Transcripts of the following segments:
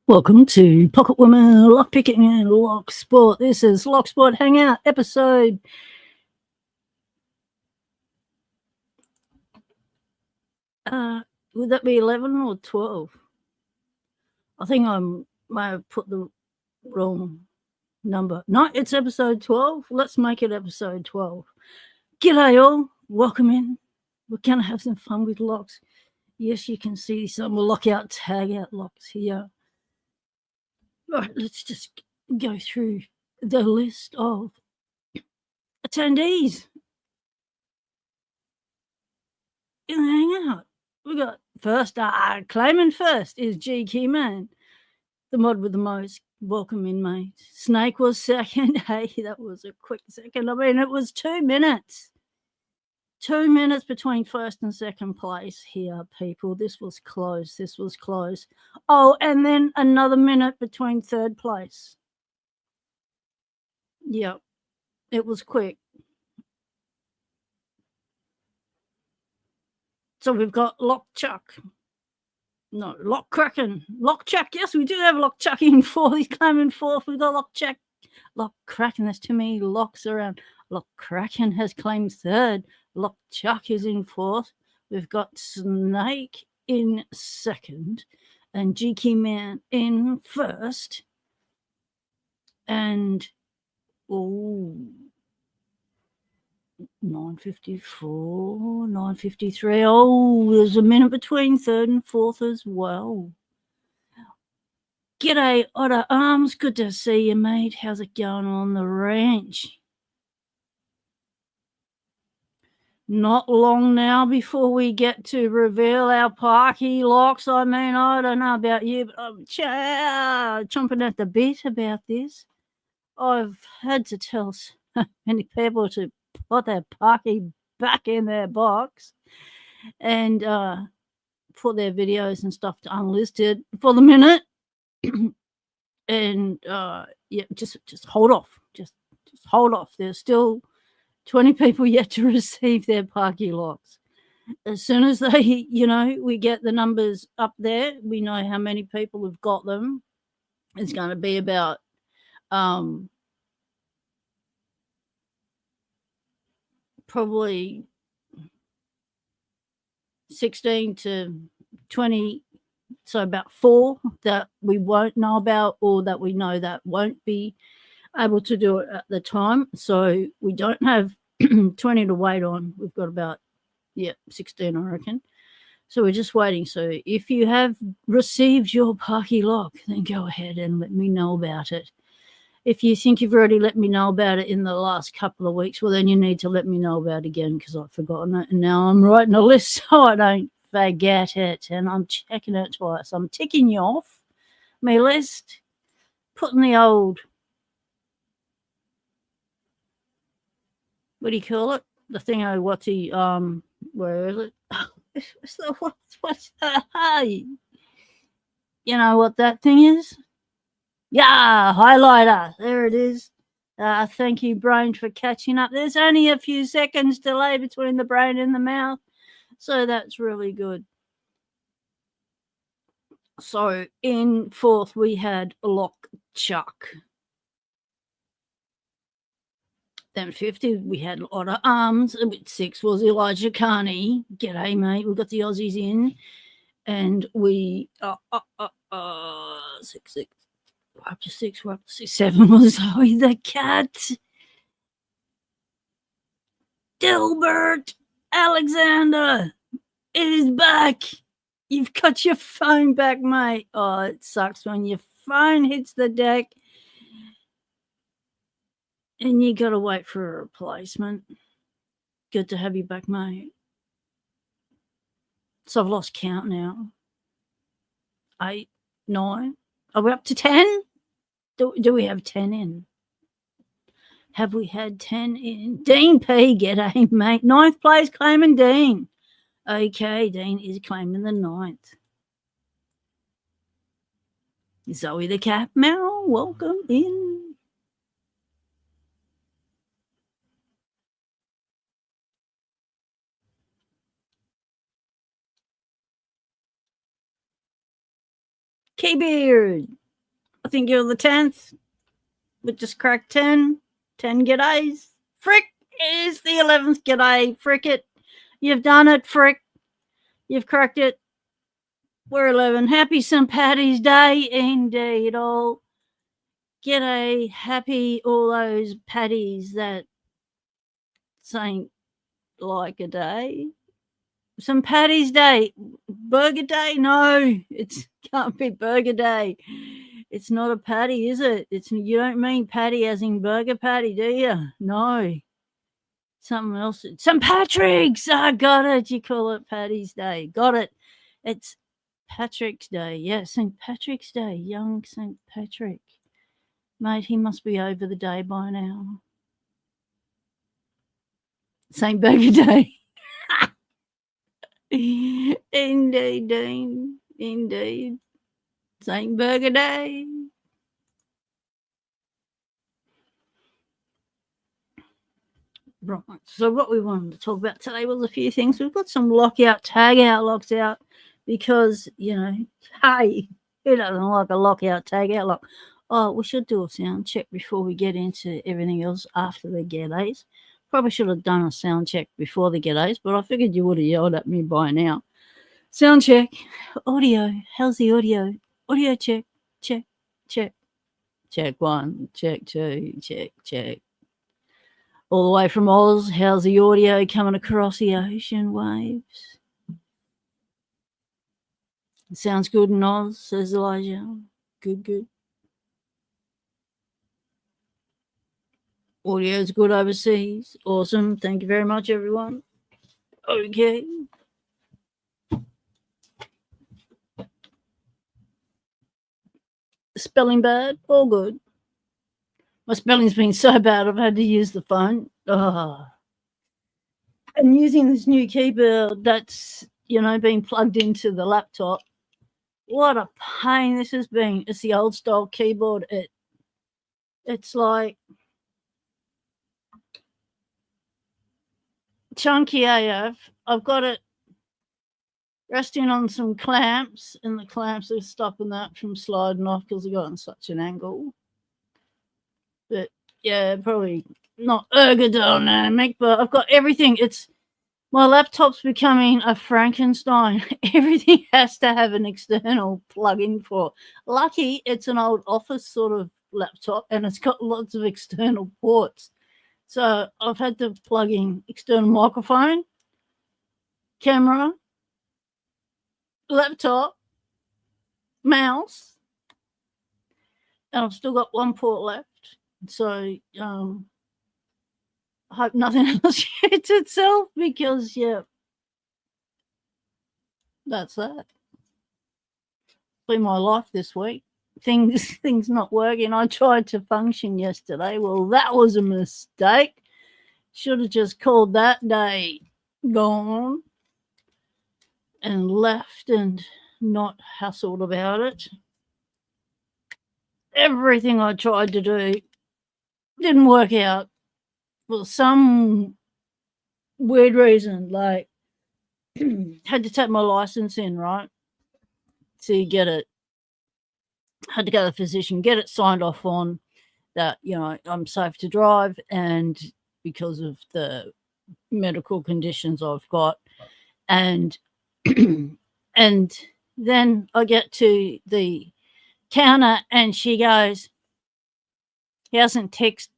Welcome to Pocket Woman Lockpicking and Locksport. This is Locksport Hangout episode would that be 11 or 12? I think I may have put the wrong number. No, it's episode 12. Let's make it episode 12. G'day all. Welcome in. We're going to have some fun with locks. Yes, you can see some lockout, tag out locks here. Right, let's just go through the list of attendees in the Hangout. We got first, claiming first is G Keyman, the mod with the most. Welcome in, mate. Snake was second. Hey, that was a quick second. I mean, it was 2 minutes. 2 minutes between first and second place here, people. This was close. This was close. Oh, and then another minute between third place. Yep, it was quick. So we've got Lockchuck. No, Lockcracken. Lockchuck. Yes, we do have Lockchuck in fourth. He's claiming fourth. We've got Lockchuck. Lockcracken. There's too many locks around. Lockcracken has claimed third. Lockchuck is in fourth. We've got Snake in second. And GK Man in first. And 9:54, 9:53. Oh, there's a minute between third and fourth as well. G'day, Otter Arms. Good to see you, mate. How's it going on the ranch? Not long now before we get to reveal our parky locks. I mean, I don't know about you, but I'm chomping at the bit about this. I've had to tell so many people to put their parky back in their box and put their videos and stuff to unlisted for the minute. And yeah, just hold off. Just hold off. There's still 20 people yet to receive their parky locks. As soon as they, we get the numbers up there, we know how many people have got them. It's going to be about probably 16 to 20, so about 4 that we won't know about or that we know that won't be able to do it at the time. So we don't have 20 to wait on. We've got about 16, I reckon. So we're just waiting. So if you have received your parky lock, then go ahead and let me know about it. If you think you've already let me know about it in the last couple of weeks, well, then you need to let me know about it again because I've forgotten it. And now I'm writing a list so I don't forget it. And I'm checking it twice. I'm ticking you off my list, putting the old, what do you call it? The thing where is it? What's you know what that thing is? Yeah, highlighter. There it is. Thank you, brain, for catching up. There's only a few seconds delay between the brain and the mouth, so that's really good. So in fourth, we had Lockchuck. Then 50, we had Otter Arms. With 6 was Elijah Carney. G'day, mate. We've got the Aussies in. And we 6. We're up to 6. We're up to 6. 7 was Zoe the cat. Dilbert Alexander is back. You've got your phone back, mate. Oh, it sucks when your phone hits the deck and you got to wait for a replacement. Good to have you back, mate. So I've lost count now. 8, 9. Are we up to 10? Do we have 10 in? Have we had 10 in? Dean P, g'day, mate. 9th place claiming Dean. Okay, Dean is claiming the 9th. Zoe the cat meow, welcome in. K-Beard, I think you're the 10th. We just cracked 10. 10 g'days. Frick is the 11th g'day. Frick it. You've done it, Frick. You've cracked it. We're 11. Happy St. Paddy's Day, indeed. All g'day. Happy all those paddies that ain't like a day. St. Paddy's Day. Burger Day? No, it can't be Burger Day. It's not a patty, is it? You don't mean patty as in burger patty, do you? No. Something else. St. Patrick's. I got it. You call it Paddy's Day. Got it. It's Patrick's Day. Yeah, St. Patrick's Day. Young St. Patrick. Mate, he must be over the day by now. St. Burger Day. Indeed, Dean. Indeed. St. Burger Day. Right. So what we wanted to talk about today was a few things. We've got some lockout, tag out, locks out because, hey, who doesn't like a lockout, tag out lock? Oh, we should do a sound check before we get into everything else after the g'days. Probably should have done a sound check before the g'days, but I figured you would have yelled at me by now. Sound check. Audio. How's the audio? Audio check. Check. Check. Check 1. Check 2. Check. Check. All the way from Oz, how's the audio coming across the ocean waves? It sounds good in Oz, says Elijah. Good, good. Audio's good overseas. Awesome. Thank you very much, everyone. Okay. Spelling bad? All good. My spelling's been so bad I've had to use the phone. Oh. And using this new keyboard that's, been plugged into the laptop. What a pain this has been. It's the old style keyboard. It's like chunky AF. I've got it resting on some clamps, and the clamps are stopping that from sliding off because I've got on such an angle. But yeah, probably not ergodynamic, but I've got everything. My laptop's becoming a Frankenstein. Everything has to have an external plug-in for. Lucky it's an old office sort of laptop and it's got lots of external ports. So I've had to plug in external microphone, camera, laptop, mouse, and I've still got one port left. So I hope nothing else shoots itself because, yeah, that's that. Been my life this week. Things not working. I tried to function yesterday. Well, that was a mistake. Should have just called that day gone and left and not hassled about it. Everything I tried to do didn't work out for some weird reason. Like, had to take my license in, right? To get it. Had to go to the physician, get it signed off on that, I'm safe to drive, and because of the medical conditions I've got. And and then I get to the counter and she goes, he hasn't ticked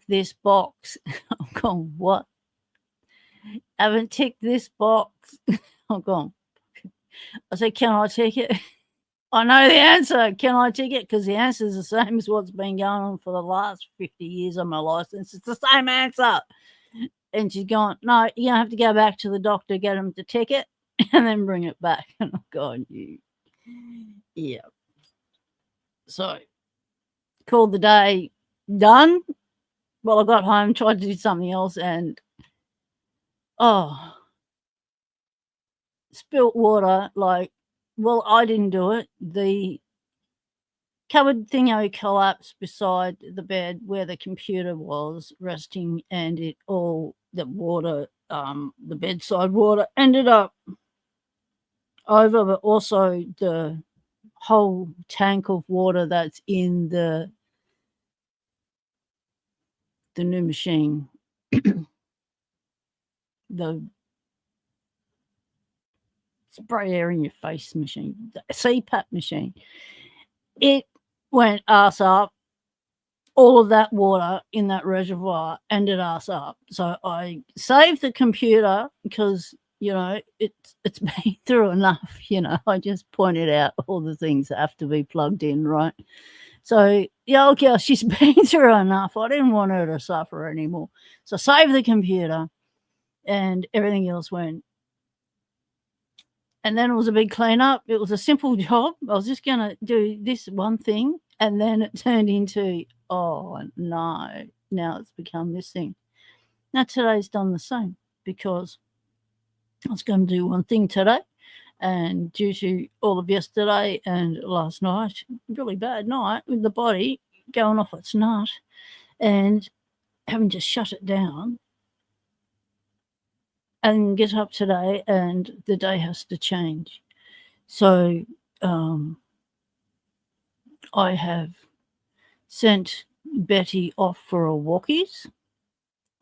this box. I'm going, what? Haven't ticked this box. I'm going, I said, can I tick it? I know the answer. Can I tick it? Because the answer is the same as what's been going on for the last 50 years on my license. It's the same answer. And she's going, no, you're going to have to go back to the doctor, get him to tick it, and then bring it back. And I'm going, yeah. So, called the day done. Well, I got home, tried to do something else, and, spilt water. Like, well, I didn't do it. The cupboard thingo collapsed beside the bed where the computer was resting, and it all the water, the bedside water, ended up over, but also the whole tank of water that's in the new machine, the spray air in your face machine, the CPAP machine. It went ass up. All of that water in that reservoir ended us up. So I saved the computer because, it's been through enough, I just pointed out all the things that have to be plugged in, right? So the old girl, she's been through enough. I didn't want her to suffer anymore. So I saved the computer and everything else went. And then it was a big cleanup. It was a simple job. I was just going to do this one thing. And then it turned into, oh, no, now it's become this thing. Now today's done the same because I was going to do one thing today. And due to all of yesterday and last night, really bad night with the body going off its nut and having to shut it down and get up today, and the day has to change. So I have sent Betty off for a walkies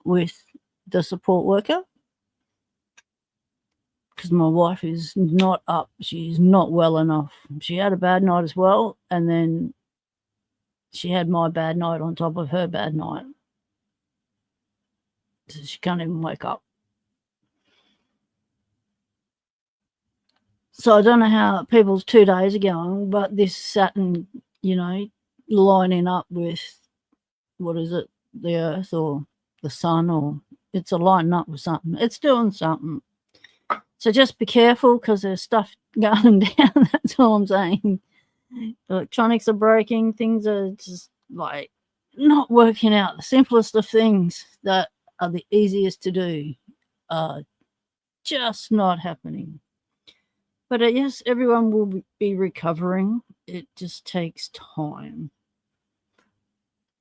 with the support worker because my wife is not up. She's not well enough. She had a bad night as well, and then she had my bad night on top of her bad night. So she can't even wake up. So I don't know how people's 2 days are going, but this Saturn, lining up with, what is it, the Earth or the Sun, or it's lining up with something. It's doing something. So just be careful because there's stuff going down. That's all I'm saying. Electronics are breaking. Things are just like not working out. The simplest of things that are the easiest to do are just not happening. But yes, everyone will be recovering. It just takes time.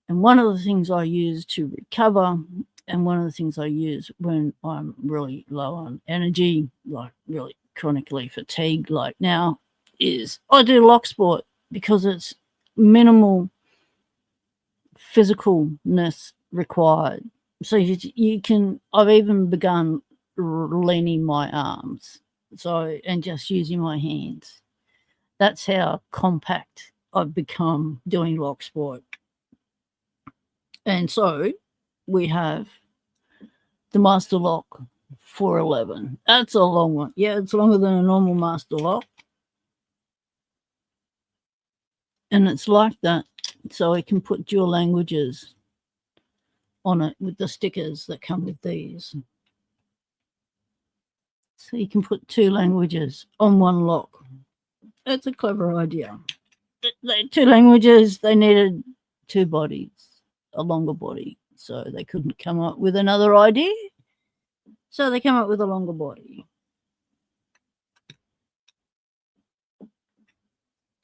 And one of the things I use to recover, and one of the things I use when I'm really low on energy, like really chronically fatigued like now, is I do Locksport because it's minimal physicalness required. So you can, I've even begun leaning my arms. And just using my hands. That's how compact I've become doing Locksport. And so we have the Master Lock 411. That's a long one. Yeah, it's longer than a normal Master Lock. And it's like that. So I can put dual languages on it with the stickers that come with these. So you can put 2 languages on one lock. That's a clever idea. 2 languages, they needed 2 bodies, a longer body. So they couldn't come up with another idea. So they came up with a longer body.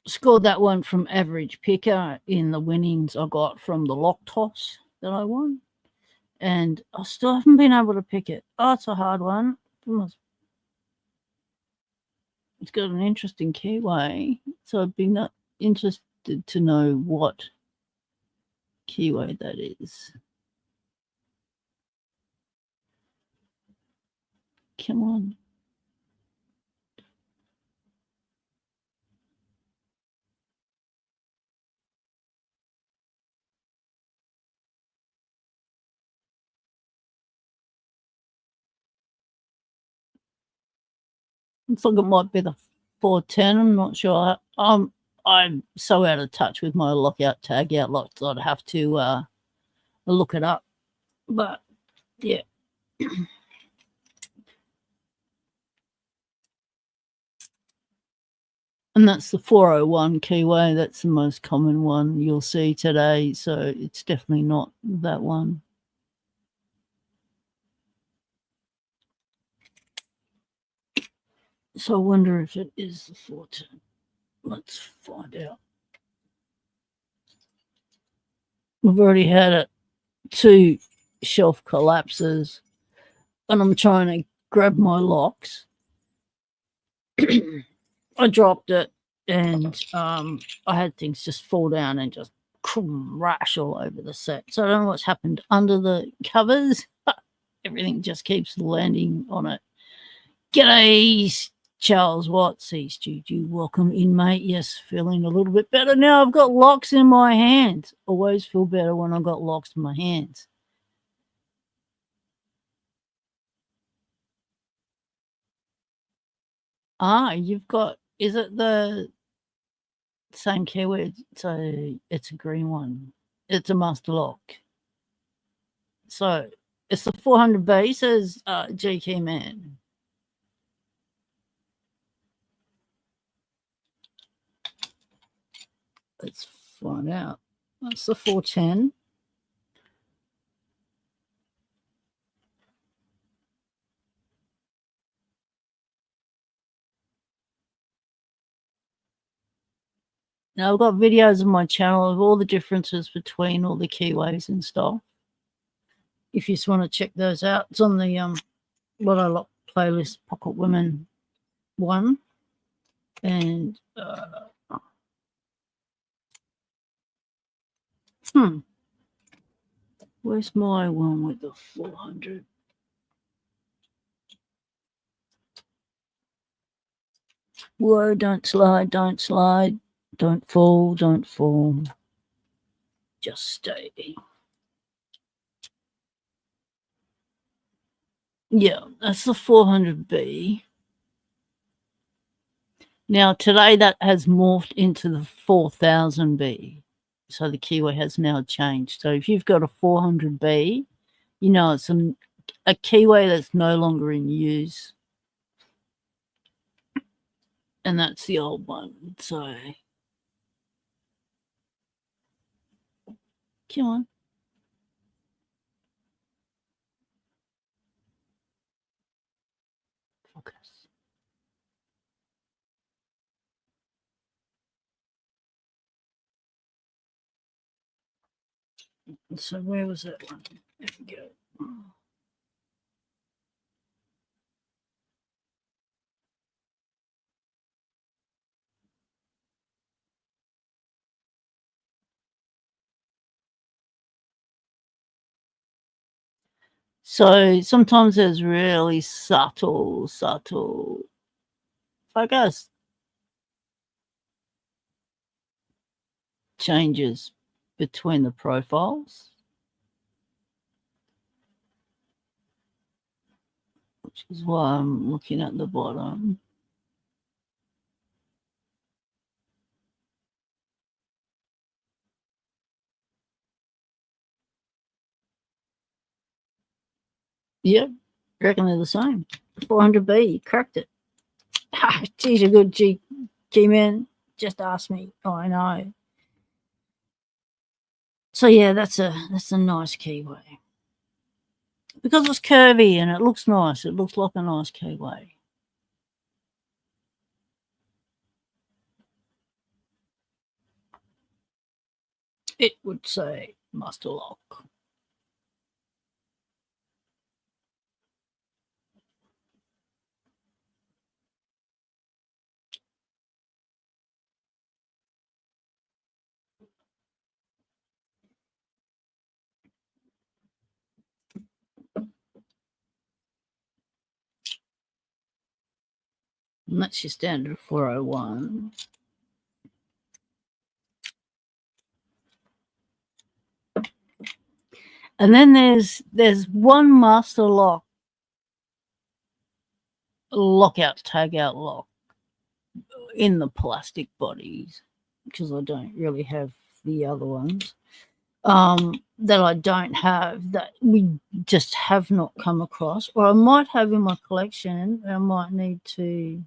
Scored that one from average picker in the winnings I got from the lock toss that I won. And I still haven't been able to pick it. Oh, it's a hard one. It's got an interesting keyway. So I'd be not interested to know what keyway that is. Come on. Looks like it might be the 410. I'm not sure. I'm so out of touch with my lockout tag out locks. I'd have to look it up. But yeah. And that's the 401 keyway. That's the most common one you'll see today. So it's definitely not that one. So I wonder if it is the 410. Let's find out. We've already had 2 shelf collapses, and I'm trying to grab my locks. I dropped it, and I had things just fall down and just crash all over the set. So I don't know what's happened under the covers. Everything just keeps landing on it. G'day, Charles Watts. Hey, Stu, welcome in, mate. Yes, feeling a little bit better now. I've got locks in my hands. Always feel better when I've got locks in my hands. You've got, is it the same keyword? So it's a green one. It's a master lock. So it's the 400B, says GK Man. Let's find out. That's the 410. Now I've got videos on my channel of all the differences between all the keyways and stuff. If you just want to check those out, it's on the What I Lock playlist, Pocket Women 1. And where's my one with the 400? Whoa, don't slide, don't slide, don't fall, don't fall. Just stay. Yeah, that's the 400B. Now, today that has morphed into the 4000B. So the keyway has now changed. So if you've got a 400B, you know it's a keyway that's no longer in use. And that's the old one. So, come on. Focus. So where was that one? There we go. So sometimes there's really subtle focus changes between the profiles, which is why I'm looking at the bottom. Yep, reckon they're the same. 400B, you cracked it. Geez, a good G-Man. Just ask me. Oh, I know. So yeah, that's a nice keyway. Because it's curvy and it looks nice. It looks like a nice keyway. It would say master lock. And that's your standard 401. And then there's one master lock, lockout, tag out lock in the plastic bodies, because I don't really have the other ones. That I don't have, that we just have not come across, or I might have in my collection. I might need to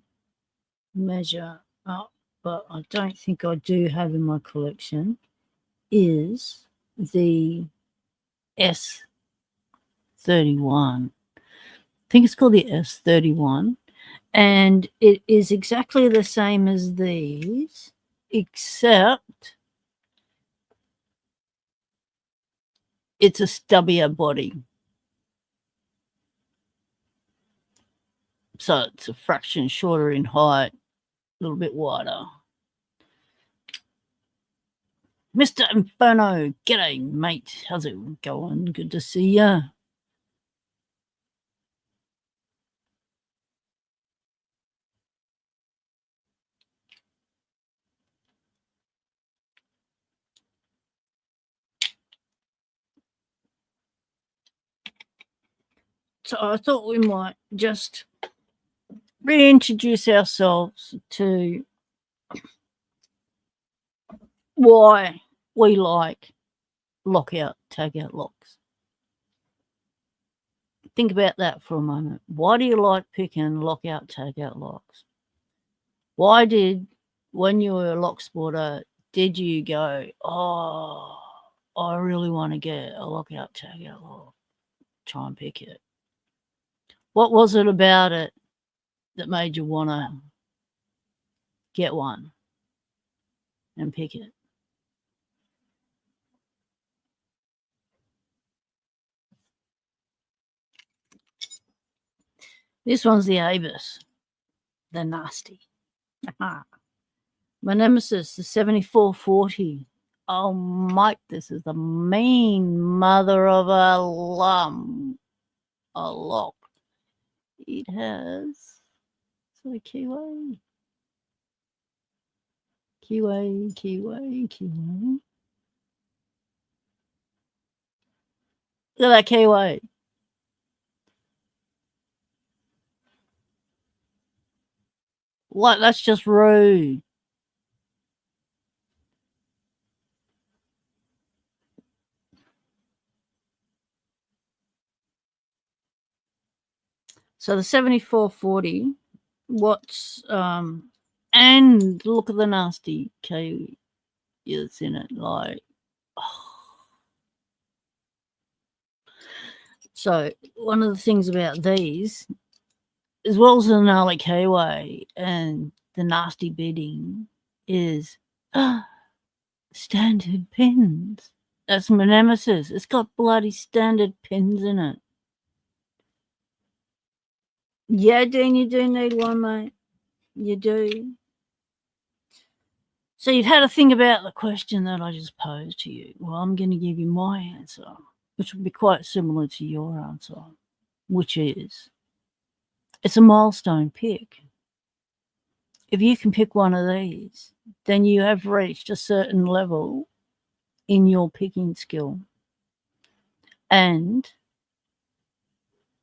measure up, but I don't think I do have in my collection, is the S31. I think it's called the S31, and it is exactly the same as these, except it's a stubbier body. So it's a fraction shorter in height, a little bit wider. Mr. Inferno, g'day, mate. How's it going? Good to see ya. So I thought we might just reintroduce ourselves to why we like lockout, tagout locks. Think about that for a moment. Why do you like picking lockout, tagout locks? Why did, when you were a lock sporter, did you go, oh, I really want to get a lockout, tagout lock, try and pick it? What was it about it that made you want to get one and pick it? This one's the Avis. They're nasty. My nemesis, the 7440. Oh, Mike, this is the mean mother of a lock. It has sort of keyway. Look at that keyway. What? That's just rude. So the 7440, what's and look at the nasty key that's in it, like. Oh. So one of the things about these, as well as the gnarly keyway and the nasty bidding, is standard pins. That's my nemesis. It's got bloody standard pins in it. Yeah, Dean, you do need one, mate. You do. So you've had to think about the question that I just posed to you. Well, I'm going to give you my answer, which will be quite similar to your answer, which is it's a milestone pick. If you can pick one of these, then you have reached a certain level in your picking skill. And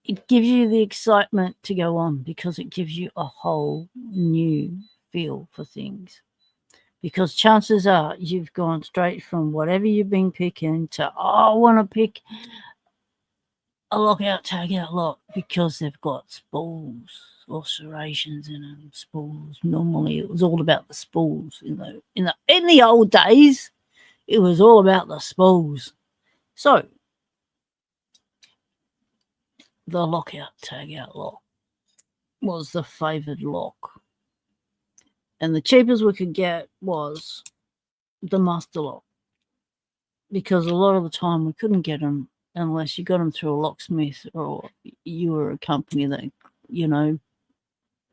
it gives you the excitement to go on because it gives you a whole new feel for things. Because chances are you've gone straight from whatever you've been picking to, I want to pick a lockout, tagout lock because they've got spools or serrations in them. Spools. Normally it was all about the spools. In the old days, it was all about the spools. So the lockout, tagout lock was the favoured lock. And the cheapest we could get was the master lock. Because a lot of the time we couldn't get them unless you got them through a locksmith or you were a company that,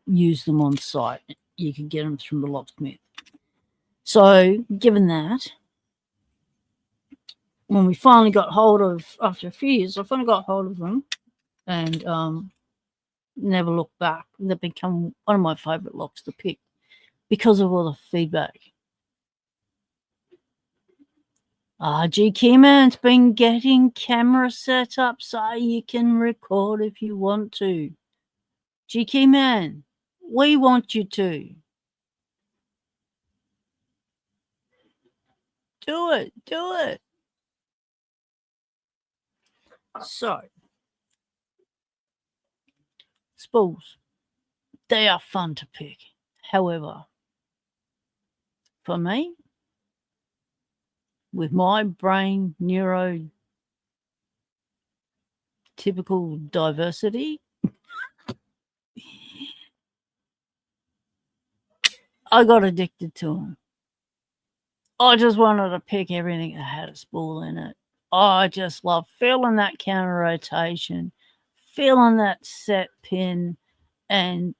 used them on site. You could get them from the locksmith. So given that, when we finally got hold of, after a few years, I finally got hold of them and never looked back. They've become one of my favourite locks to pick because of all the feedback. G Keyman's been getting camera set up so you can record if you want to. G Keyman, we want you to. Do it. So, spools, they are fun to pick. However, for me, with my brain neurotypical diversity, I got addicted to them. I just wanted to pick everything that had a spool in it. I just love feeling that counter rotation, feeling that set pin, and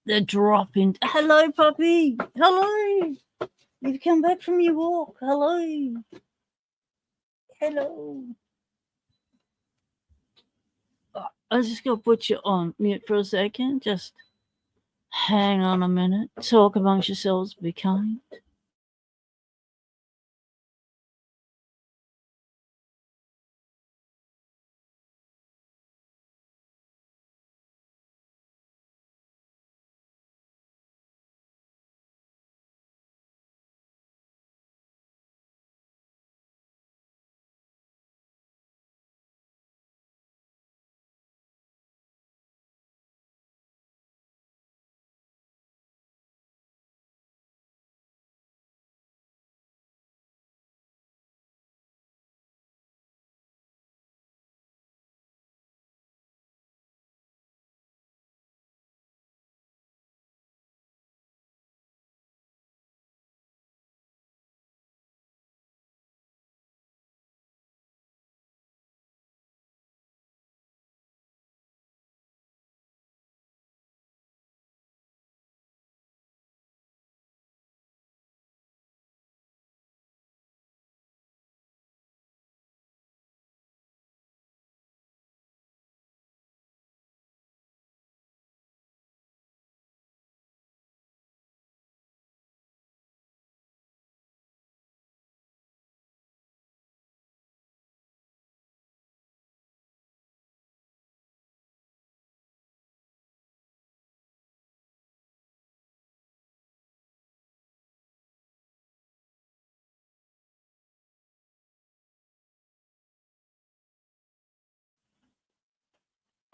the drop in. Hello, puppy. Hello. You've come back from your walk. Hello. Hello. I just got to put you on mute for a second. Just hang on a minute. Talk amongst yourselves. Be kind.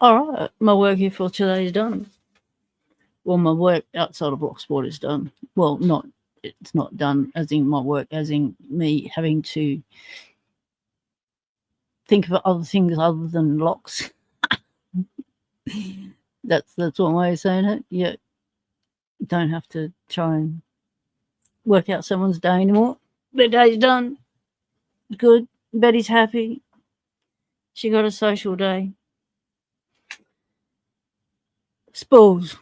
All right. My work here for today is done. Well, my work outside of Locksport is done. Well, it's not done as in my work, as in me having to think of other things other than locks. That's one way of saying it. Yeah, you don't have to try and work out someone's day anymore. Their day's done. Good. Betty's happy. She got a social day. Spools.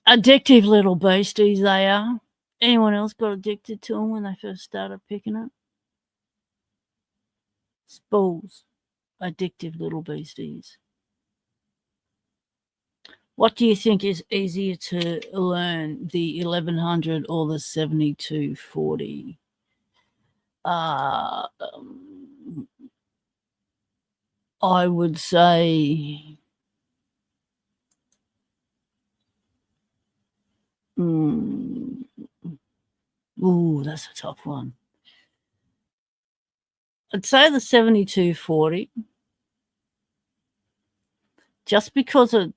Addictive little beasties they are. Anyone else got addicted to them when they first started picking it? Spools. Addictive little beasties. What do you think is easier to learn, the 1100 or the 7240? I would say that's a tough one. I'd say the 7240, just because of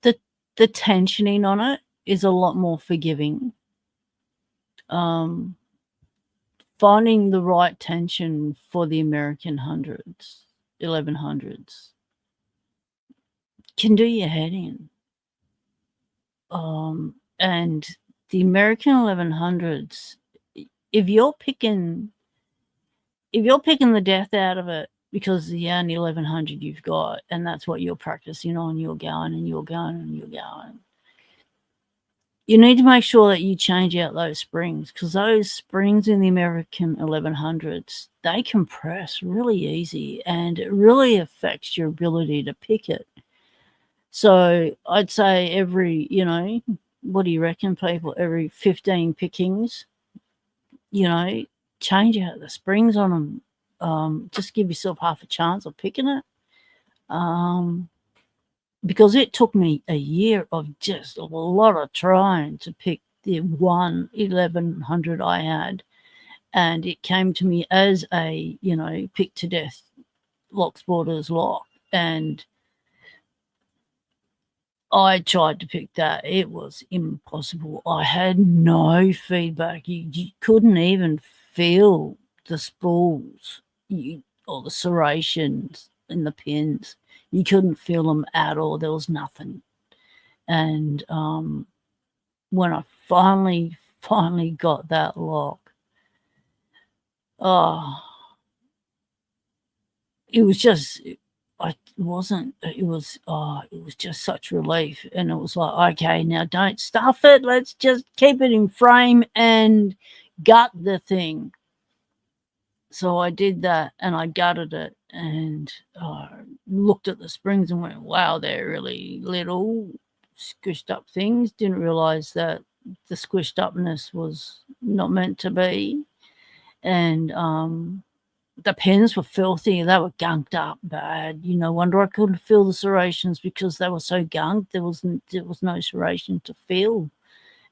the tensioning on it is a lot more forgiving. Finding the right tension for the American 1100s can do your head in. And the American 1100s, if you're picking the death out of it because the only 1100 you've got and that's what you're practicing on, you're going and you're going and you're going. You need to make sure that you change out those springs, because those springs in the American 1100s, they compress really easy and it really affects your ability to pick it. So I'd say every, what do you reckon, people? Every 15 pickings, change out the springs on them. Just give yourself half a chance of picking it. Because it took me a year of just a lot of trying to pick the 1100 I had. And it came to me as a, pick to death Locksporter's lock. And I tried to pick that. It was impossible. I had no feedback. You couldn't even feel the spools or the serrations in the pins. You couldn't feel them at all. There was nothing. And when I finally got that lock, it was just it was just such relief. And it was like, okay, now don't stuff it, let's just keep it in frame and gut the thing. So I did that, and I gutted it, and looked at the springs and went, wow, they're really little squished up things. Didn't realize that the squished upness was not meant to be. And the pins were filthy. They were gunked up bad. No wonder I couldn't feel the serrations, because they were so gunked. There was no serration to feel.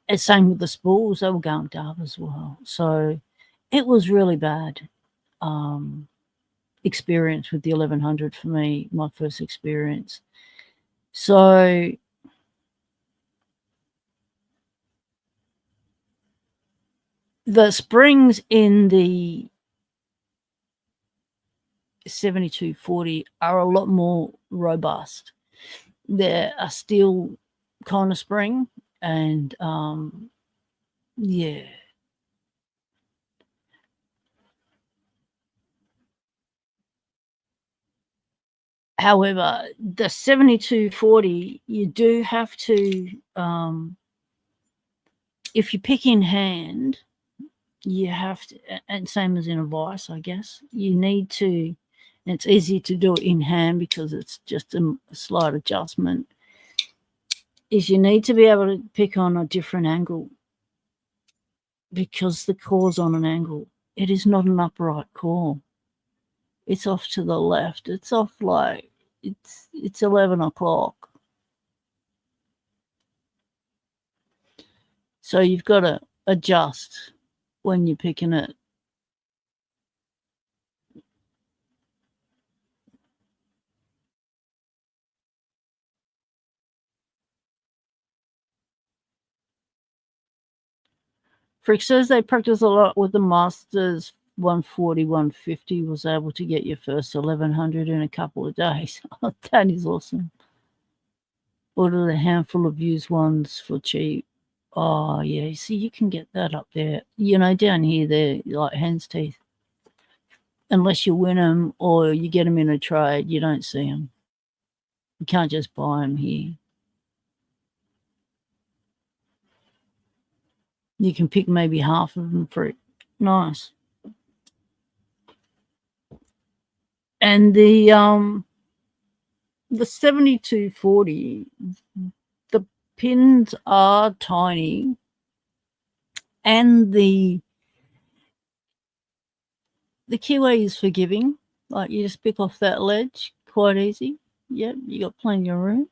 And same with the spools. They were gunked up as well. So it was really bad experience with the 1100 for me, my first experience. So the springs in the 7240 are a lot more robust. They're a steel kind of spring, and yeah. However, the 7240, you do have to, if you pick in hand, you have to, and same as in a vice, I guess, you need to, and it's easy to do it in hand because it's just a slight adjustment, is you need to be able to pick on a different angle, because the core's on an angle. It is not an upright core. It's off to the left. It's off like, it's 11 o'clock. So you've got to adjust when you're picking it. Frick says they practice a lot with the Masters 140, 150, was able to get your first 1100 in a couple of days. Oh, that is awesome. Ordered a handful of used ones for cheap. Oh, yeah. See, you can get that up there. Down here, they're like hen's teeth. Unless you win them or you get them in a trade, you don't see them. You can't just buy them here. You can pick maybe half of them for it. Nice. And the 7240, the pins are tiny, and the keyway is forgiving. Like, you just pick off that ledge quite easy. Yep, you got plenty of room.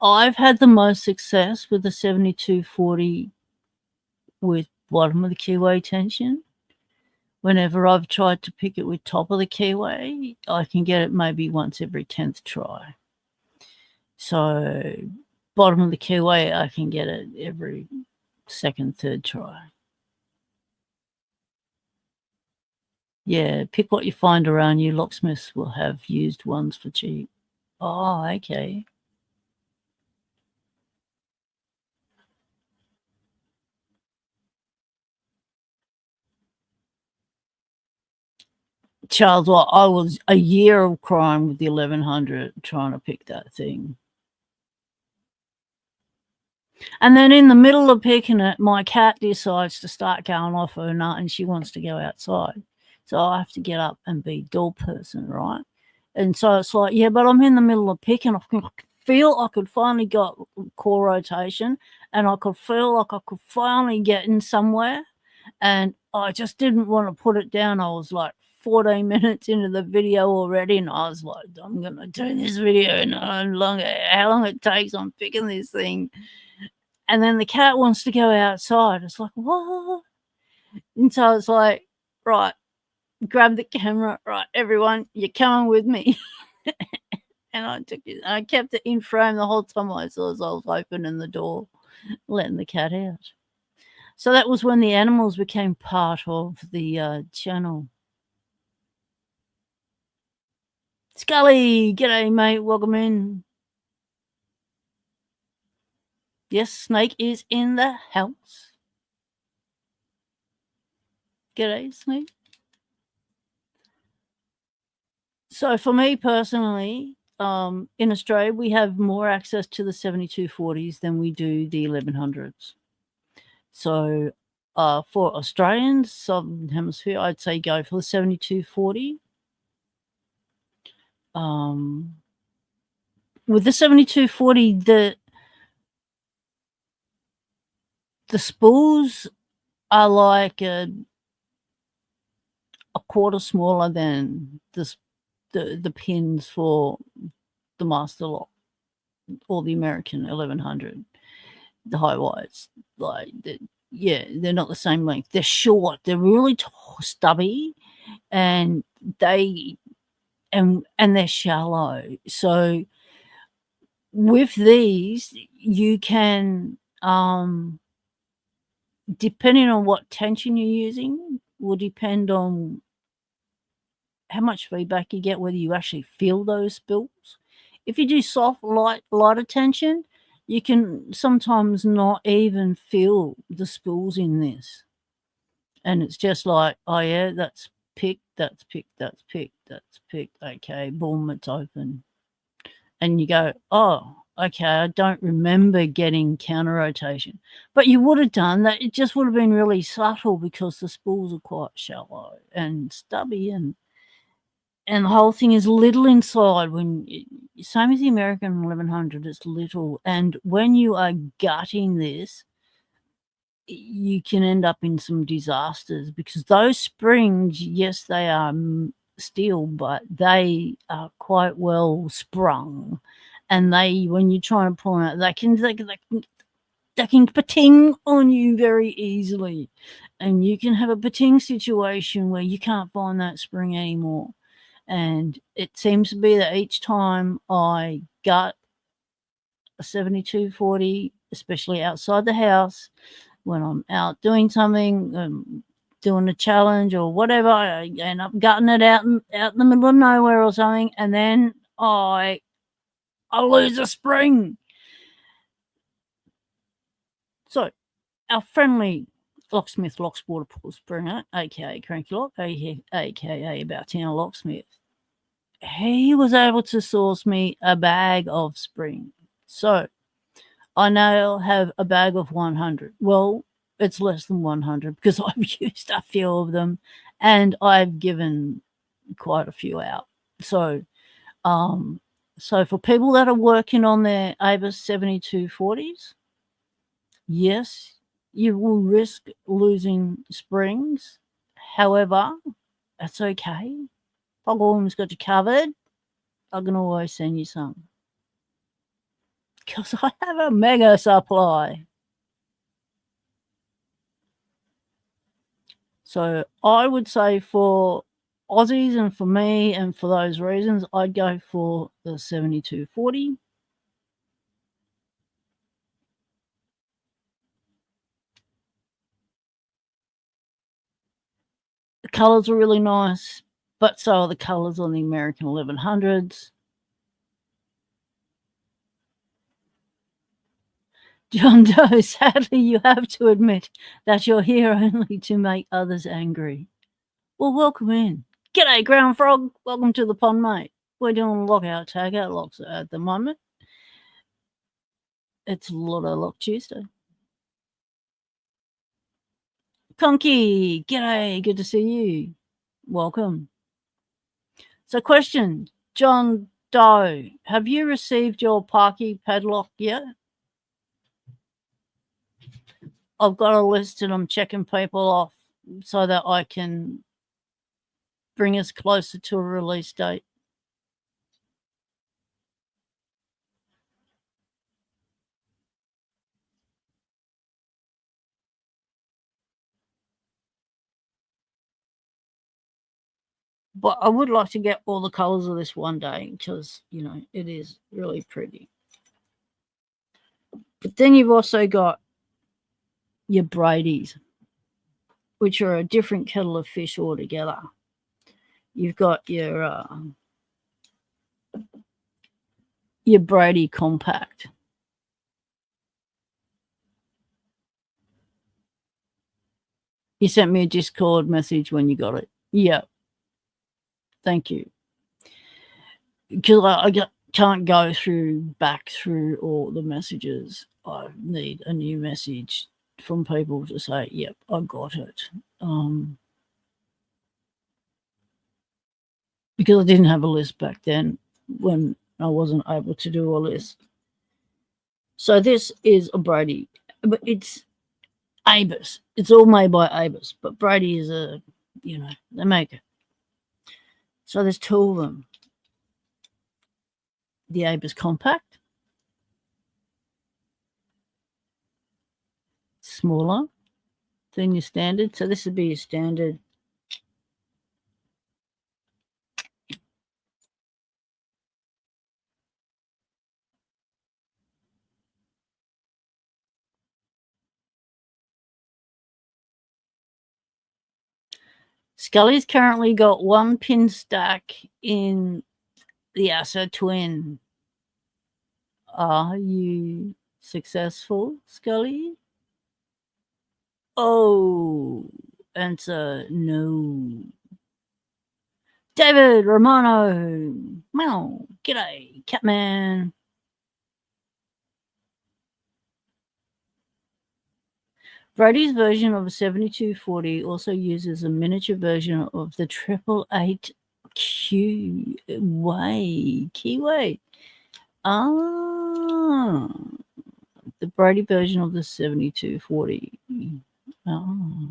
I've had the most success with the 7240 with bottom of the keyway tension. Whenever I've tried to pick it with top of the keyway, I can get it maybe once every 10th try. So bottom of the keyway, I can get it every second, third try. Yeah, pick what you find around you. Locksmiths will have used ones for cheap. Oh, okay. Charles, well, I was a year of crying with the 1100 trying to pick that thing. And then in the middle of picking it, my cat decides to start going off her nut and she wants to go outside. So I have to get up and be door person, right? And so it's like, yeah, but I'm in the middle of picking. I could feel I could finally got core rotation, and I could feel like I could finally get in somewhere. And I just didn't want to put it down. I was like 14 minutes into the video already, and I was like, I'm going to do this video no longer. How long it takes on picking this thing. And then the cat wants to go outside. It's like, what? And so it's like, right, grab the camera. Right, everyone, you're coming with me. And I took it. I kept it in frame the whole time I was opening the door, letting the cat out. So that was when the animals became part of the channel. Scully, g'day, mate. Welcome in. Yes, Snake is in the house. G'day, Snake. So for me personally, in Australia, we have more access to the 7240s than we do the 1100s. So for Australians, Southern Hemisphere, I'd say go for the 7240. With the 7240, the spools are like a quarter smaller than the pins for the Master Lock or the American 1100, the high wires. Like, they're not the same length. They're short. They're really stubby, and they're shallow. So with these, you can, depending on what tension you're using, will depend on how much feedback you get, whether you actually feel those spills. If you do soft, lighter tension, you can sometimes not even feel the spools in this. And it's just like, oh yeah, that's picked, that's picked, that's picked, that's picked. Okay, boom, it's open. And you go, oh, okay, I don't remember getting counter rotation. But you would have done that. It just would have been really subtle because the spools are quite shallow and stubby, and the whole thing is little inside. Same as the American 1100, it's little. And when you are gutting this, you can end up in some disasters because those springs, yes, they are steel, but they are quite well sprung. And when you try and pull them out, they can pating on you very easily. And you can have a pating situation where you can't find that spring anymore. And it seems to be that each time I gut a 7240, especially outside the house, when I'm out doing something, doing a challenge or whatever, I end up gutting it out in the middle of nowhere or something, and then I lose a spring. So our friendly locksmith, Locksport Springer, aka Cranky Lock, aka About Town Locksmith, he was able to source me a bag of spring. So I now have a bag of 100. Well, it's less than 100 because I've used a few of them and I've given quite a few out. So, so for people that are working on their Avis 7240s, yes, you will risk losing springs. However, that's okay. Fogwarm's got you covered. I can always send you some because I have a mega supply. So I would say for Aussies and for me and for those reasons, I'd go for the 7240. The colours are really nice, but so are the colours on the American 1100s. John Doe, sadly, you have to admit that you're here only to make others angry. Well, welcome in. G'day, Ground Frog. Welcome to the pond, mate. We're doing lockout, tagout locks at the moment. It's a lot of Lock Tuesday. Conky, g'day, good to see you. Welcome. So, question, John Doe, have you received your Parky padlock yet? I've got a list and I'm checking people off so that I can bring us closer to a release date. But I would like to get all the colours of this one day because, you know, it is really pretty. But then you've also got your Brady's, which are a different kettle of fish altogether. You've got your Brady Compact. You sent me a Discord message when you got it. Yeah. Thank you. because can't go back through all the messages. I need a new message from people to say, yep, I got it. Because I didn't have a list back then when I wasn't able to do a list. So this is a Brady, but it's Abus. It's all made by Abus, but Brady is they make it. So there's two of them. The Abus Compact, smaller than your standard. So this would be your standard. Scully's currently got one pin stack in the Asa Twin. Are you successful, Scully? Oh, answer no. David Romano. Meow. G'day, Catman. Brady's version of a 7240 also uses a miniature version of the 888 Keyway. Ah, the Brady version of the 7240. Oh.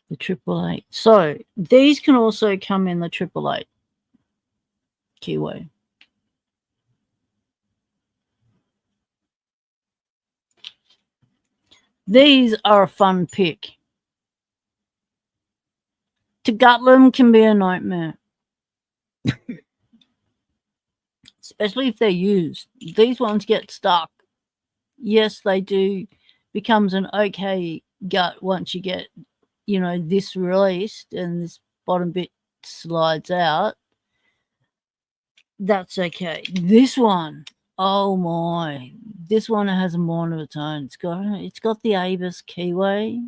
The 888. So these can also come in the 888 Keyway. These are a fun pick. To gut them can be a nightmare. Especially if they're used. These ones get stuck. Yes, they do. Becomes an okay gut once you get, this released and this bottom bit slides out. That's okay. This one, oh my. This one has a mind of its own. It's got the Abus Keyway.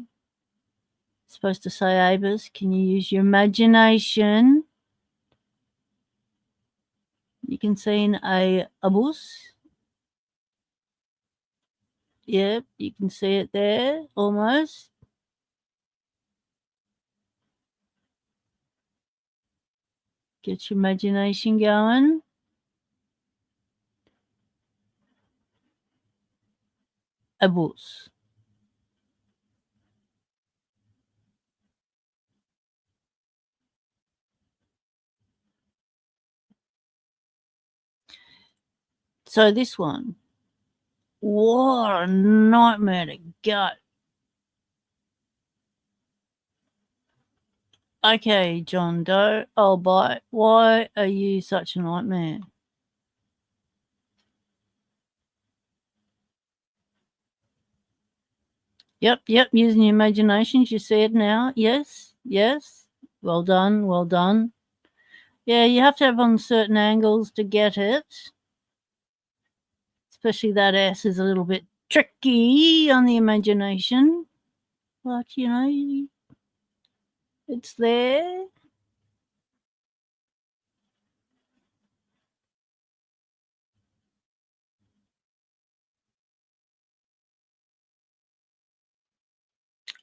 It's supposed to say Abus. Can you use your imagination? You can see an Abus. Yep, you can see it there almost. Get your imagination going. Abus. So this one, what a nightmare to gut. Okay, John Doe, I'll buy. Why are you such a nightmare? Yep, using your imaginations. You see it now. Yes. Well done. Yeah, you have to have on certain angles to get it. Especially that S is a little bit tricky on the imagination. But, it's there.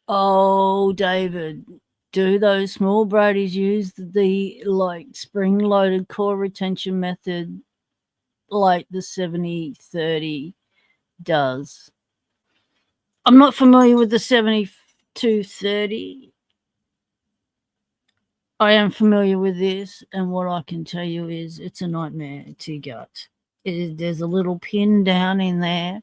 Oh, David, do those small Bradies use the spring-loaded core retention method like the 7030 does? I'm not familiar with the 7230. I am familiar with this, and what I can tell you is it's a nightmare to gut. There's a little pin down in there.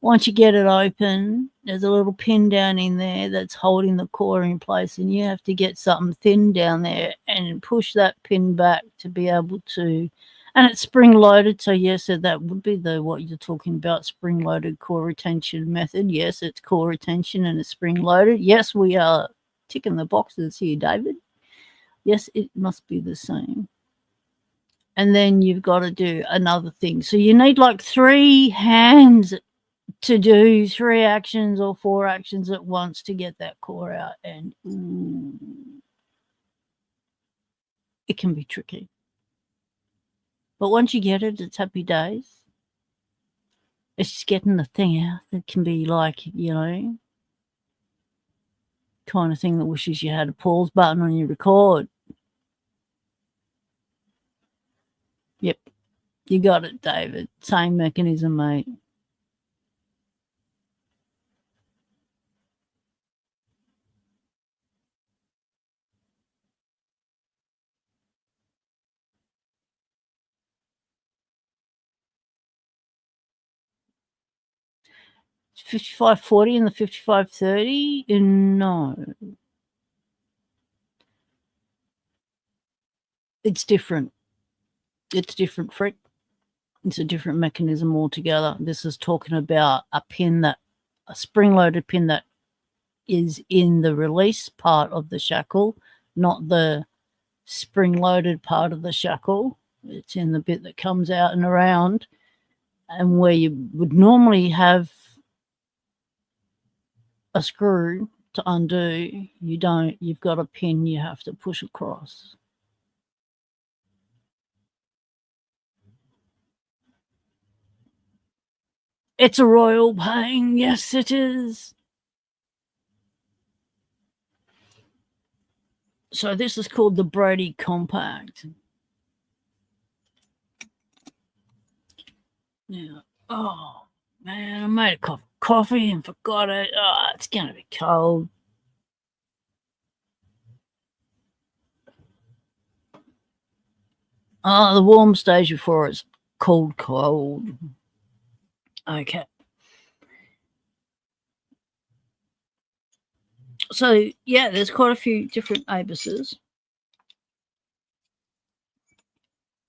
Once you get it open, there's a little pin down in there that's holding the core in place, and you have to get something thin down there and push that pin back to be able to. And it's spring loaded, so yes, that would be what you're talking about, spring loaded core retention method. Yes, it's core retention and it's spring loaded. Yes, we are ticking the boxes here, David. Yes, it must be the same. And then you've got to do another thing. So you need 3 hands to do 3 actions or 4 actions at once to get that core out. And it can be tricky. But once you get it, it's happy days. It's just getting the thing out. It can be like, you know, kind of thing that wishes you had a pause button on your record. Yep, you got it, David. Same mechanism, mate. It's 5540 and the 5530? No. It's different. It's different, Frick. It's a different mechanism altogether. This is talking about a spring-loaded pin that is in the release part of the shackle, not the spring-loaded part of the shackle. It's in the bit that comes out and around, and where you would normally have a screw to undo, you don't. You've got a pin you have to push across. It's a royal pain. Yes, it is. So this is called the Brady Compact. Yeah. Oh, man, I made a cup of coffee and forgot it. Oh, it's going to be cold. Oh, the warm stage before it's cold. Okay. So, yeah, there's quite a few different abuses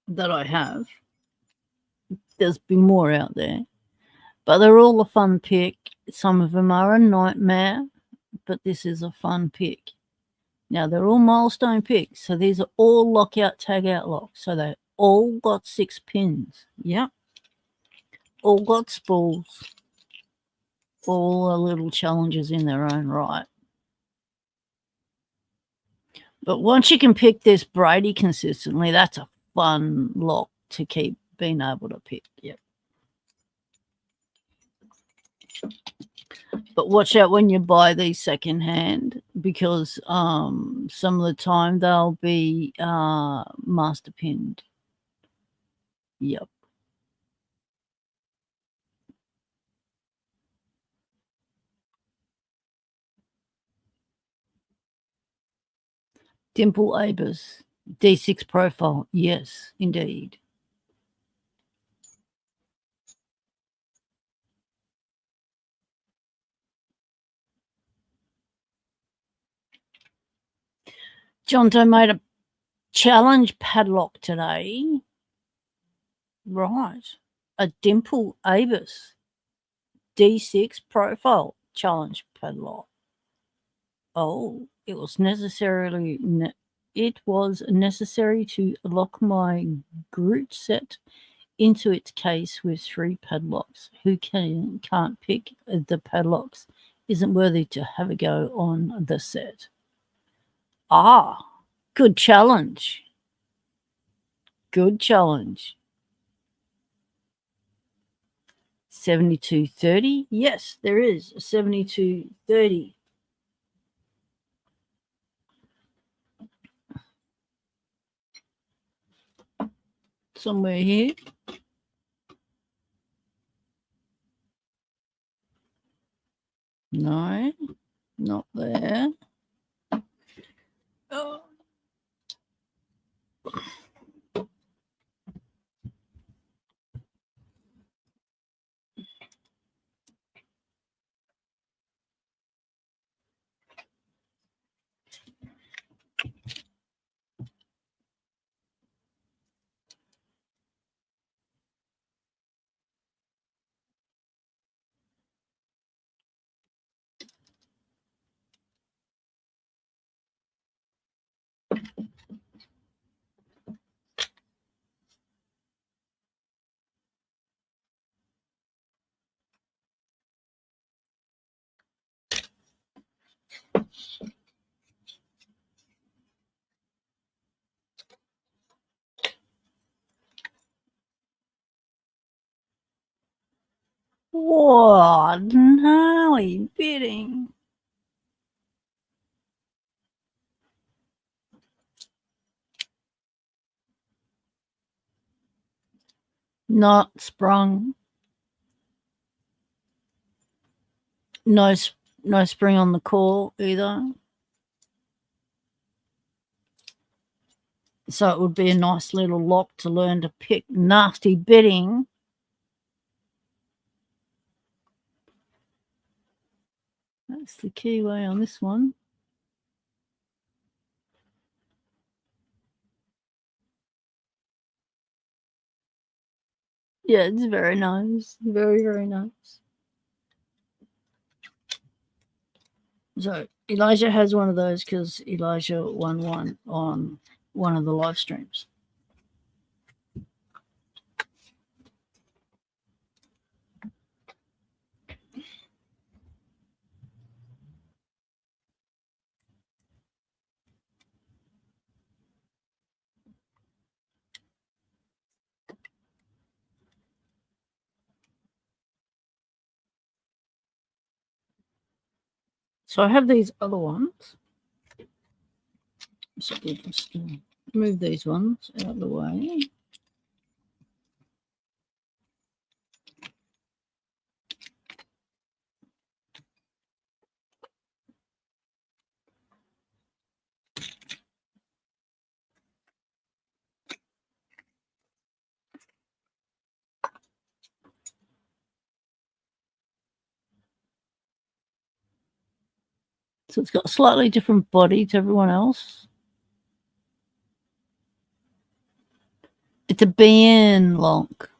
that I have. There's been more out there, but they're all a fun pick. Some of them are a nightmare, but this is a fun pick. Now, they're all milestone picks, so these are all lockout, tag out locks. So they all got 6 pins. Yep. All got spools. All are little challenges in their own right. But once you can pick this Brady consistently, that's a fun lock to keep being able to pick. Yep. But watch out when you buy these secondhand, because some of the time they'll be master pinned. Yep. Dimple Abus, D6 profile. Yes, indeed. Jonto made a challenge padlock today. Right. A Dimple Abus D6 profile challenge padlock. Oh, it was necessary to lock my Groot set into its case with 3 padlocks. Who can't pick the padlocks isn't worthy to have a go on the set. Ah, good challenge. Good challenge. 7230? Yes, there is a 7230. Somewhere here. No, not there. Oh. Whoa, gnarly bidding. Not sprung. No, no spring on the call either. So it would be a nice little lock to learn to pick nasty bidding. That's the keyway on this one. Yeah, it's very nice. Very, very nice. So Elijah has one of those because Elijah won one on one of the live streams. So I have these other ones. So we'll just move these ones out of the way. So it's got a slightly different body to everyone else. It's a BN lock.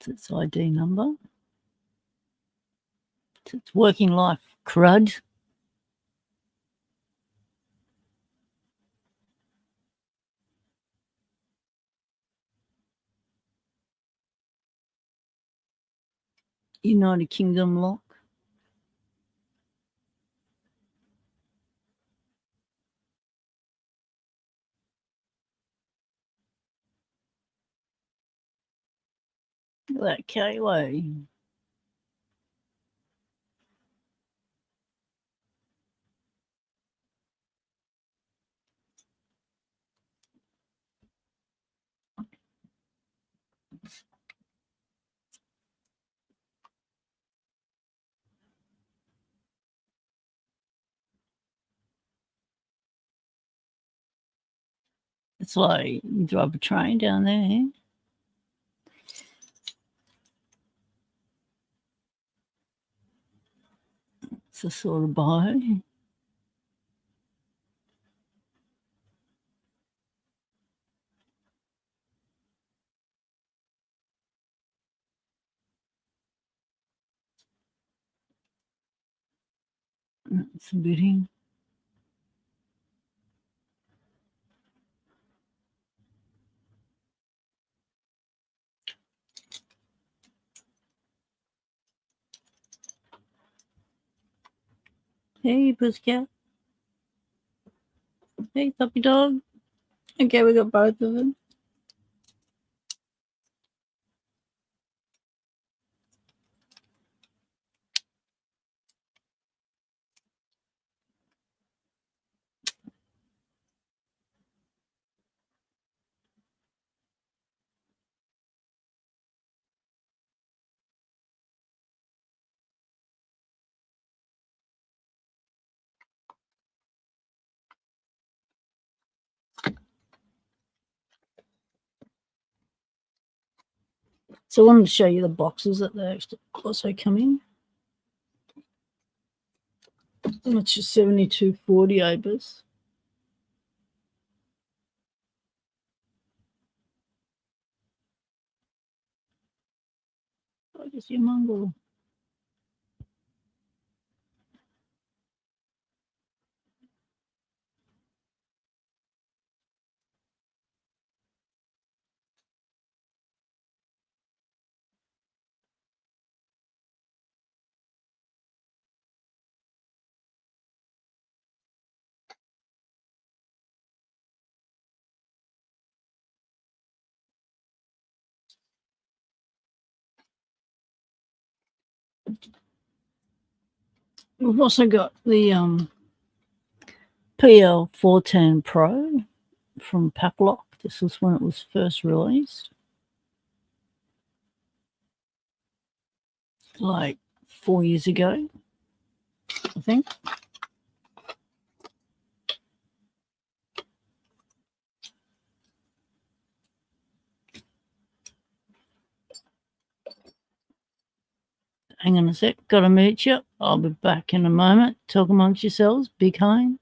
It's its ID number. It's its working life crud. United Kingdom lock. Look at that keyway. It's like you drive a train down there. It's a sort of buy. It's bidding. Hey, pussycat. Hey, puppy dog. Okay, we got both of them. So I wanted to show you the boxes that they actually also come in. Which is 7240 Abers. I guess you mongrel. We've also got the PL410 Pro from Paplock. This was when it was first released, like 4 years ago, I think. Hang on a sec. Got to mute you. I'll be back in a moment. Talk amongst yourselves. Be kind.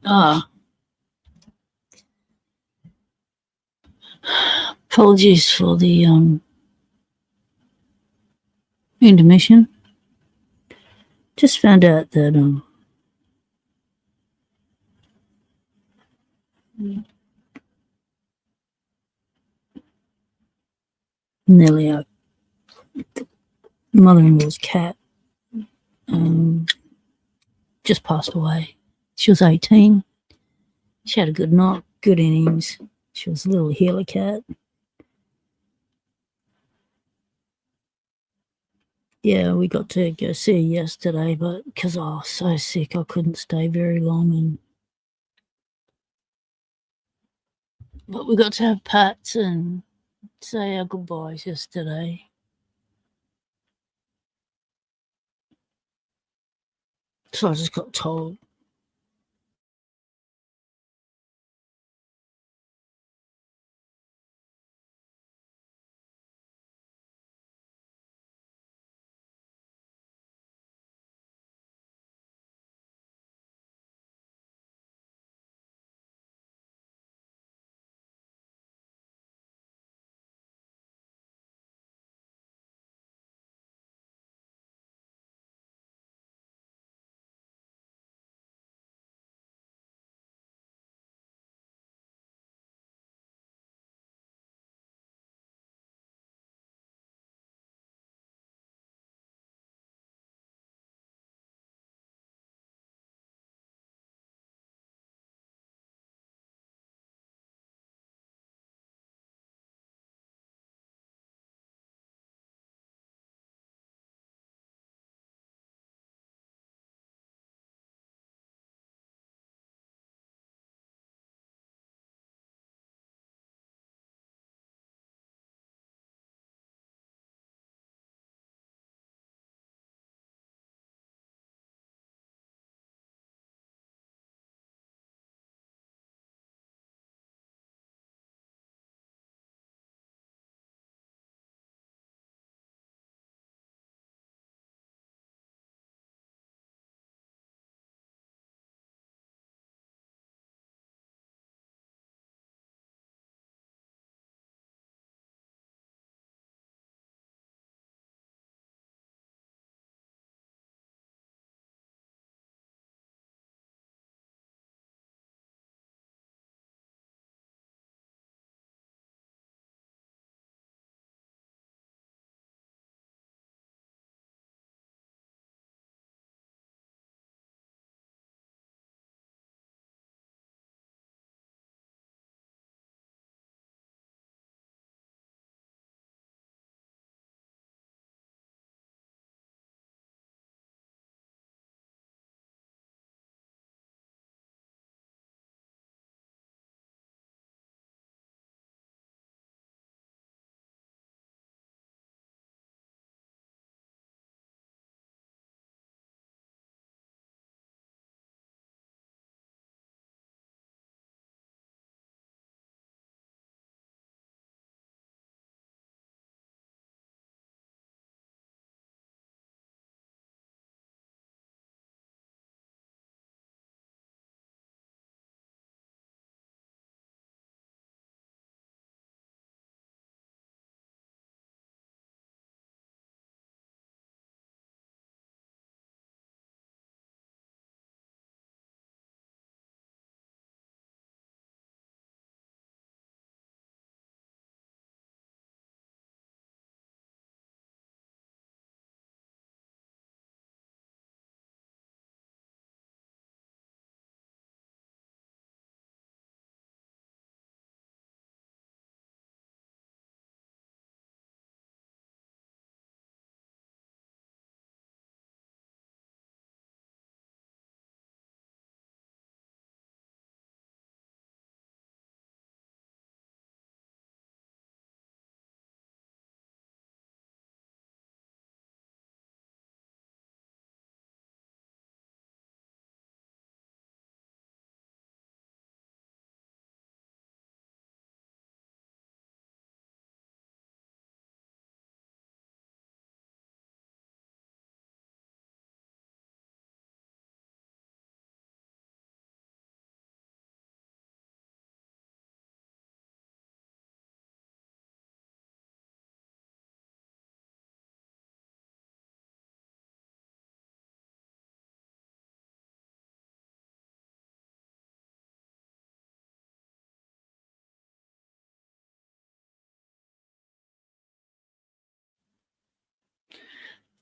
Ah, apologies for the intermission. Just found out that nearly our mother-in-law's cat just passed away. She was 18. She had a good night, good innings. She was a little healer cat. Yeah, we got to go see her yesterday, but because I was so sick, I couldn't stay very long. But we got to have pats and say our goodbyes yesterday. So I just got told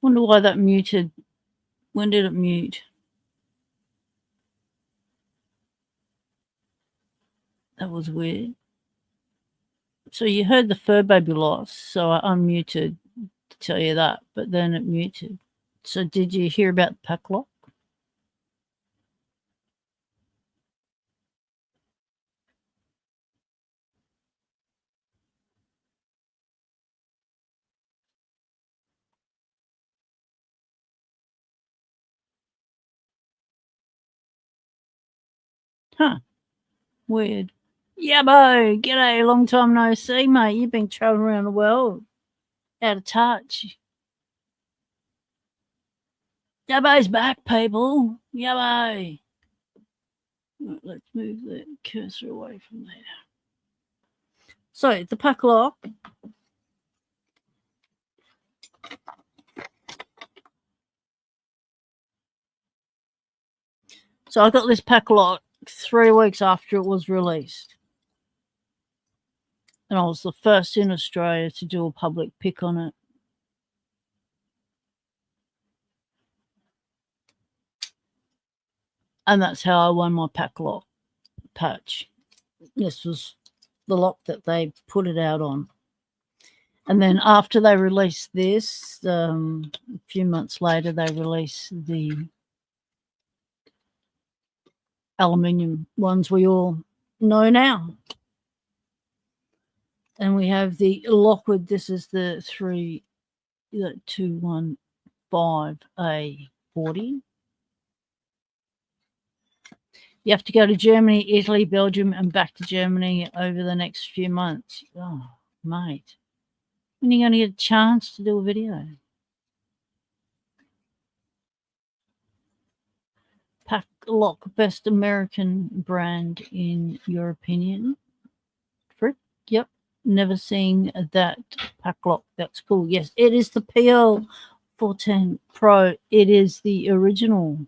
Wonder why that muted. When did it mute? That was weird. So you heard the fur baby loss, so I unmuted to tell you that, but then it muted. So did you hear about the pack lock? Huh. Weird. Yabbo, g'day, long time no see, mate. You've been traveling around the world. Out of touch. Yabbo's back, people. Yabbo. Let's move the cursor away from there. So the pack lock. So I got this pack lock 3 weeks after it was released. And I was the first in Australia to do a public pick on it. And that's how I won my pack lock patch. This was the lock that they put it out on. And then after they released this, a few months later, they released the aluminium ones we all know now. And we have the Lockwood. This is the 215A40. You have to go to Germany, Italy, Belgium, and back to Germany over the next few months. Oh, mate. When are you going to get a chance to do a video? Pack lock, best American brand in your opinion? Frick, yep. Never seen that pack lock. That's cool. Yes, it is the PL 410 Pro. It is the original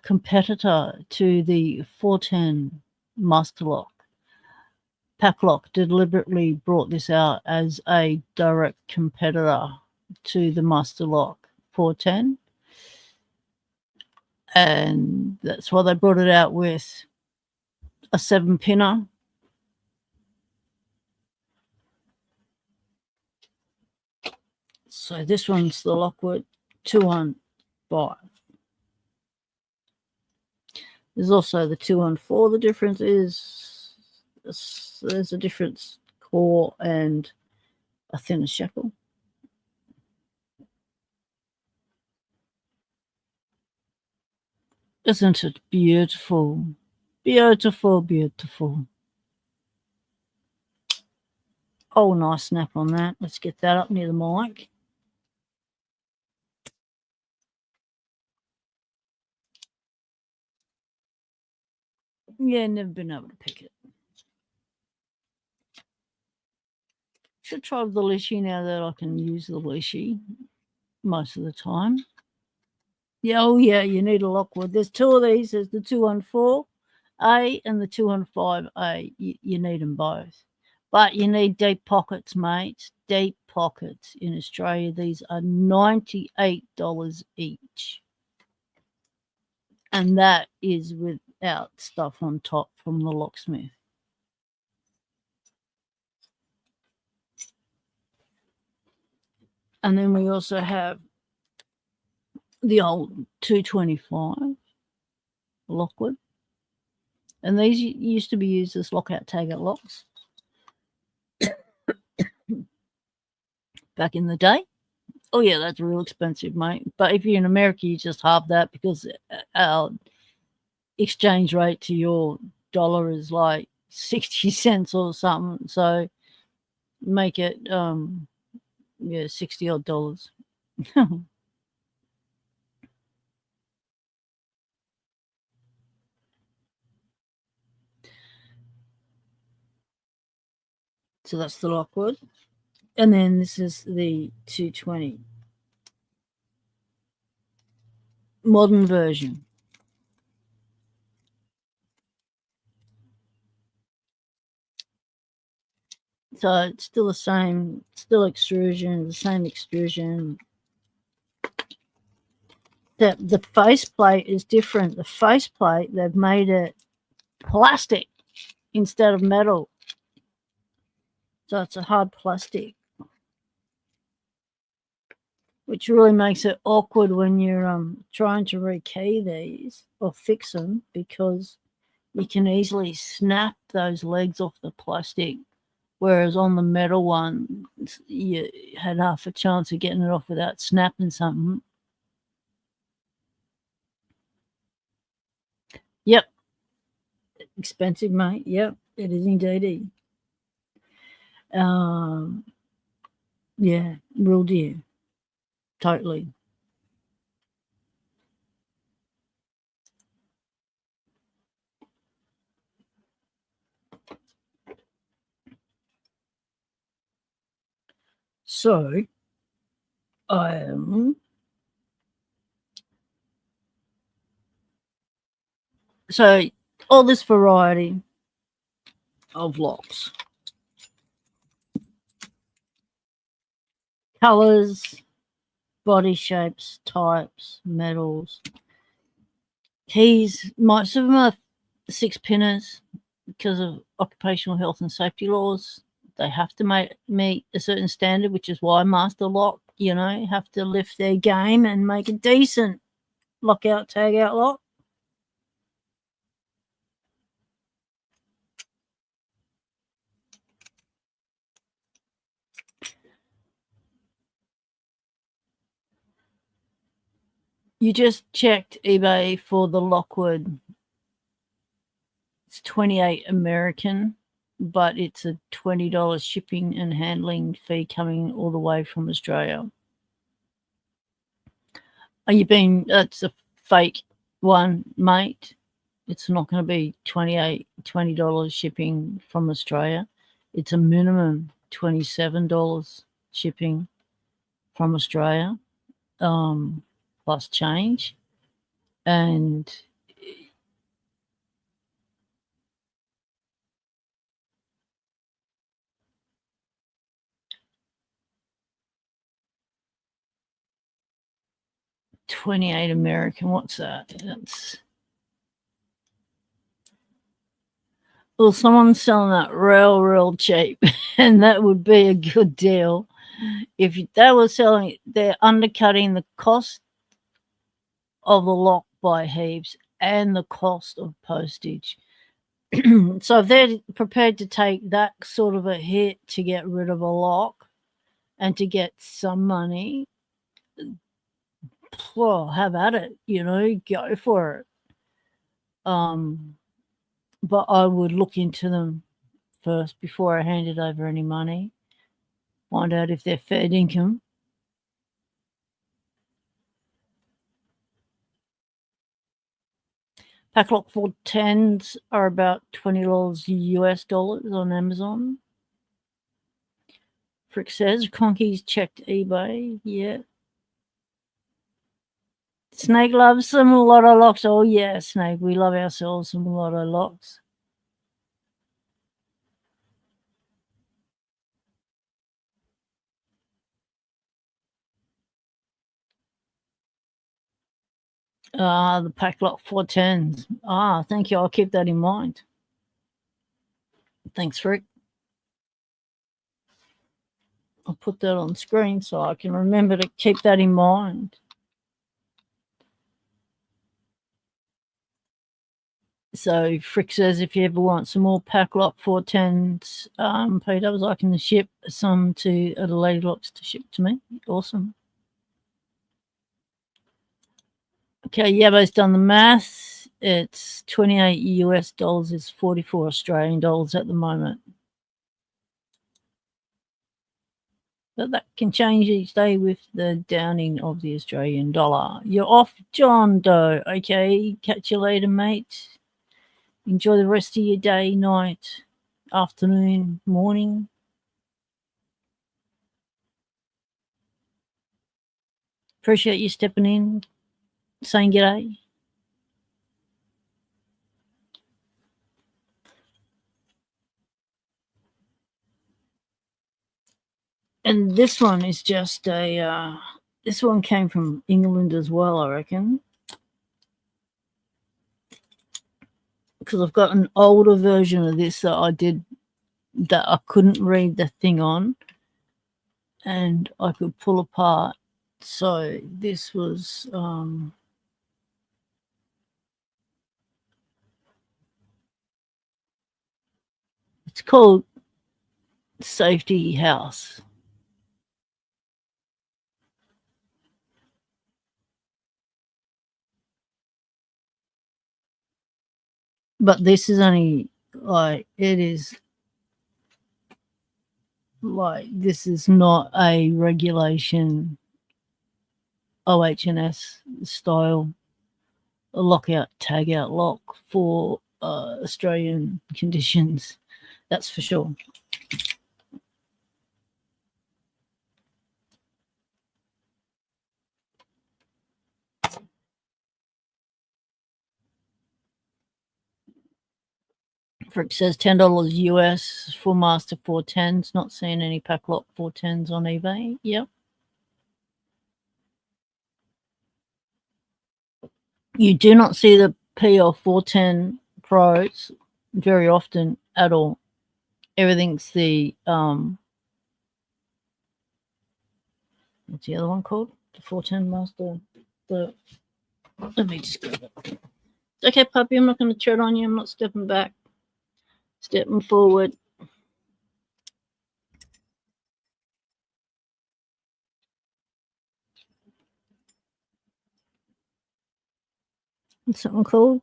competitor to the 410 Master Lock. Packlock deliberately brought this out as a direct competitor to the Master Lock 410. And that's why they brought it out with a 7-pinner. So this one's the Lockwood 215. There's also the 214. The difference is there's a difference core and a thinner shackle. Isn't it beautiful? Beautiful, beautiful. Oh, nice snap on that. Let's get that up near the mic. Yeah, never been able to pick it. Should try with the leashy now that I can use the leashy most of the time. Yeah, oh yeah, you need a Lockwood. There's two of these. There's the 214A and the 215A. You need them both. But you need deep pockets, mate. Deep pockets. In Australia, these are $98 each. And that is without stuff on top from the locksmith. And then we also have the old 225 Lockwood. And these used to be used as lockout tagout locks back in the day. Oh, yeah, that's real expensive, mate. But if you're in America, you just halve that because our exchange rate to your dollar is like 60 cents or something. So make it, yeah, 60 odd dollars. So that's the Lockwood. And then this is the 220 modern version. So it's still the same, still extrusion, the same extrusion. The faceplate is different. The faceplate, they've made it plastic instead of metal. So it's a hard plastic, which really makes it awkward when you're trying to rekey these or fix them, because you can easily snap those legs off the plastic, whereas on the metal one, you had half a chance of getting it off without snapping something. Yep. Expensive, mate. Yep, it is indeed. Yeah, real dear. Totally. So, so all this variety of locks, colors, body shapes, types, metals, keys. Most of them are 6-pinners because of occupational health and safety laws. They have to meet a certain standard, which is why Master Lock, have to lift their game and make a decent lockout, tag out lock. You just checked eBay for the Lockwood. It's $28 American, but it's a $20 shipping and handling fee coming all the way from Australia. That's a fake one, mate. It's not going to be $20 shipping from Australia. It's a minimum $27 shipping from Australia, plus change. And $28 American, what's that? Well, someone's selling that real cheap, and that would be a good deal. If they were selling it, they're undercutting the cost of the lock by heaps and the cost of postage. So if they're prepared to take that sort of a hit to get rid of a lock and to get some money, well, have at it, go for it. But I would look into them first before I handed over any money. Find out if they're fair income. Packlock 410s are about $20 US dollars on Amazon. Frick says, Conky's checked eBay. Yeah. Snake loves some Mulatto locks. Oh, yeah, Snake. We love ourselves some Mulatto locks. The Packlock 410s. Thank you. I'll keep that in mind. Thanks, Frick. I'll put that on screen so I can remember to keep that in mind. So Frick says, if you ever want some more Packlock 410s, P-dubs, I can ship some to Lady Locks to ship to me. Awesome. Okay, Yabo's done the math. It's 28 US dollars is 44 Australian dollars at the moment. But that can change each day with the downing of the Australian dollar. You're off, John Doe. Okay, catch you later, mate. Enjoy the rest of your day, night, afternoon, morning. Appreciate you stepping in, saying g'day. And this one is just a, this one came from England as well, I reckon. Because I've got an older version of this that I did that I couldn't read the thing on and I could pull apart. So this was it's called Safety House. But this is only like it is like this is not a regulation OH&S style lockout tagout lock for Australian conditions. That's for sure. For it says $10 US for Master 410s. Not seeing any pack lock 410s on eBay. Yep. You do not see the PL 410 Pros very often at all. Everything's the what's the other one called? The 410 Master. The let me just get it. It's okay, puppy. I'm not going to tread on you. I'm not stepping back. Stepping forward. What's something called?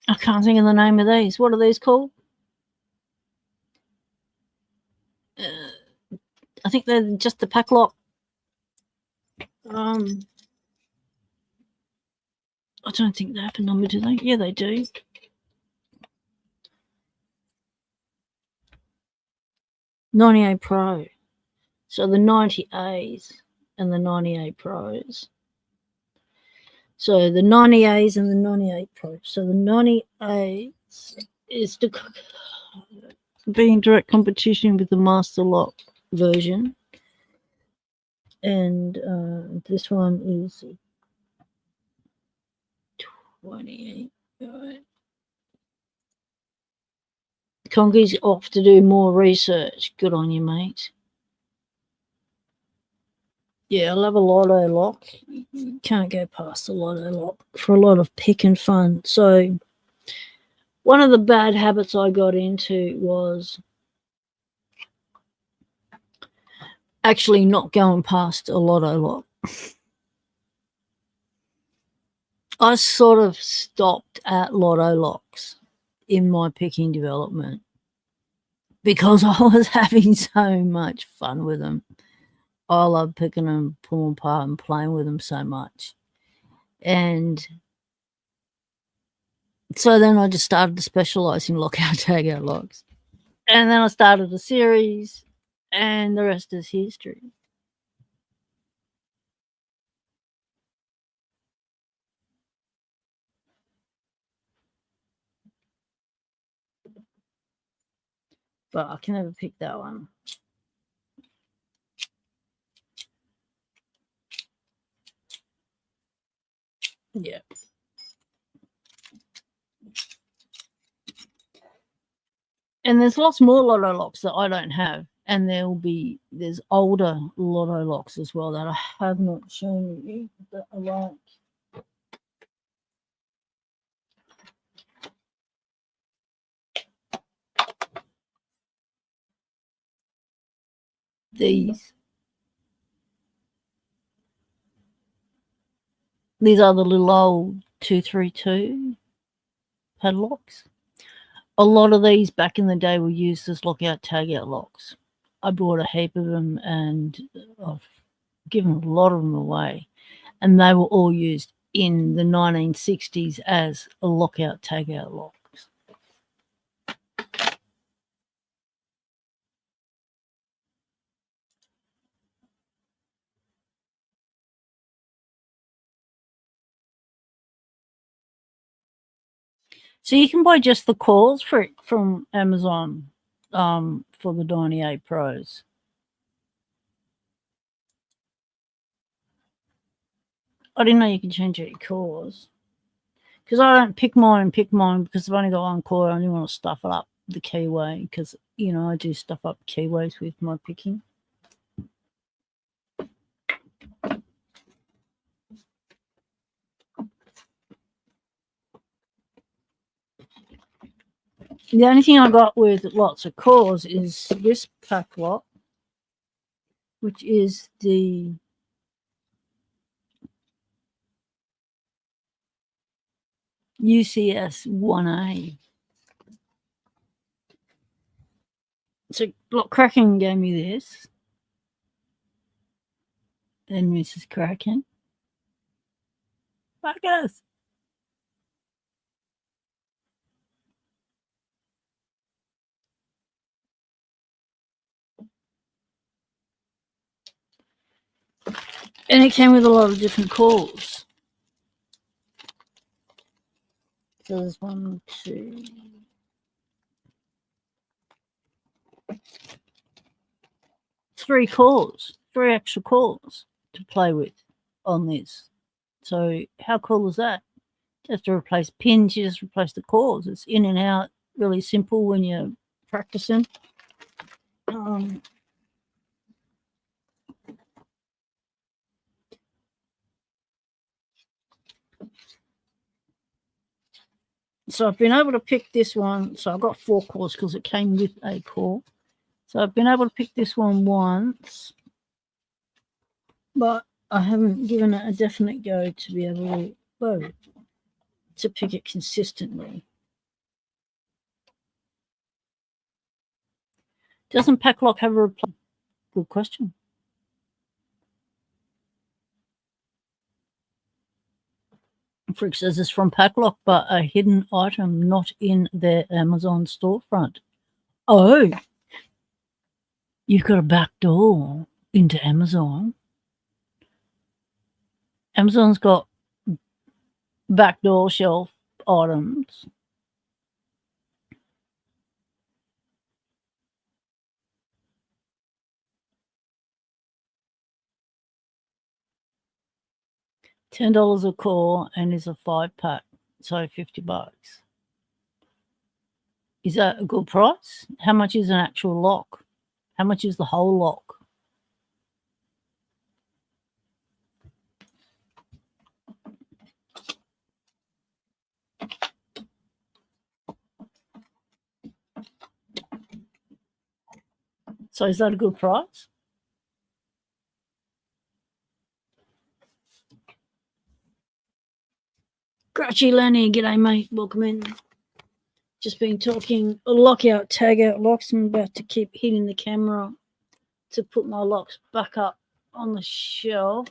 I can't think of the name of these. What are these called? I think they're just the pack lock. I don't think they have a number, do they? Yeah, they do. '98 Pro. So the 90As and the 98 Pros. So the 90As and the 98 Pros. So the 90As is to be in direct competition with the Master Lock version. And this one is 28. Conky's off to do more research. Good on you, mate. Yeah, I love a Lotto lock. You can't go past a Lotto lock for a lot of pick and fun. So one of the bad habits I got into was actually not going past a Lotto lock. I sort of stopped at Lotto locks in my picking development because I was having so much fun with them. I love picking them, pulling them apart and playing with them so much. And so then I just started to specialize in lockout tagout locks. And then I started a series and the rest is history. But I can never pick that one. Yeah. And there's lots more Lotto locks that I don't have. And there's older Lotto locks as well that I have not shown you that I like. These are the little old 232 padlocks. A lot of these back in the day were used as lockout tagout locks. I bought a heap of them and I've given a lot of them away. And they were all used in the 1960s as a lockout tagout lock. So you can buy just the cores for it from Amazon for the 98 Pros. I didn't know you could change your cores. Because I don't pick mine because I've only got one core. I only want to stuff it up the keyway because, you know, I do stuff up keyways with my picking. The only thing I got with lots of cores is this pack lot, which is the UCS 1A. So Block Kraken gave me this. And Mrs. Kraken. Look at us. And it came with a lot of different calls. So there's 1, 2, 3 calls, 3 extra calls to play with on this. So how cool is that? You have to replace pins, you just replace the calls. It's in and out, really simple when you're practicing. So I've been able to pick this one. So I've got 4 cores because it came with a core. So I've been able to pick this one once, but I haven't given it a definite go to be able to pick it consistently. Doesn't Packlock have a reply? Good question. Freak says it's from Packlock, but a hidden item not in their Amazon storefront. Oh, you've got a back door into Amazon. Amazon's got backdoor shelf items. $10 a core and is a 5-pack, so $50. Is that a good price? How much is an actual lock? How much is the whole lock? So is that a good price? Grouchy Lenny, g'day mate, welcome in. Just been talking lockout, tag out locks. I'm about to keep hitting the camera to put my locks back up on the shelf.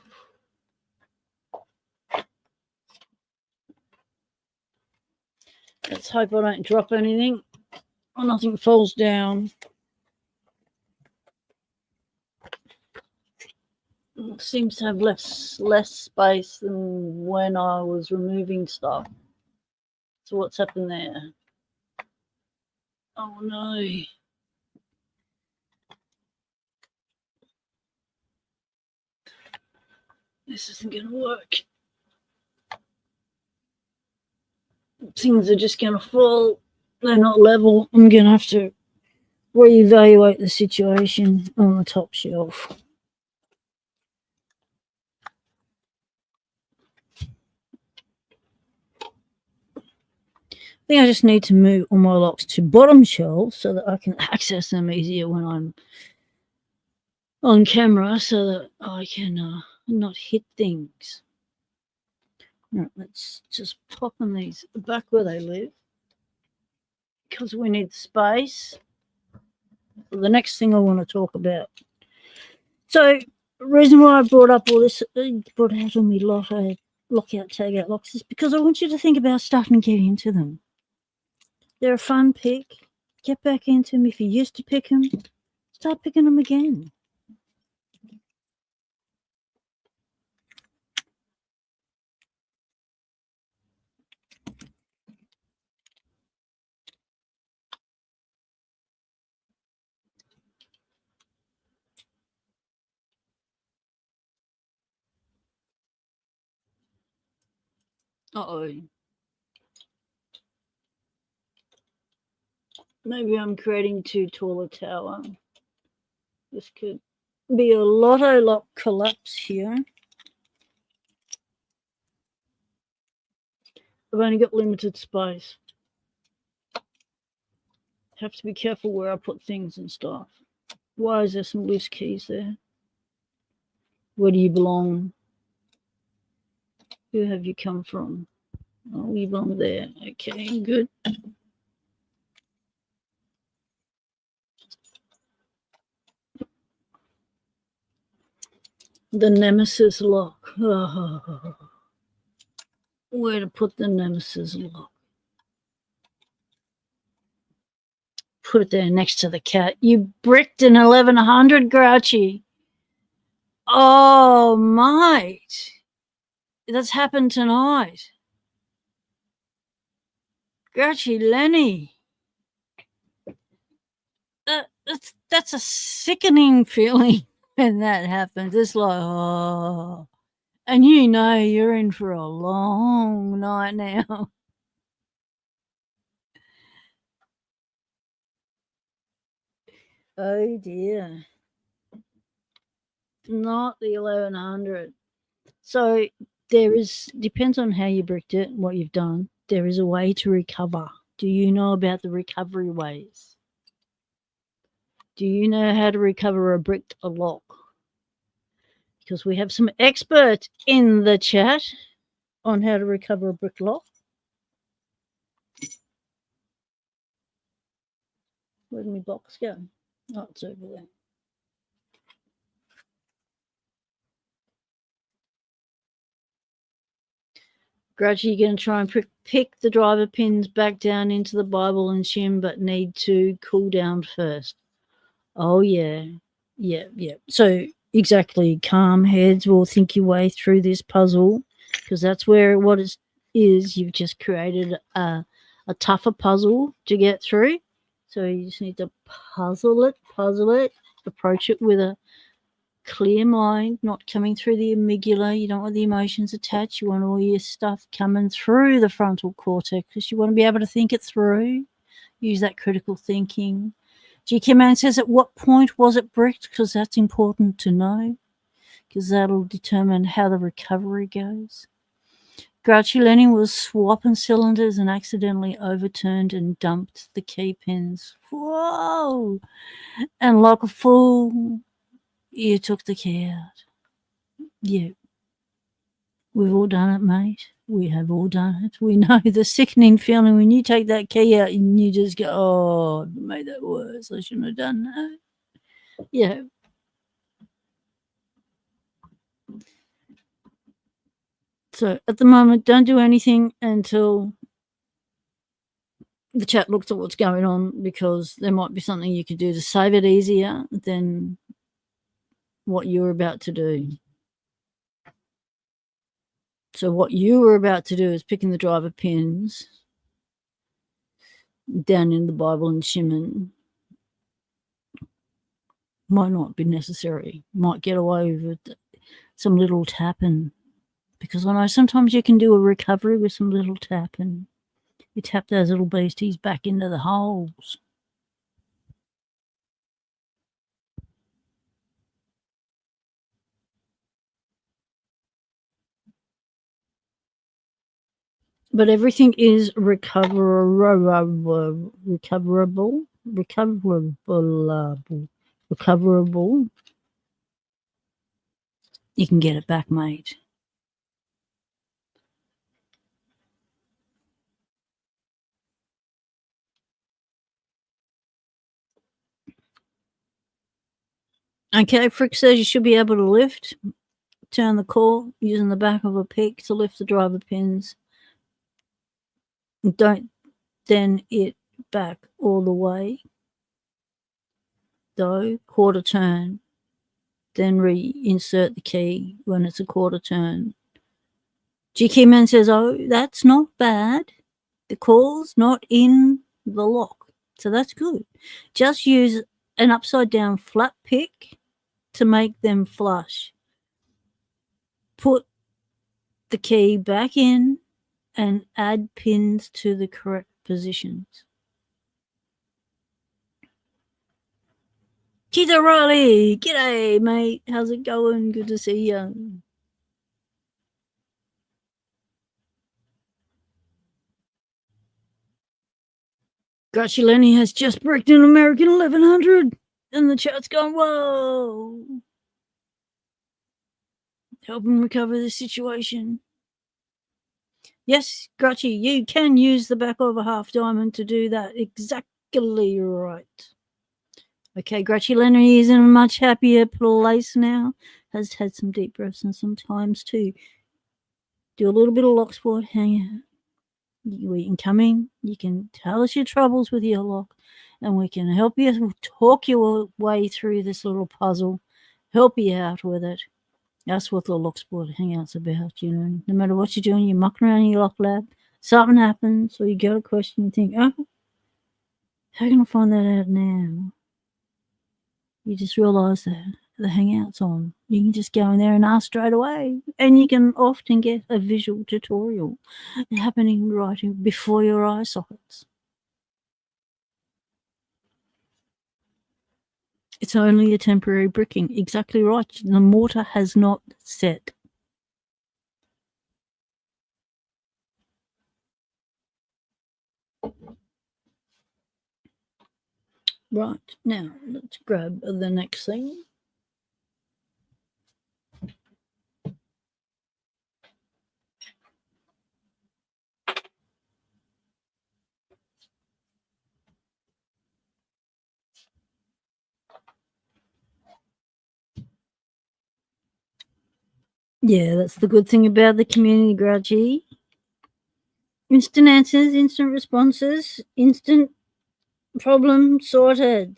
Let's hope I don't drop anything or nothing falls down. It seems to have less space than when I was removing stuff. So what's happened there? Oh no. This isn't going to work. Things are just going to fall. They're not level. I'm going to have to reevaluate the situation on the top shelf. I think I just need to move all my locks to bottom shelves so that I can access them easier when I'm on camera so that I can not hit things. Right, let's just pop in these back where they live because we need space for the next thing I want to talk about. So the reason why I brought up all this, brought out on me lockout, tag out locks is because I want you to think about starting to get into them. They're a fun pick. Get back into them. If you used to pick them, start picking them again. Uh-oh. Maybe I'm creating too tall a tower. This could be a lotto lock collapse here. I've only got limited space. Have to be careful where I put things and stuff. Why is there some loose keys there? Where do you belong? Who have you come from? Oh, you belong there. Okay, good. The Nemesis lock. Oh, where to put the Nemesis lock? Put it there next to the cat. You bricked an 1100, Grouchy. Oh, mate. That's happened tonight. Grouchy Lenny. That's a sickening feeling when that happens. It's like, oh. And you know you're in for a long night now. Oh dear. Not the 1100. So there is, depends on how you bricked it, what you've done. There is a way to recover. Do you know about the recovery ways? Do you know how to recover a bricked lock? Because we have some experts in the chat on how to recover a brick lock. Where did my box go? Oh, it's over there. Gradually, you're going to try and pick the driver pins back down into the Bible and shim, but need to cool down first. Oh, yeah. Yeah. So, exactly, calm heads will think your way through this puzzle, because that's where what it is. You've just created a tougher puzzle to get through. So, you just need to puzzle it, approach it with a clear mind, not coming through the amygdala. You don't want the emotions attached. You want all your stuff coming through the frontal cortex because you want to be able to think it through. Use that critical thinking. GK Man says, at what point was it bricked? Because that's important to know, because that'll determine how the recovery goes. Grouchy Lenny was swapping cylinders and accidentally overturned and dumped the key pins. Whoa! And like a fool, you took the key out. Yeah. We've all done it, mate. We have all done it. We know the sickening feeling when you take that key out and you just go, oh, I made that worse. I shouldn't have done that. Yeah. So at the moment, don't do anything until the chat looks at what's going on, because there might be something you could do to save it easier than what you're about to do. So what you were about to do is picking the driver pins down in the Bible and shimming. Might not be necessary. Might get away with some little tapping, because I know sometimes you can do a recovery with some little tapping. You tap those little beasties back into the holes. But everything is recoverable. You can get it back, mate. Okay, Frick says you should be able to lift. Turn the core using the back of a pick to lift the driver pins. Don't then it back all the way, though. Quarter turn. Then reinsert the key when it's a quarter turn. GK Man says, oh, that's not bad. The core's not in the lock, so that's good. Just use an upside down flat pick to make them flush. Put the key back in and add pins to the correct positions. Keith O'Reilly, g'day, mate. How's it going? Good to see you. Grouchy Lenny has just bricked an American 1100, and the chat's gone, whoa. Help him recover the situation. Yes, Grouchy, you can use the back of a half diamond to do that. Exactly right. Okay, Grouchy Lenny is in a much happier place now. Has had some deep breaths and some times to do a little bit of Locksport Hangout. We can come in, you can tell us your troubles with your lock, and we can help you talk your way through this little puzzle, help you out with it. That's what the Locksport Hangout's about, you know. No matter what you're doing, you're mucking around in your lock lab, something happens, or you got a question, you think, oh, how can I find that out now? You just realise that the Hangout's on. You can just go in there and ask straight away. And you can often get a visual tutorial happening right before your eye sockets. It's only a temporary bricking. Exactly right. The mortar has not set. Right. Now, let's grab the next thing. Yeah, that's the good thing about the community, Grouchy. Instant answers, instant responses, instant problem sorted.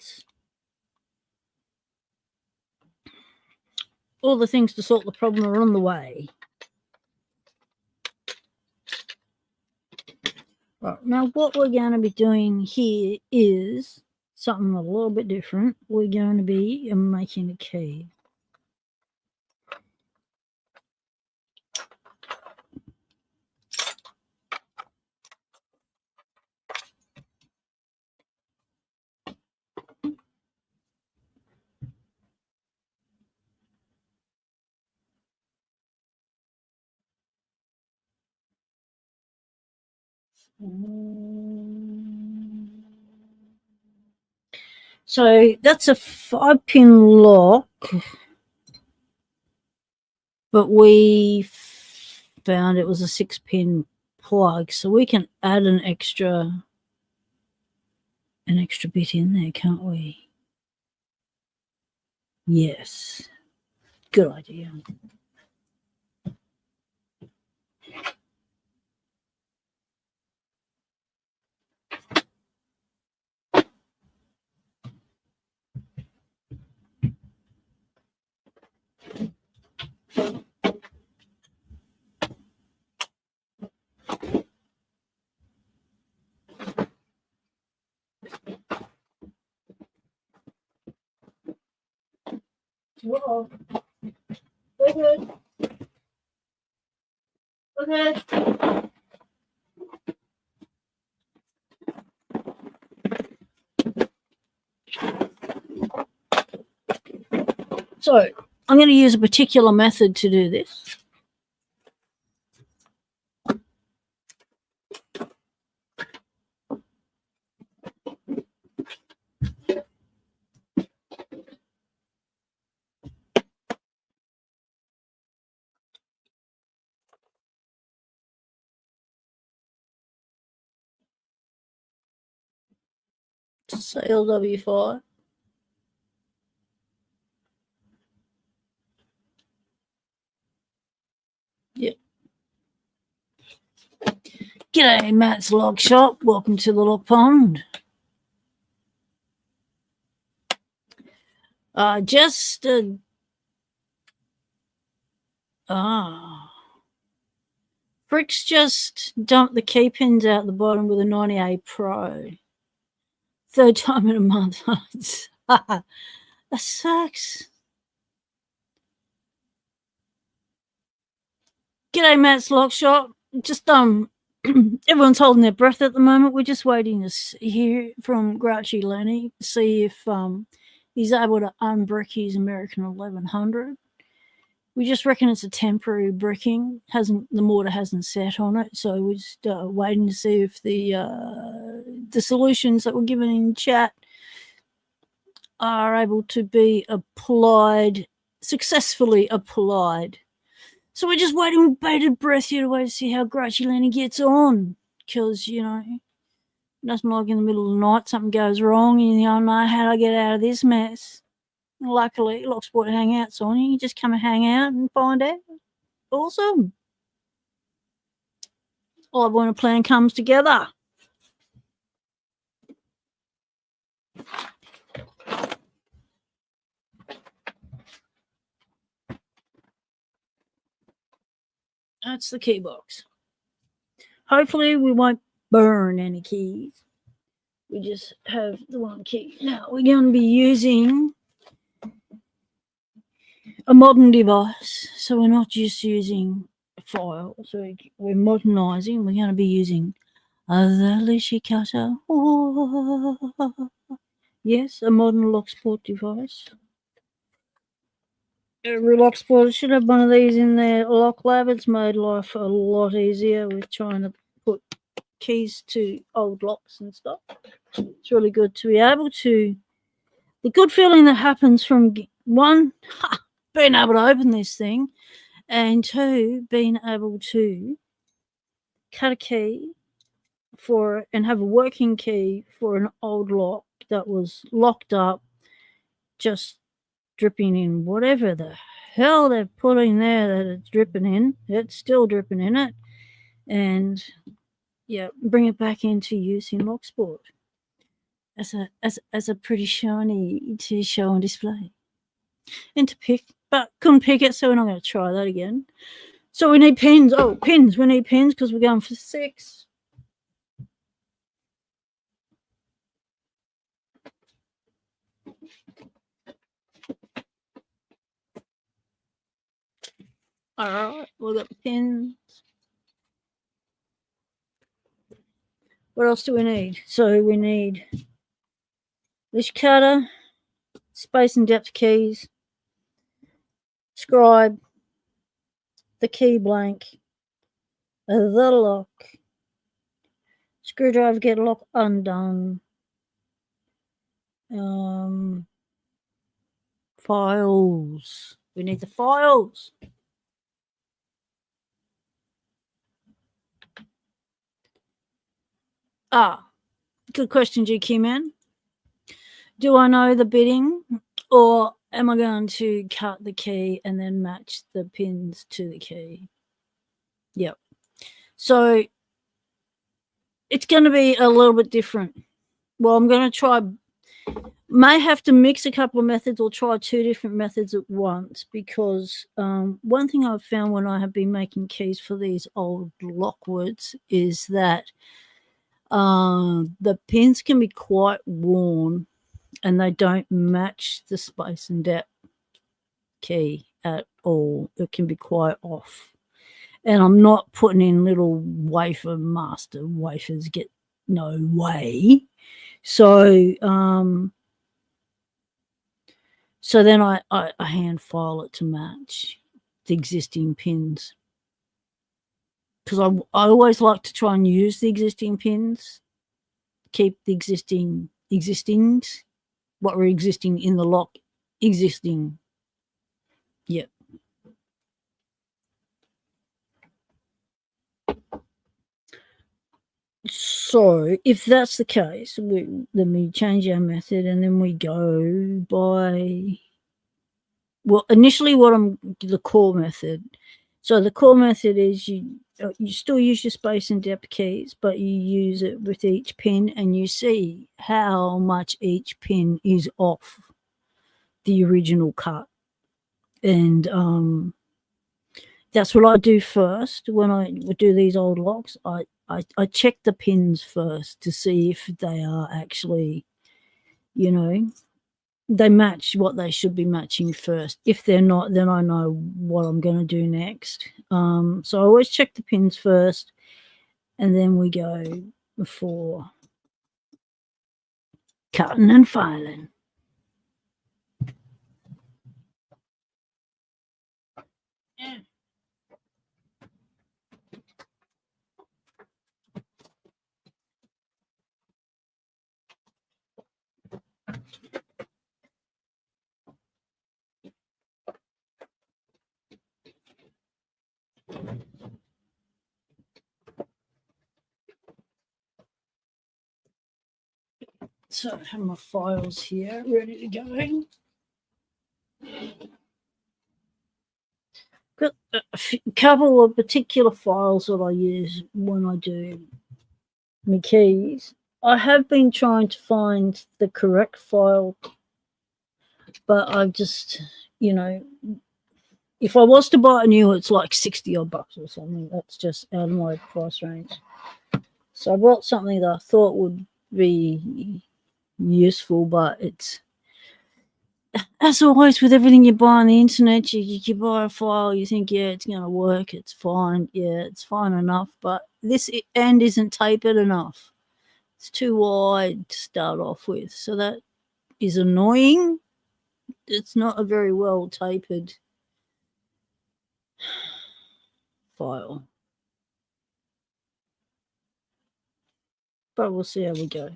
All the things to sort the problem are on the way. Right, now what we're going to be doing here is something a little bit different. We're going to be making a key. So that's a 5-pin lock, but we found it was a 6-pin plug, so we can add an extra bit in there, can't we? Yes, good idea. Whoa. Okay. Okay. So I'm going to use a particular method to do this. Sail W5. Yep. G'day, Matt's Log Shop. Welcome to the Log Pond. Frick's just dumped the key pins out the bottom with a 90A Pro. Third time in a month. That sucks. G'day, Matt's Lock Shop. Just everyone's holding their breath at the moment. We're just waiting to hear from Grouchy Lenny, see if he's able to unbrick his American 1100. We just reckon it's a temporary bricking. The mortar hasn't set on it, so we're just waiting to see if the solutions that were given in chat are able to be successfully applied. So we're just waiting with bated breath here to wait to see how Grouchy Lenny gets on, because nothing like in the middle of the night something goes wrong and you don't know how to get out of this mess. Luckily, Locksport Hangout's on. You can just come and hang out and find out. Awesome. All when a plan comes together. That's the key box. Hopefully we won't burn any keys. We just have the one key. Now we're going to be using a modern device, so we're not just using files. We're modernising. We're going to be using the Lishy cutter. Oh. Yes, a modern Locksport device. Every Locksport should have one of these in their lock lab. It's made life a lot easier with trying to put keys to old locks and stuff. It's really good to be able to. The good feeling that happens from one, being able to open this thing, and two, being able to cut a key for it and have a working key for an old lock that was locked up, just dripping in whatever the hell they're putting there that it's dripping in. It's still dripping in it. And yeah, bring it back into use in Locksport as a pretty shiny to show and display. And to pick, but couldn't pick it, so we're not going to try that again. So we need pins. Oh, pins. We need pins because we're going for 6. All right, we've got the pins. What else do we need? So we need this cutter, space and depth keys, scribe, the key blank, the lock, screwdriver, get lock undone, files. We need the files. Good question, GQ man. Do I know the bidding, or am I going to cut the key and then match the pins to the key? Yep. So it's going to be a little bit different. Well, I'm going to try, may have to mix a couple of methods or try 2 different methods at once, because one thing I've found when I have been making keys for these old Lockwoods is that the pins can be quite worn and they don't match the space and depth key at all. It can be quite off. And I'm not putting in little wafer master wafers, get no way. So so then I hand file it to match the existing pins, because I always like to try and use the existing pins, keep the existings, what were existing in the lock, existing. Yep. So if that's the case, then we change our method and then we go by, well, initially the core method. So the core method is you still use your space and depth keys, but you use it with each pin and you see how much each pin is off the original cut. And that's what I do first when I do these old locks. I check the pins first to see if they are actually, they match what they should be matching first. If they're not, then I know what I'm going to do next. So I always check the pins first, And then we go for cutting and filing. Yeah. So I have my files here ready to go. Got a couple of particular files that I use when I do my keys. I have been trying to find the correct file, but I've just, you know, if I was to buy a new, it's like 60 odd bucks or something. That's just out of my price range. So I bought something that I thought would be useful, but it's, as always with everything you buy on the internet, you buy a file, you think, yeah, it's going to work, it's fine, yeah, it's fine enough, but this end isn't tapered enough. It's too wide to start off with, so that is annoying. It's not a very well tapered file, but we'll see how we go.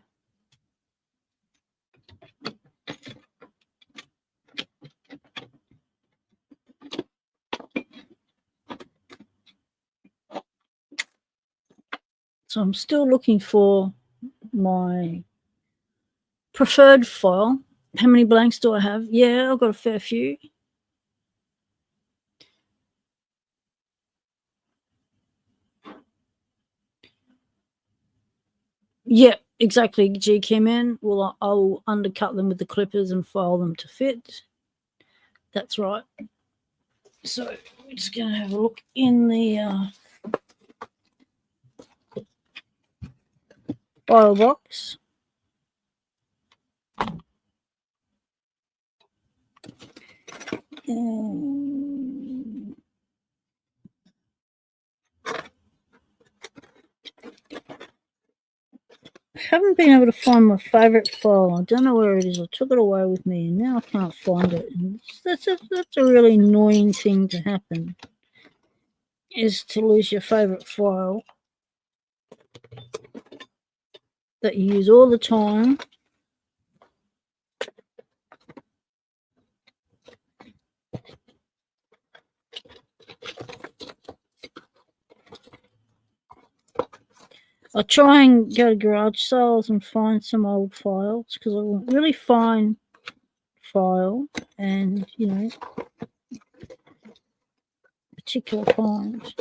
So I'm still looking for my preferred file. How many blanks do I have? Yeah, I've got a fair few. Yeah, exactly. G came in. Well, I'll undercut them with the clippers and file them to fit. That's right. So we're just going to have a look in the file box. I haven't been able to find my favourite file. I don't know where it is. I took it away with me and now I can't find it. And that's a really annoying thing to happen, is to lose your favourite file that you use all the time. I try and go to garage sales and find some old files because I want really fine file and, you know, particular kinds.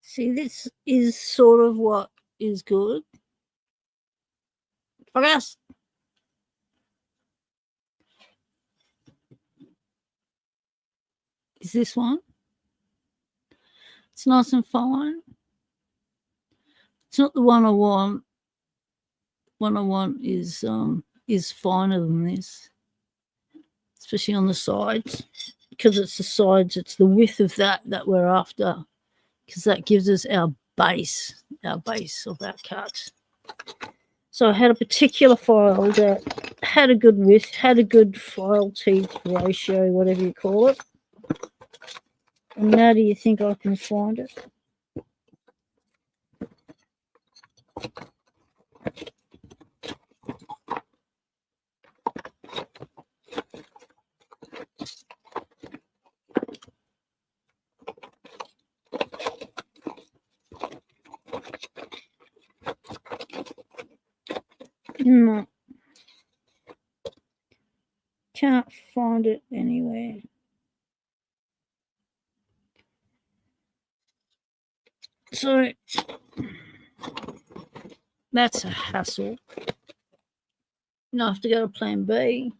See, this is sort of what is good. I guess. Is this one? It's nice and fine. It's not the one I want. One I want is finer than this, especially on the sides, because it's the sides. It's the width of that we're after, because that gives us our base of our cut. So I had a particular file that had a good width, had a good file teeth ratio, whatever you call it. And now do you think I can find it? No. Can't find it anywhere. So that's a hassle. Now I have to go to plan B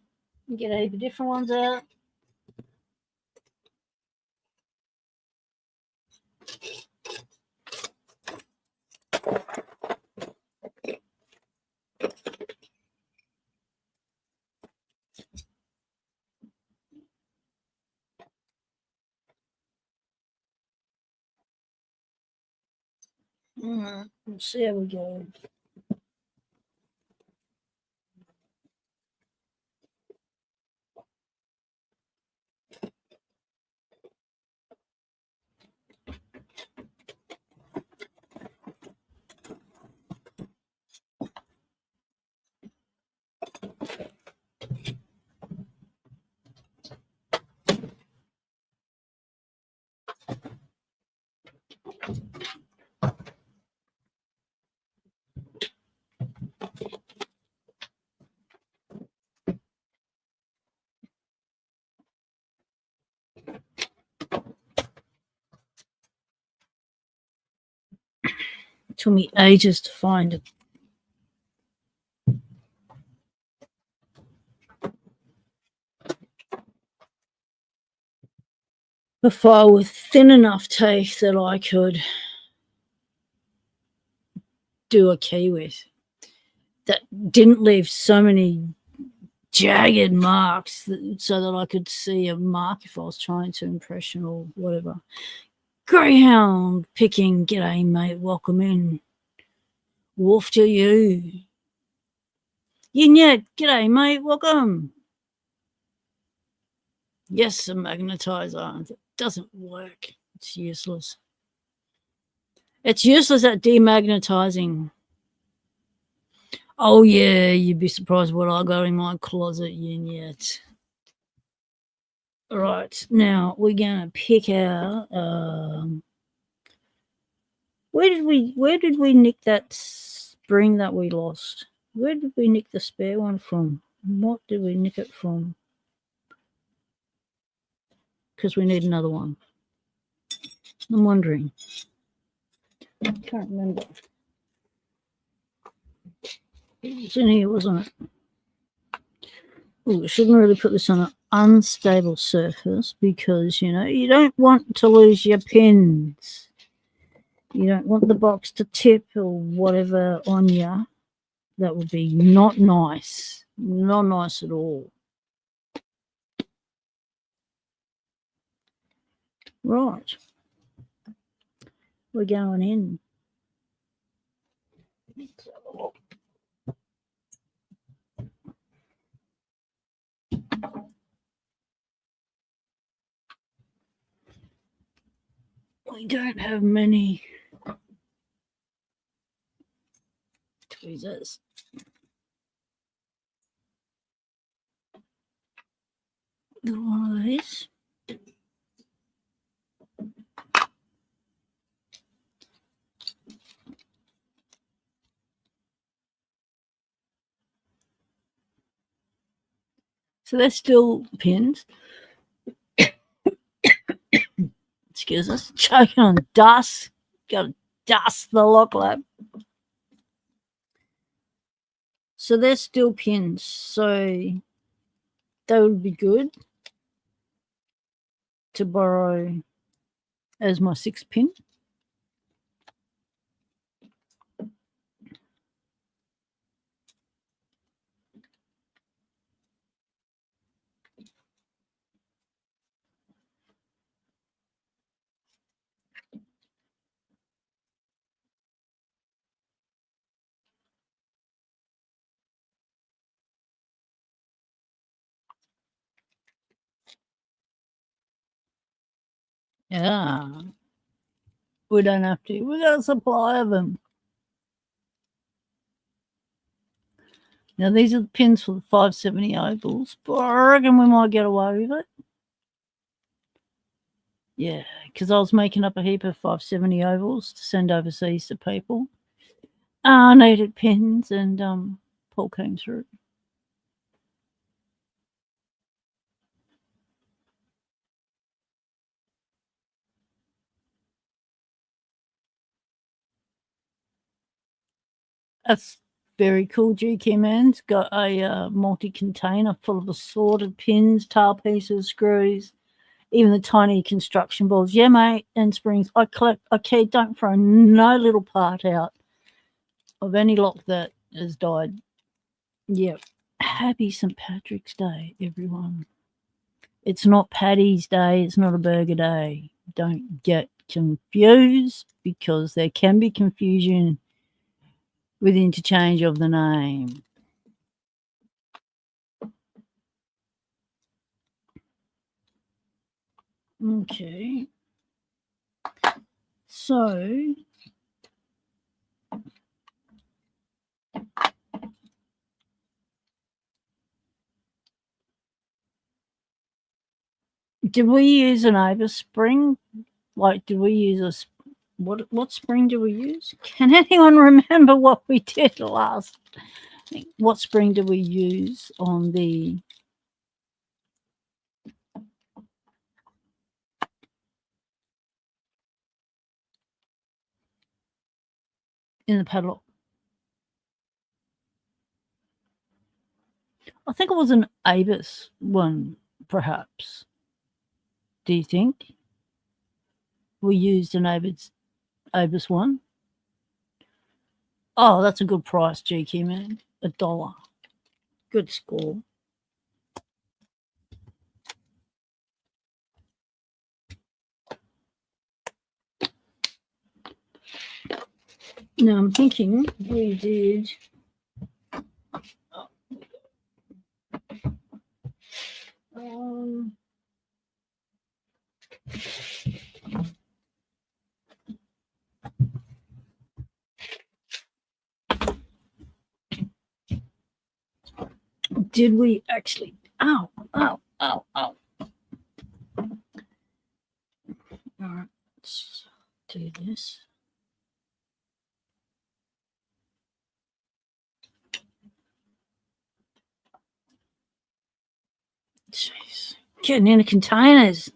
and get a different ones out. We'll see how we go. It took me ages to find it. A file with thin enough teeth that I could do a key with, that didn't leave so many jagged marks so that I could see a mark if I was trying to impression or whatever. Greyhound picking, g'day mate, welcome in. Wolf to you. Yin Yet, g'day mate, welcome. Yes, a magnetizer. It doesn't work. It's useless. It's useless at demagnetizing. Oh yeah, you'd be surprised what I got in my closet, Yin Yet. Right, now we're gonna pick out where did we nick that spring that we lost? Where did we nick the spare one from? What did we nick it from? Because we need another one. I'm wondering. I can't remember. It was in here, wasn't it? Oh, we shouldn't really put this on an unstable surface because, you know, you don't want to lose your pins. You don't want the box to tip or whatever on you. That would be not nice. Not nice at all. Right. We're going in. Let's have a look. We don't have many tweezers. Little one of these. So they're still pins. Excuse us. Choking on dust. Got to dust the lock lab. So they're still pins. So they would be good to borrow as my 6 pin. Yeah. We don't have to. We got a supply of them. Now, these are the pins for the 570 ovals, but I reckon we might get away with it. Yeah, because I was making up a heap of 570 ovals to send overseas to people. I needed pins, and Paul came through. That's very cool. GK Man's got a multi-container full of assorted pins, tail pieces, screws, even the tiny construction balls. Yeah, mate, and springs. I collect. Okay, don't throw no little part out. of any lock that has died. Yep. Happy St. Patrick's Day, everyone. It's not Paddy's Day. It's not a burger day. Don't get confused because there can be confusion with interchange of the name. Okay. So did we use an Avis spring? Like, did we use a what spring do we use? Can anyone remember what we did last? What spring do we use on the in the padlock? I think it was an Avis one, perhaps. Do you think we used an Avis one? Oh, that's a good price, GQ man. $1. Good score. Now I'm thinking we did. Did we actually? Ow, ow, ow, ow. All right, let's do this. Jeez. Getting into containers.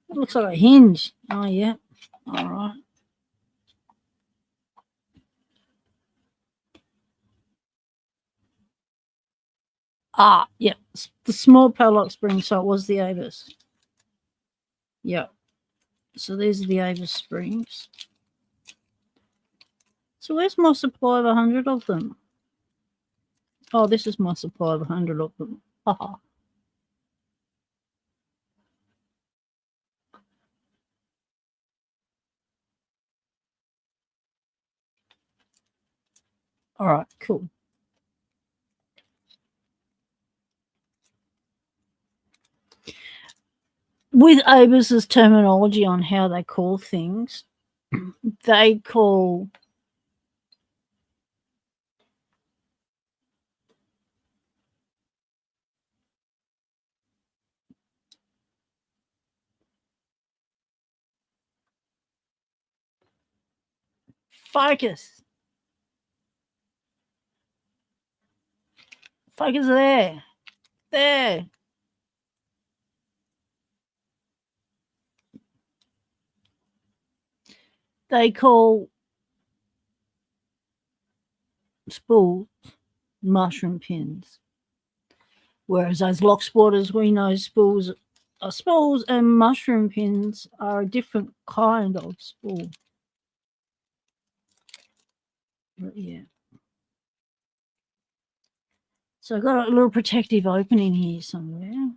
It looks like a hinge. Oh, yeah. All right. Ah, yeah. The small padlock spring, so it was the Avis. Yeah. So these are the Avis springs. So where's my supply of 100 of them? Oh, this is my supply of 100 of them. Haha. All right, cool. With Avis's terminology on how they call things, they call focus. Focus there. There. They call spools mushroom pins. Whereas as Locksporters, we know spools are spools and mushroom pins are a different kind of spool. But yeah. So I've got a little protective opening here somewhere.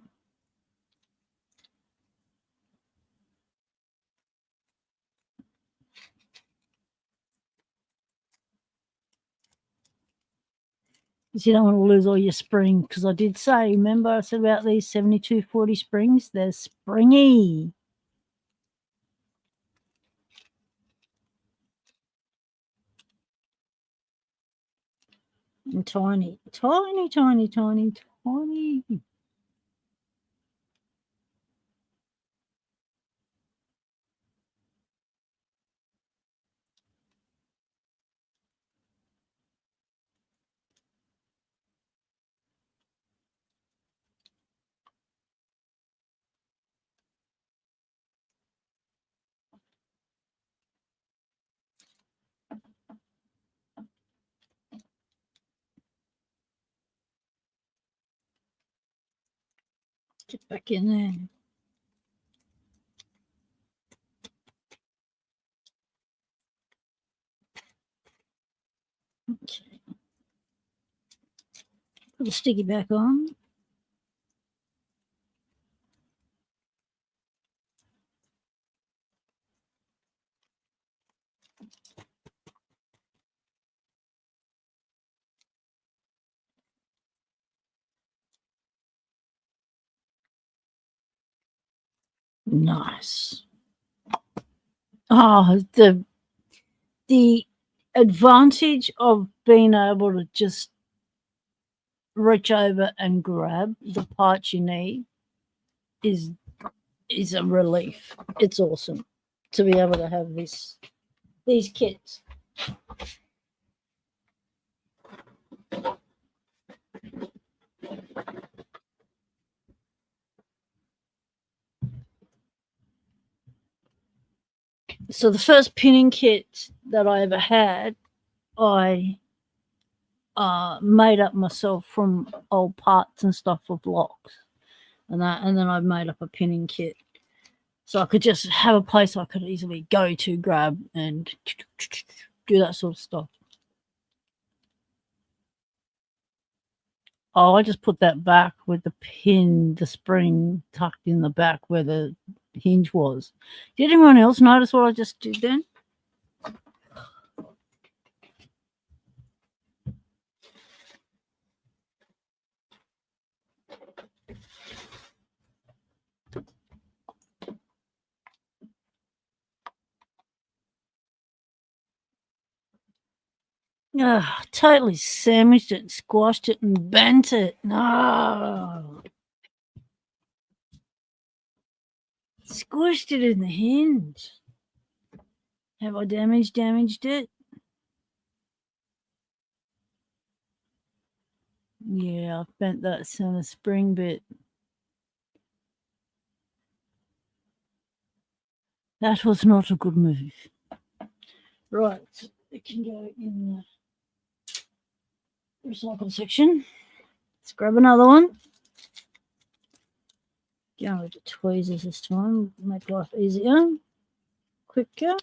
Because you don't want to lose all your spring. Because I did say, remember I said about these 7240 springs? They're springy. And tiny. Tiny, tiny, tiny, tiny. Get back in there. Okay. Put the sticky back on. Nice. Oh, the advantage of being able to just reach over and grab the parts you need is a relief. It's awesome to be able to have these kits. So the first pinning kit that I ever had, I made up myself from old parts and stuff of locks, and then I made up a pinning kit, so I could just have a place I could easily go to, grab, and do that sort of stuff. Oh, I just put that back with the spring tucked in the back where the hinge was. Did anyone else notice what I just did then? Totally sandwiched it, squashed it, and bent it. No. Squished it in the hinge. Have I damaged it? Yeah, I've bent that center spring bit. That was not a good move. Right, it can go in the recycle section. Let's grab another one. Going with the tweezers this time, make life easier, quicker.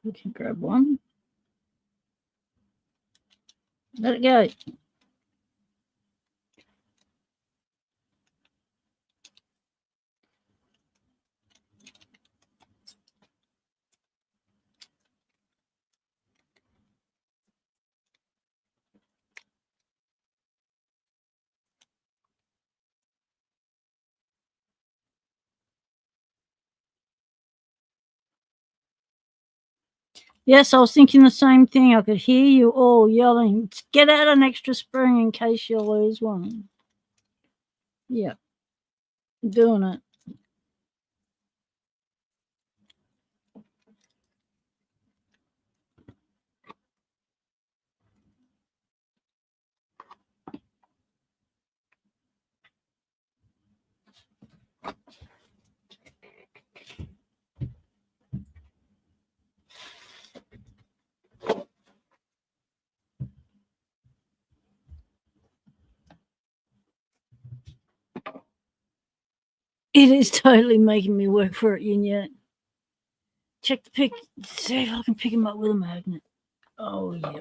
We can grab one. Let it go. Yes, I was thinking the same thing. I could hear you all yelling, get out an extra spring in case you lose one. Yeah, doing it. It is totally making me work for it, Yin Yet. Check the pick, see if I can pick him up with a magnet. Oh, yeah.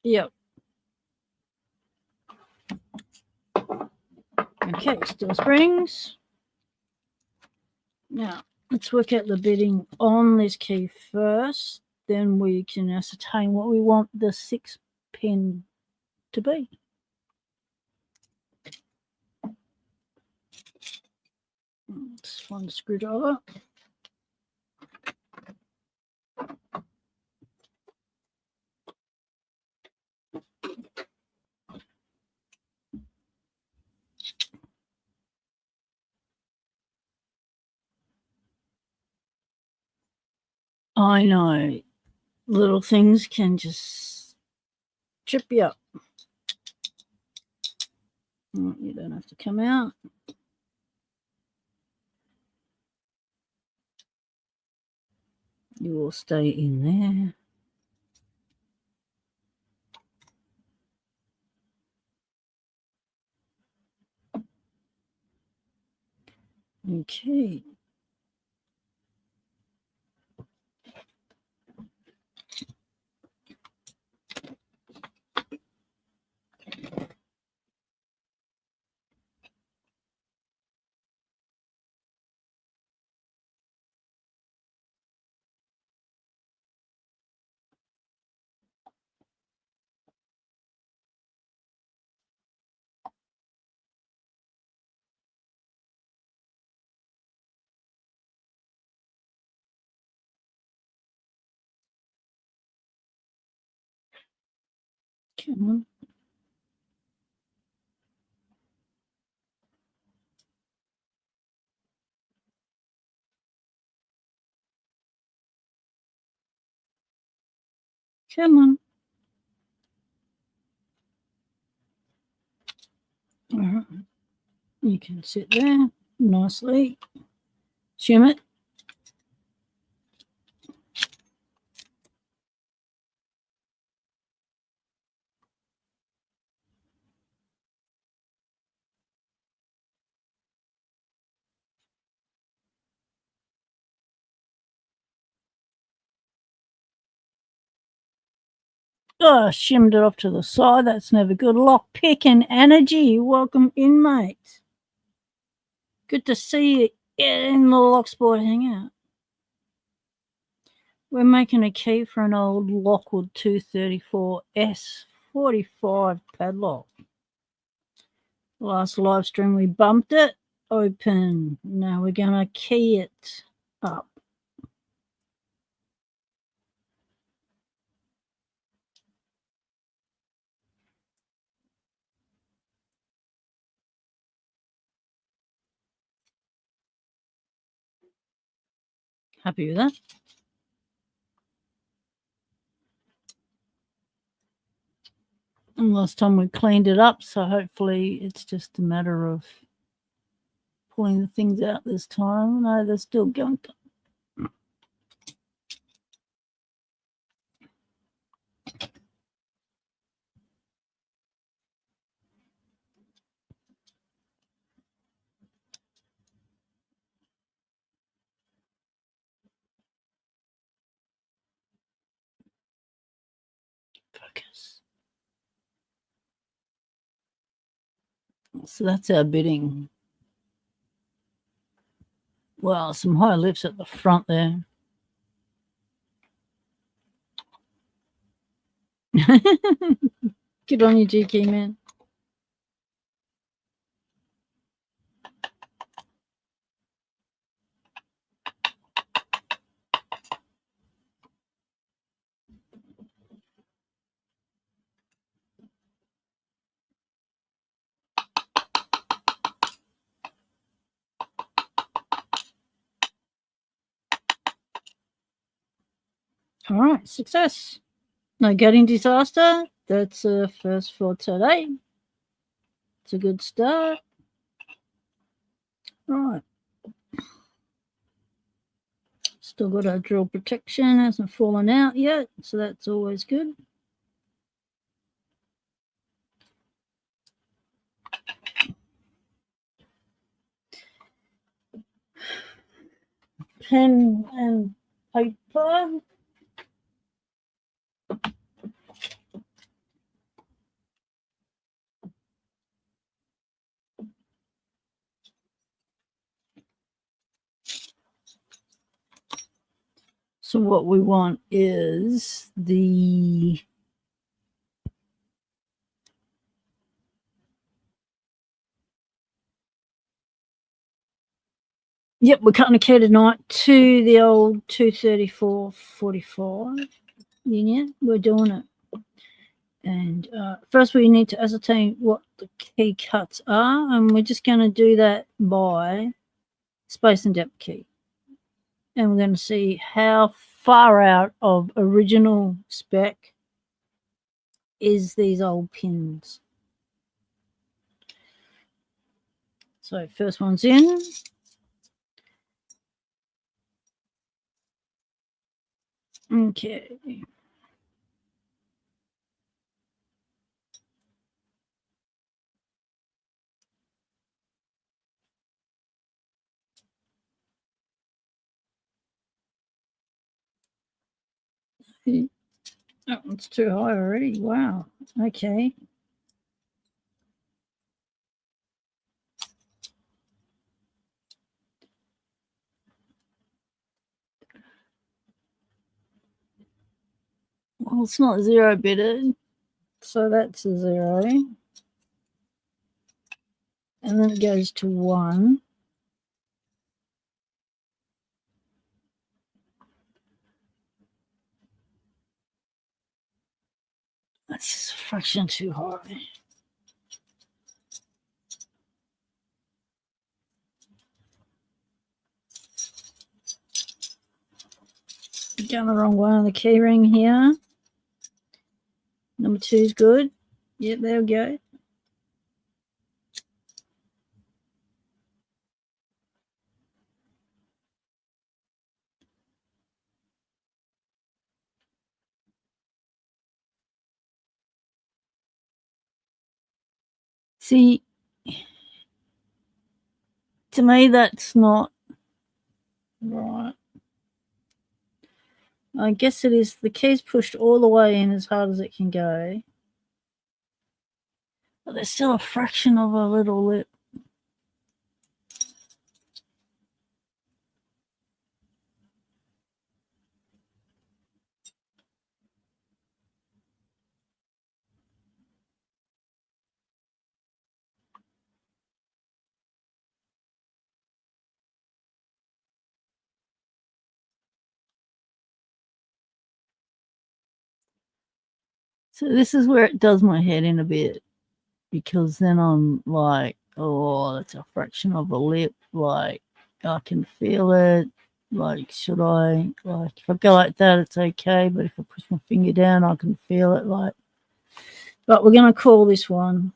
Yep. Okay, steel springs. Now, let's work out the bitting on this key first. Then we can ascertain what we want the 6 pin to be. Just one screwdriver. I know. Little things can just trip you up. You don't have to come out. You will stay in there. Okay. Come on. Come on. All right. You can sit there nicely. Shim it. Oh, shimmed it off to the side. That's never good. Lock picking energy. Welcome in, mate. Good to see you in the Locksport Hangout. We're making a key for an old Lockwood 234 S45 padlock. Last live stream we bumped it open. Now we're going to key it up. Happy with that? And last time we cleaned it up, so hopefully it's just a matter of pulling the things out this time. No, they're still going to. Focus. So that's our bidding. Well, some high lifts at the front there. Good on you, GK, man. All right, success. No getting disaster. That's a first for today. It's a good start. Right. Still got our drill protection, hasn't fallen out yet, so that's always good. Pen and paper. So what we want is the we're cutting a key tonight to the old 234-45 union. We're doing it. And first we need to ascertain what the key cuts are, and we're just going to do that by space and depth key. And we're going to see how far out of original spec is these old pins. So first one's in. Okay. That one's too high already. Wow. Okay. Well, it's not 0-bitted, so that's a 0. And then it goes to 1. That's just a fraction too high. Going the wrong way on the key ring here. Number 2 is good. Yep, there we go. See, to me, that's not right. I guess it is. The key's pushed all the way in as hard as it can go. But there's still a fraction of a little lip. So this is where it does my head in a bit, because then I'm like, oh, that's a fraction of a lip. Like, I can feel it. Like, should I, like, if I go like that, it's okay. But if I push my finger down, I can feel it. Like, but we're going to call this one.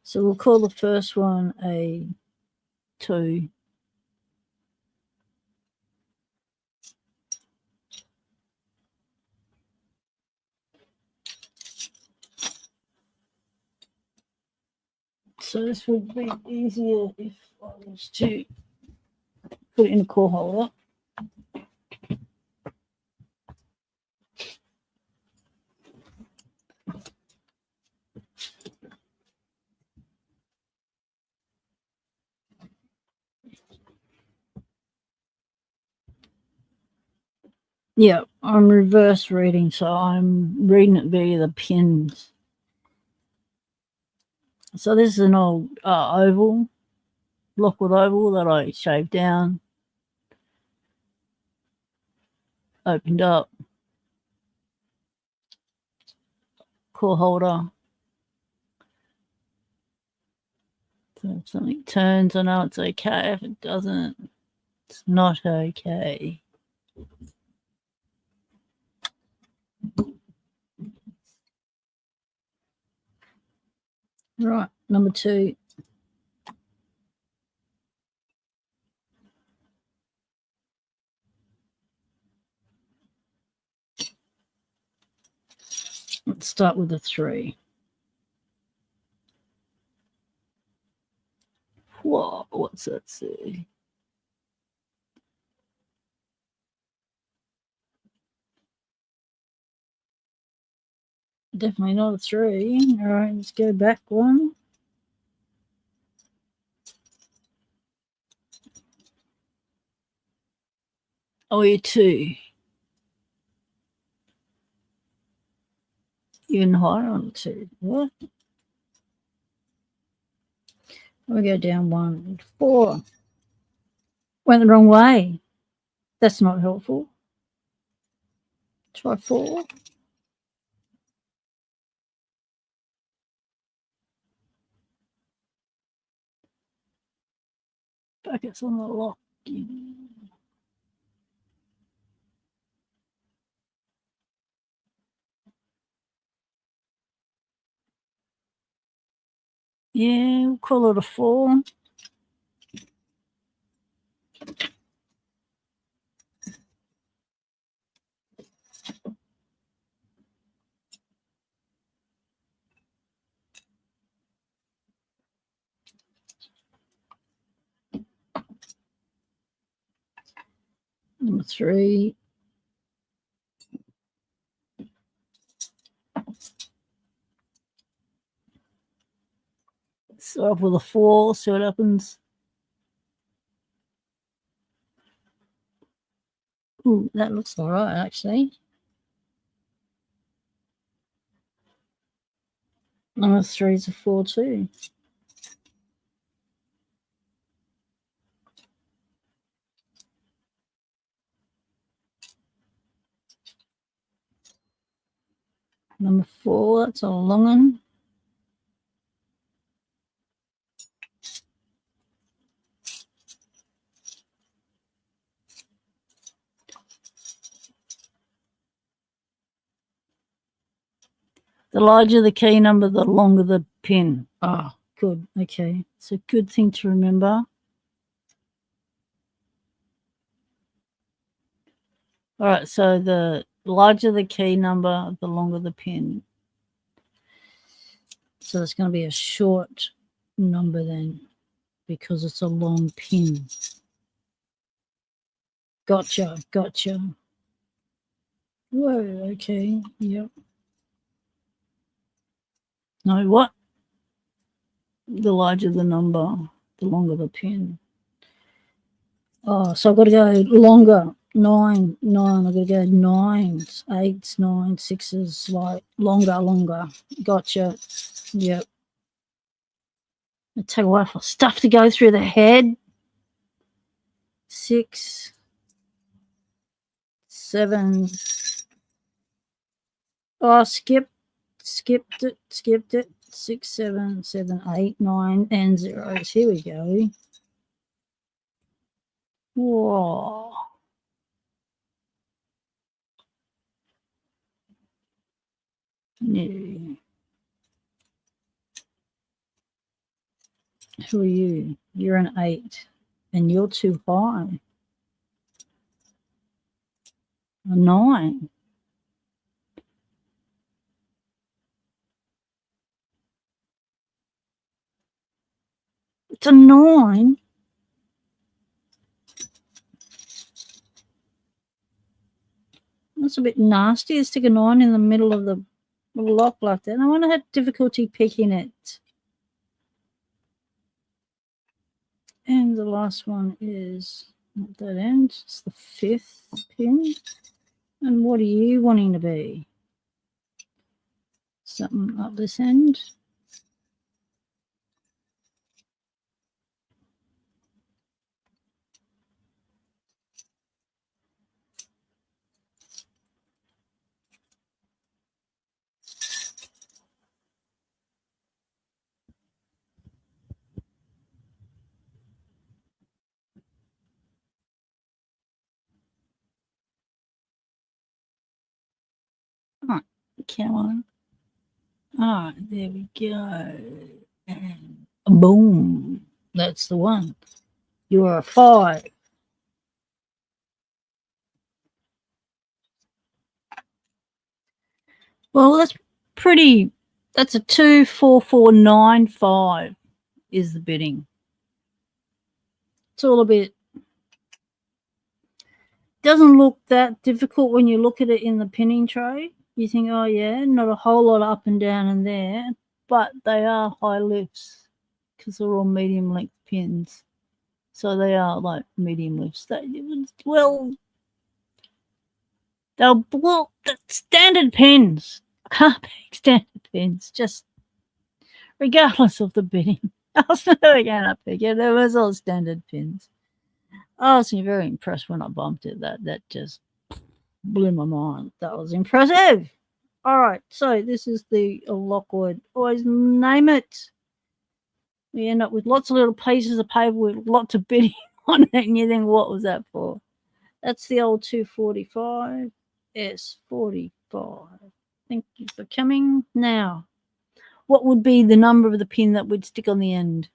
So we'll call the first one a 2. So this would be easier if I was to put it in a core holder. Yeah, I'm reverse reading, so I'm reading it via the pins. So this is an old oval, Lockwood oval that I shaved down, opened up, core holder. So if something turns, I know it's okay. If it doesn't, it's not okay. Right, number 2. Let's start with the 3. Whoa, what's that say? Definitely not a 3. All right, let's go back one. Oh, you're 2. Even higher on the 2. What? We go down 1. 4. Went the wrong way. That's not helpful. Try 4. Focus on the lock. Yeah, we'll call it a 4. Number 3. Start off with a 4, see what happens. Ooh, that looks all right, actually. Number 3 is a 4 too. Number 4, that's a long one. The larger the key number, the longer the pin. Oh, good. Okay. It's a good thing to remember. All right. So the larger the key number, the longer the pin. So it's going to be a short number then because it's a long pin. Gotcha. Whoa. Okay. Yep. No, what? The larger the number, the longer the pin. Oh, so I've got to go longer. 9. I've got to go 9s, 8s, 9s, 6s, like longer. Gotcha. Yep. It take a while for stuff to go through the head. 6, 7. Oh, skipped it. 6, 7, 8, 9, and zeros. Here we go. Whoa. No. Who are you? You're an 8, and you're too high. A 9. It's a 9. That's a bit nasty to stick a 9 in the middle of the lock like that. I wonder how difficulty picking it. And the last one is at that end. It's the 5th pin. And what are you wanting to be? Something up this end. All right, come on. All right, there we go. And boom. That's the one. You are a 5. Well, that's pretty. That's a 24495 is the bidding. It's all a bit. Doesn't look that difficult when you look at it in the pinning tray. You think, oh yeah, not a whole lot up and down in there, but they are high lifts because they're all medium length pins. So they are like medium lifts. They're standard pins. Can't be standard pins, just regardless of the bidding. I was never going to pick it. It was all standard pins. I was very impressed when I bumped it. That just blew my mind. That was impressive. All right, so this is the Lockwood. Always name it. We end up with lots of little pieces of paper with lots of bidding on it, and you think, what was that for? That's the old 245 S45. Thank you for coming. Now, what would be the number of the pin that would stick on the end?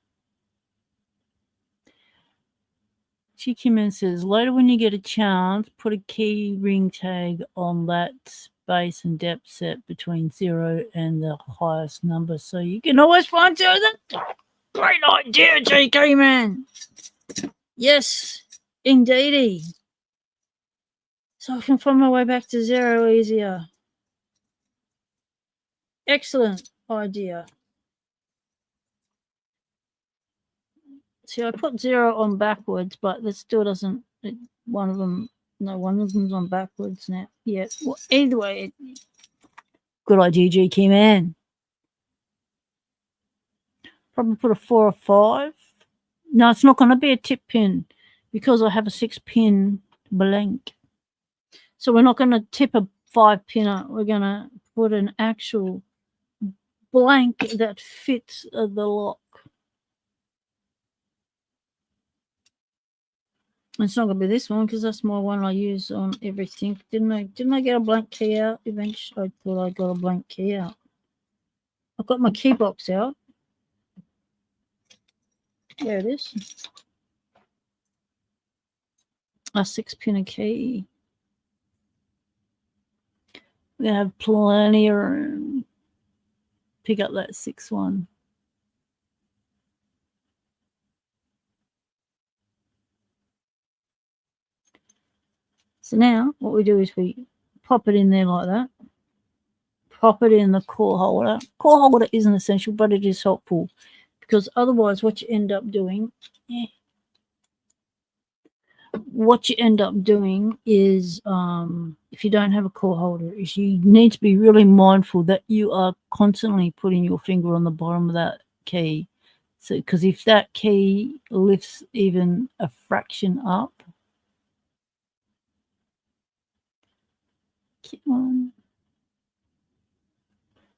She came in and says, later when you get a chance, put a key ring tag on that space and depth set between 0 and the highest number so you can always find 0. That's a great idea, GK man. Yes, indeedy. So I can find my way back to 0 easier. Excellent idea. See, I put 0 on backwards, but that still doesn't. One of them's on backwards now. Yeah. Well, either way, good idea, GK man. Probably put a 4 or 5. No, it's not going to be a tip pin because I have a 6-pin blank. So we're not going to tip a 5-pinner. We're going to put an actual blank that fits the lock. It's not going to be this one because that's my one I use on everything. Didn't I get a blank key out eventually? I thought I got a blank key out. I've got my key box out. There it is. A 6-pinner key. We're going to have plenty of room. Pick up that 6 one. So now what we do is we pop it in there like that. Pop it in the core holder. Core holder isn't essential, but it is helpful because otherwise what you end up doing, is if you don't have a core holder, is you need to be really mindful that you are constantly putting your finger on the bottom of that key. So, because if that key lifts even a fraction up, come on.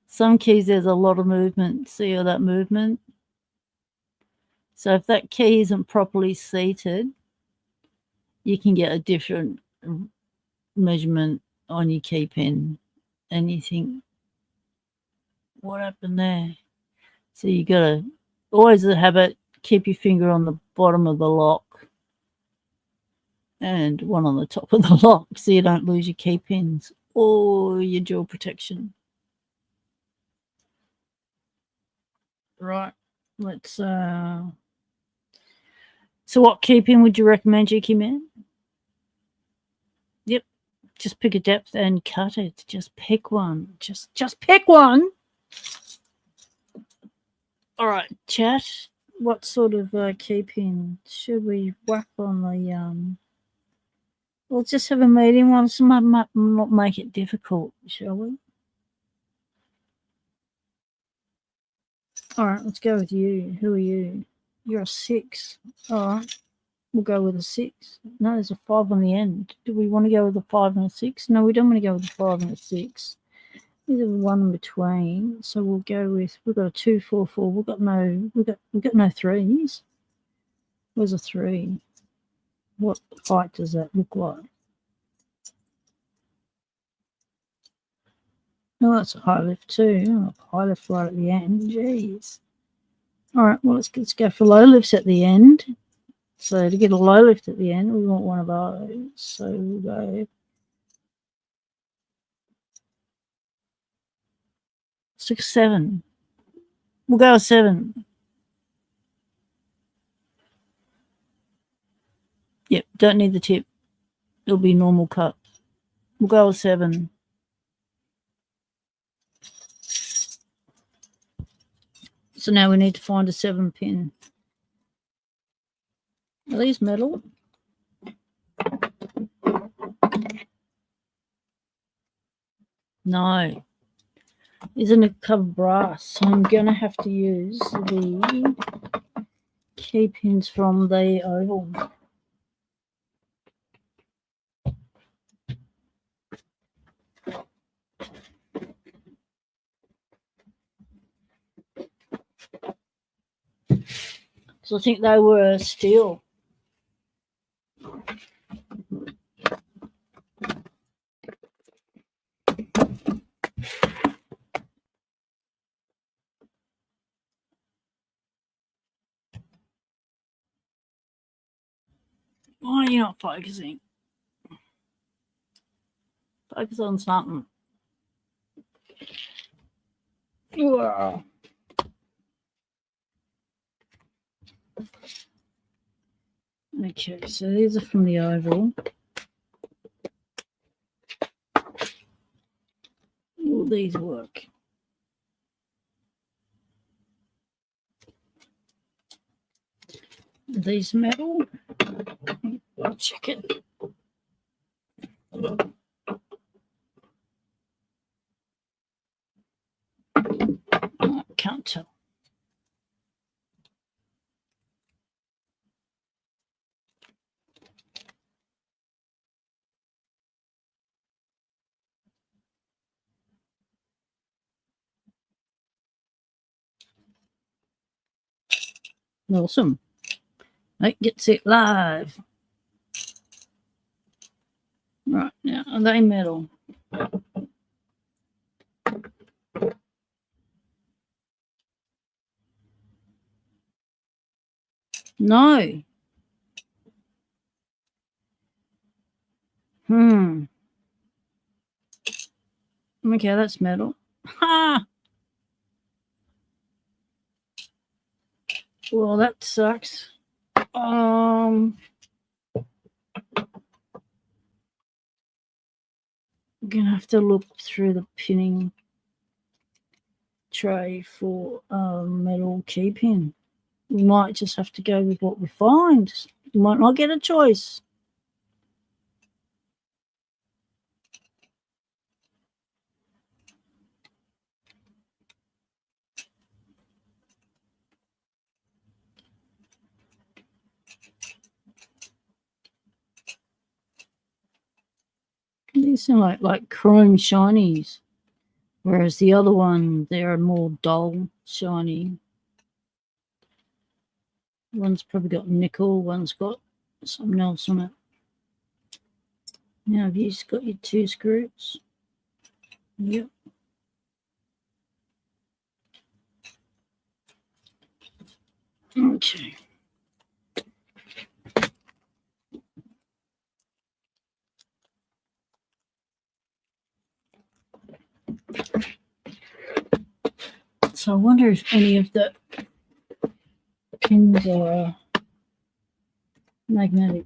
Some keys there's a lot of movement. See all that movement? So if that key isn't properly seated, you can get a different measurement on your key pin, and you think, what happened there? So you got to always have it, keep your finger on the bottom of the lock and one on the top of the lock so you don't lose your key pins or your jaw protection. Right, let's so what key pin would you recommend, GK man? Yep, just pick a depth and cut it. Just pick one. Just pick one. All right, chat. What sort of key pin should we whack on the We'll just have a medium one. So might not make it difficult, shall we? All right, let's go with you. Who are you? You're a 6. All right, we'll go with a 6. No, there's a 5 on the end. Do we want to go with a 5 and a 6? No, we don't want to go with a 5 and a 6. There's a 1 in between. So we'll go with, we've got a 2, 4, 4. We've got no 3s. Where's a 3? What height does that look like? Oh, that's a high lift too. Oh, high lift right at the end. Jeez. All right, well, let's go for low lifts at the end. So to get a low lift at the end, we want one of those. So we'll go 6, 7. We'll go with 7. Yep, don't need the tip. It'll be normal cut. We'll go with 7. So now we need to find a 7 pin. Are these metal? No. Isn't it covered brass? So I'm going to have to use the key pins from the oval. So I think they were steel. you're not focusing. Focus on something. Wow. Okay, so these are from the oval. Will these work? These metal. I'll check it. I can't tell. Awesome. That gets it live. Right, now, are they metal? No. Okay, that's metal. Ha! Well, that sucks. I'm gonna have to look through the pinning tray for metal key pin. We might just have to go with what we find. You might not get a choice. These seem like chrome shinies, whereas the other one, they're more dull shiny. One's probably got nickel, one's got something else on it. Now have you got your 2 screws? Yep. Okay. So I wonder if any of the pins are magnetic.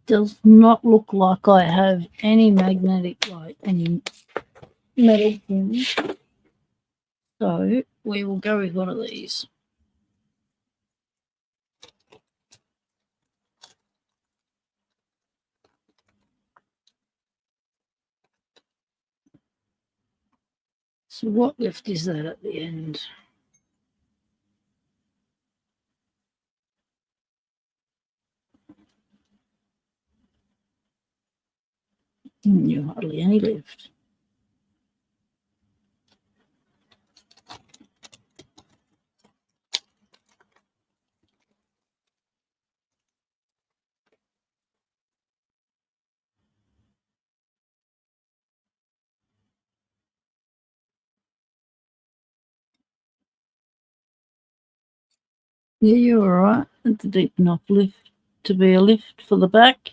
Does not look like I have any magnetic, like any metal pins. So we will go with one of these. So what lift is that at the end? You're hardly any lift. Yeah, you're all right. It's a deep enough lift to be a lift for the back.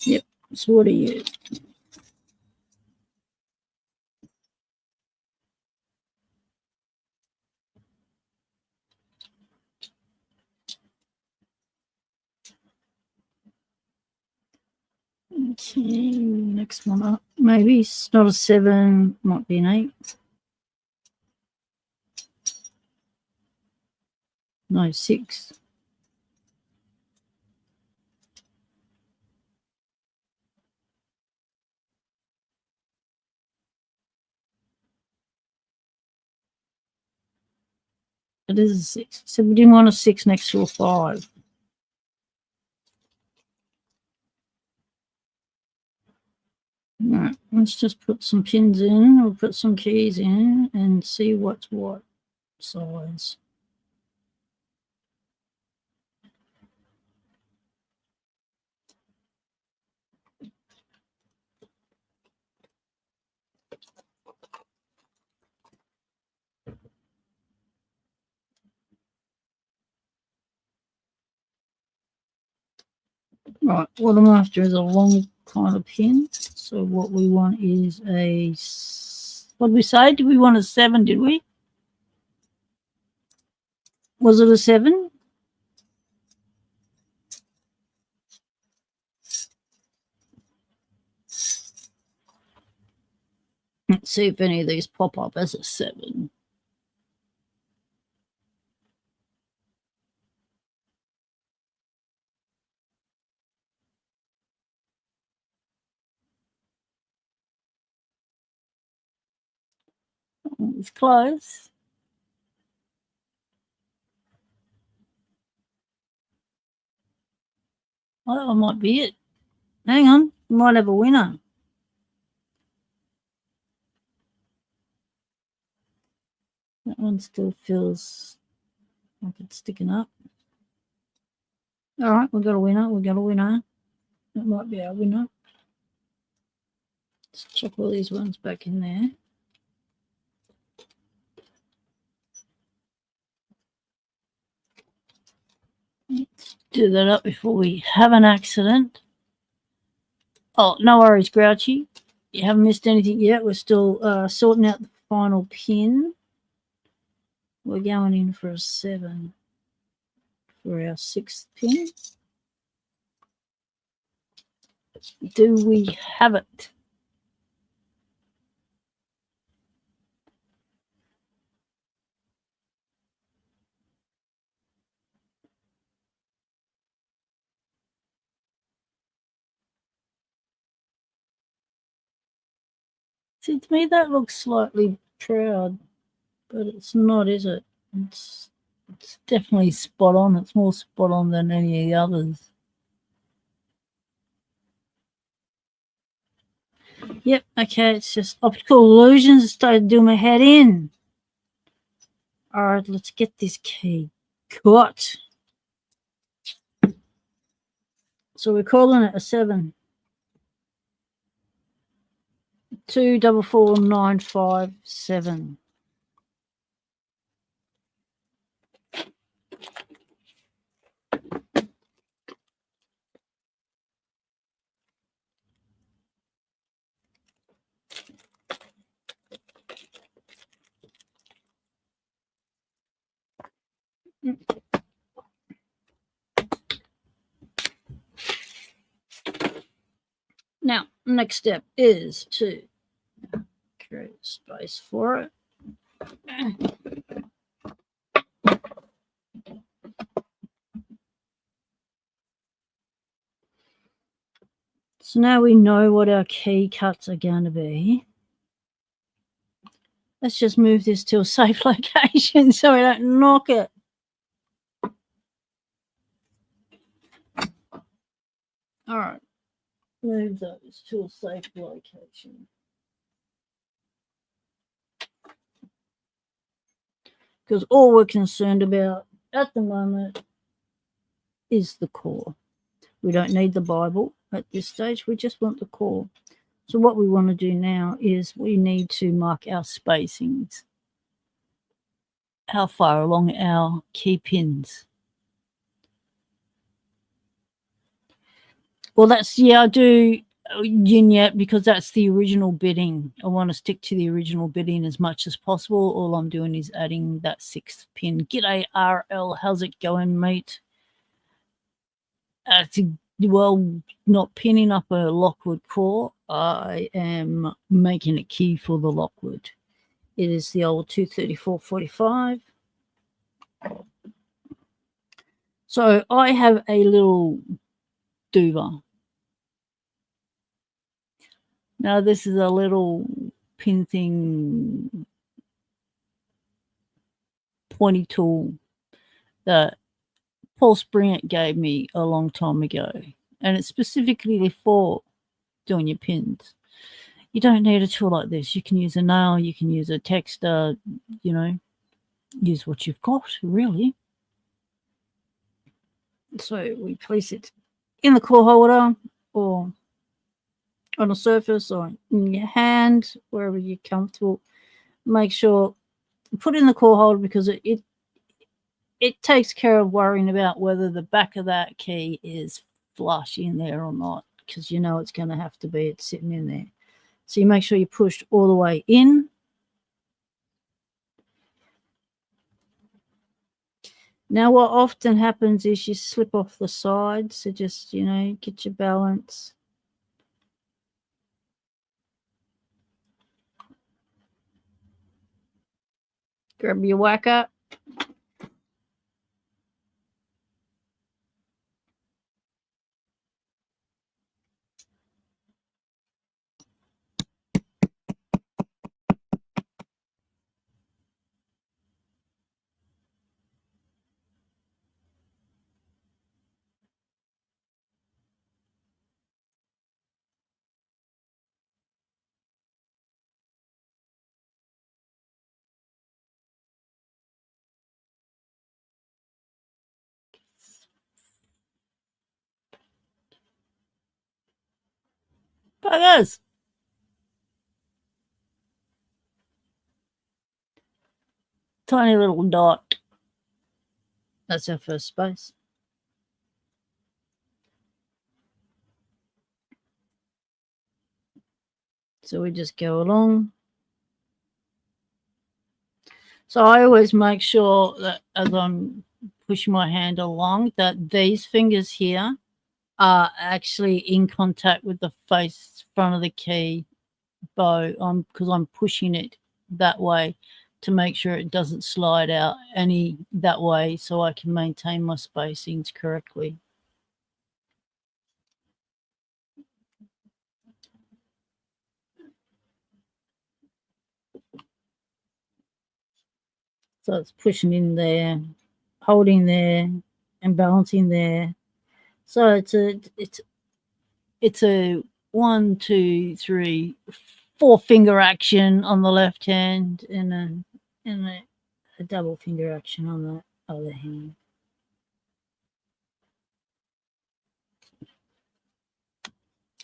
Yep. So what are you? Okay, next one up. Maybe it's not a 7, might be an 8. No, 6. It is a 6. So we didn't want a 6 next to a 5. Right, let's just put some pins in, or put some keys in and see what's what size. Right, what I'm after is a long kind of pin. So what we want is what did we say? Did we want a 7, did we? Was it a 7? Let's see if any of these pop up as a 7. It's close. Oh, that might be it. Hang on, we might have a winner. That one still feels like it's sticking up. All right, we got a winner. We got a winner. That might be our winner. Let's chuck all these ones back in there. Let's do that up before we have an accident. Oh, no worries, Grouchy. You haven't missed anything yet. We're still sorting out the final pin. We're going in for a 7 for our 6th pin. Do we have it? See, to me that looks slightly proud, but it's not, is it? It's definitely spot on. It's more spot on than any of the others. Yep, okay, it's just optical illusions started doing my head in. All right, let's get this key cut. So we're calling it a 7. 244957. Now, next step is to create space for it. So now we know what our key cuts are going to be. Let's just move this to a safe location so we don't knock it. All right, move those to a safe location. Because all we're concerned about at the moment is the core. We don't need the Bible at this stage. We just want the core. So what we want to do now is we need to mark our spacings. How far along our key pins. Well, that's, yeah, I do yin yet because that's the original bidding. I want to stick to the original bidding as much as possible. All I'm doing is adding that 6th pin. G'day, RL. How's it going, mate? Well, not pinning up a Lockwood core. I am making a key for the Lockwood. It is the old 23445. So I have a little Duva. Now this is a little pin thing pointy tool that Paul Springett gave me a long time ago. And it's specifically for doing your pins. You don't need a tool like this. You can use a nail, you can use a texter, you know, use what you've got, really. So we place it in the core holder or on a surface or in your hand, wherever you're comfortable. Make sure, put it in the core holder because it takes care of worrying about whether the back of that key is flush in there or not, because you know it's going to have to be. It's sitting in there. So you make sure you pushed all the way in. Now what often happens is you slip off the side, so just, you know, get your balance. Grab your whacker. Buggers! Tiny little dot. That's our first space. So we just go along. So I always make sure that as I'm pushing my hand along, that these fingers here are actually in contact with the face front of the key bow, because I'm pushing it that way to make sure it doesn't slide out any that way, so I can maintain my spacings correctly. So it's pushing in there, holding there, and balancing there. So it's a 1, 2, 3, 4 finger action on the left hand, and a double finger action on the other hand.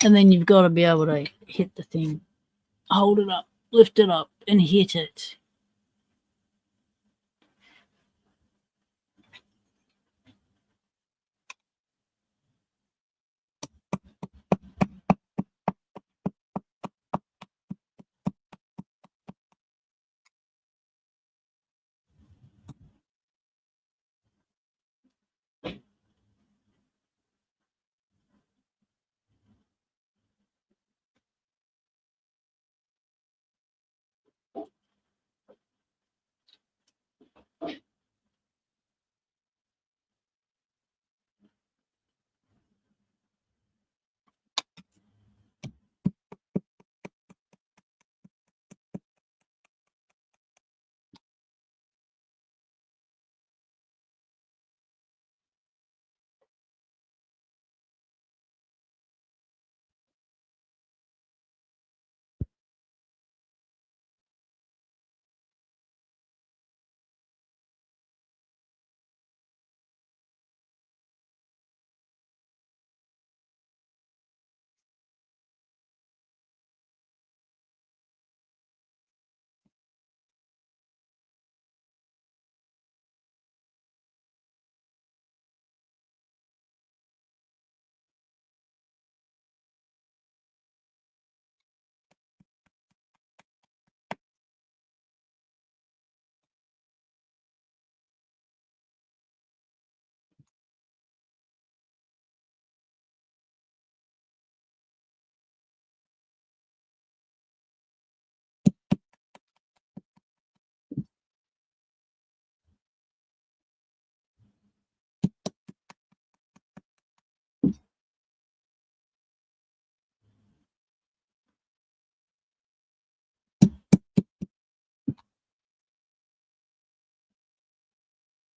And then you've got to be able to hit the thing, hold it up, lift it up, and hit it.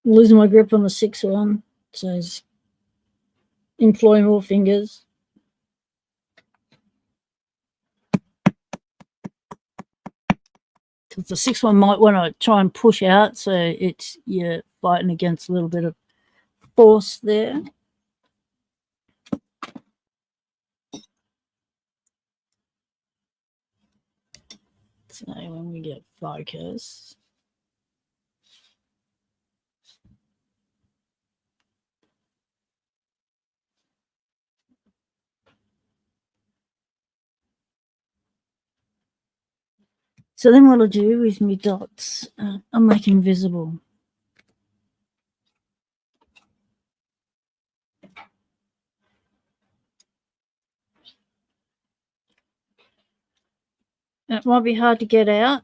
Losing my grip on the 6th one, so employ more fingers. because the 6th one might want to try and push out, so you're fighting against a little bit of force there. So when we get focus, so then what I'll do with my dots, I'll make them visible. It might be hard to get out.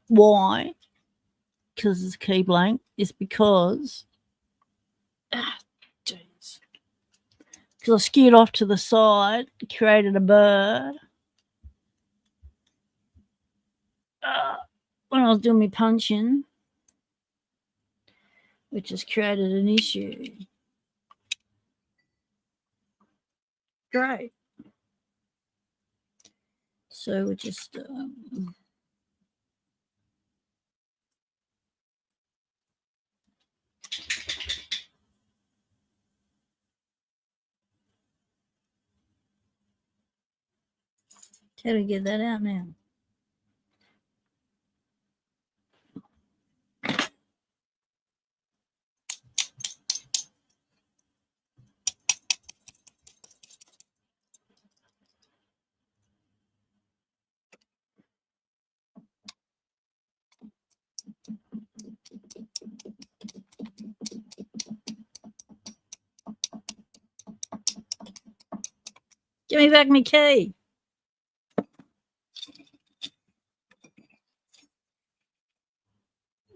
Why? Because it's key blank. It's because, jeez, because I skewed off to the side, created a bird. When I was doing my punching, which has created an issue. Great. So we'll just how do we get that out now? Give me back my key.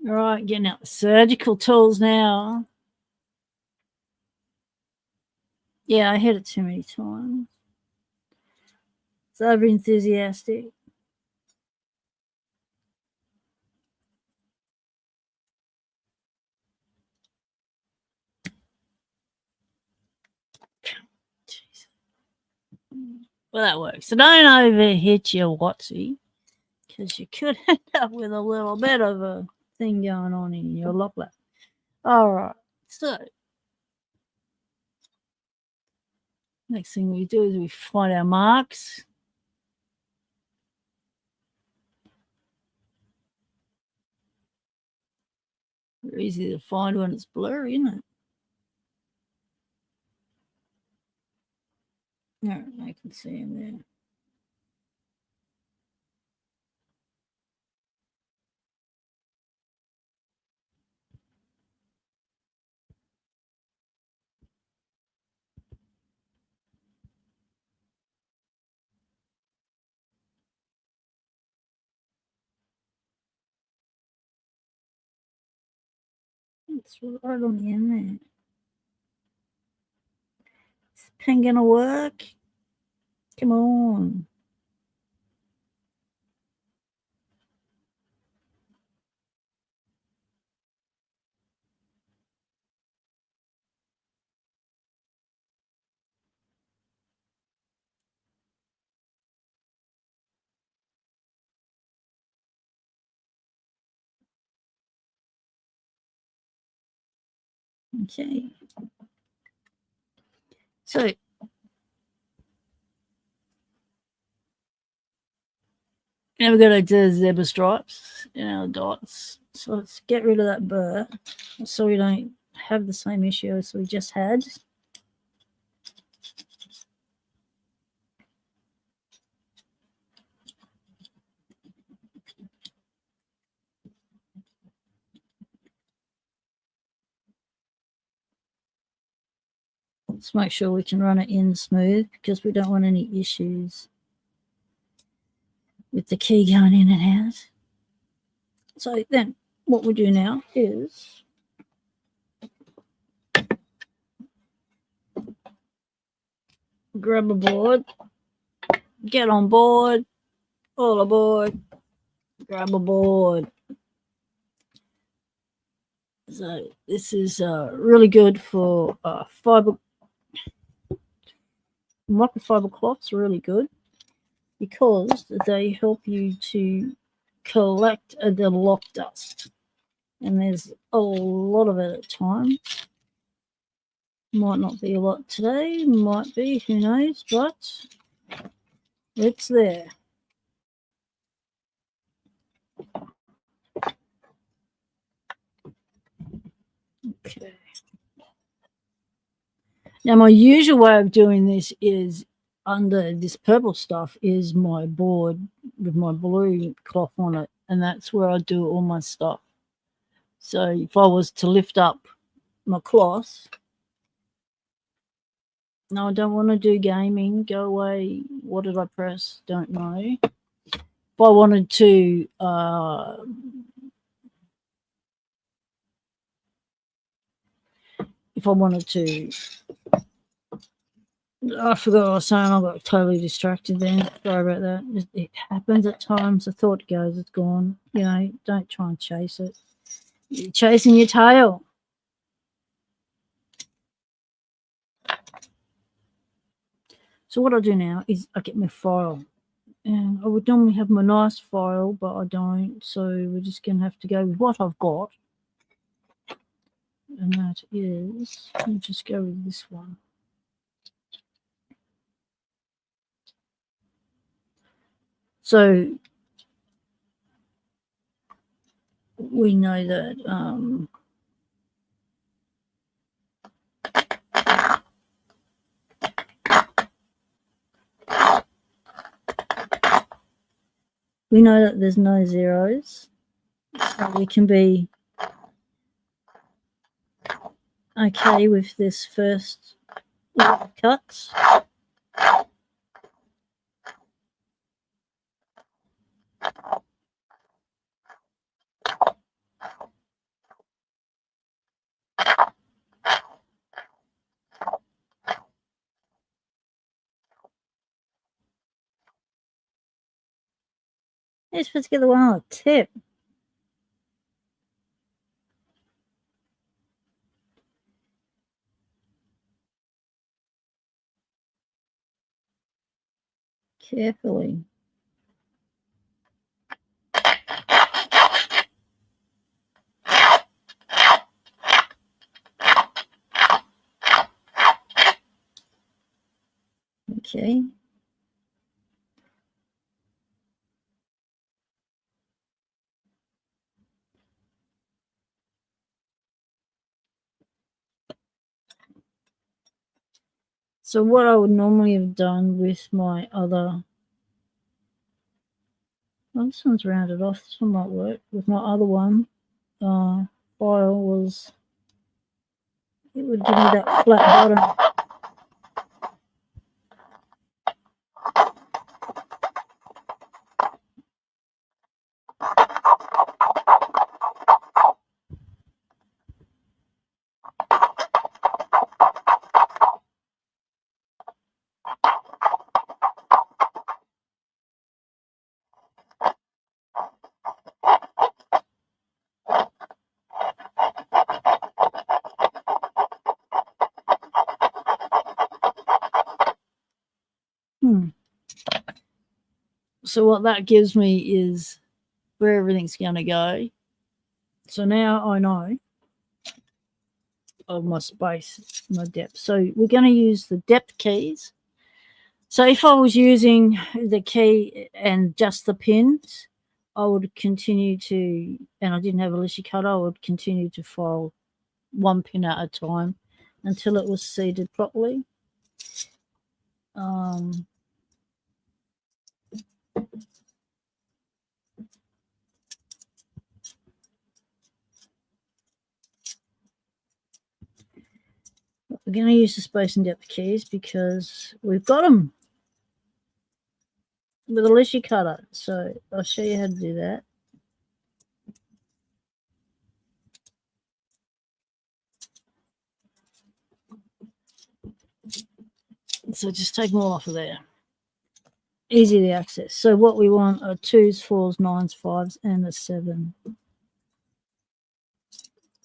All right, getting out the surgical tools now. Yeah, I hit it too many times. It's over enthusiastic. Jeez. Well, that works. So don't overhit your Watsy, because you could end up with a little bit of a thing going on in your lock lap. All right. So next thing we do is we find our marks. They're easy to find when it's blurry, isn't it? All right, I can see them there. It's right on the end there. Is the pen gonna work? Come on. Okay. So now we're going to do zebra stripes in our dots. So let's get rid of that burr so we don't have the same issue as we just had. Let's make sure we can run it in smooth because we don't want any issues with the key going in and out. So then what we do now is grab a board, get on board, all aboard, grab a board. So this is really good for fiber. Microfiber cloths are really good because they help you to collect the lock dust. And there's a lot of it at times. Might not be a lot today, might be, who knows, but it's there. Okay. Now, my usual way of doing this is under this purple stuff is my board with my blue cloth on it, and that's where I do all my stuff. So if I was to lift up my cloth, no, I don't want to do gaming. Go away. What did I press? Don't know. If I wanted to I forgot what I was saying. I got totally distracted then. Sorry about that. It happens at times. The thought goes, it's gone. You know, don't try and chase it. You're chasing your tail. So what I do now is I get my file. And I would normally have my nice file, but I don't. So we're just going to have to go with what I've got. And that is, let me just go with this one. So we know that there's no zeros. So we can be okay with this first cut. You're supposed to get the one on the tip. Carefully. Okay. So what I would normally have done with my other, well, this one's rounded off. This one might work. With my other one, file was, it would give me that flat bottom. So what that gives me is where everything's going to go. So now I know of my space, my depth. So we're going to use the depth keys. So if I was using the key and just the pins, I would continue to, and I didn't have a Lishy cutter, I would continue to file one pin at a time until it was seated properly. We're going to use the space and depth keys because we've got them with a Lishy cutter. So I'll show you how to do that. So just take them all off of there. Easy to access. So what we want are 2s, 4s, 9s, 5s, and a 7.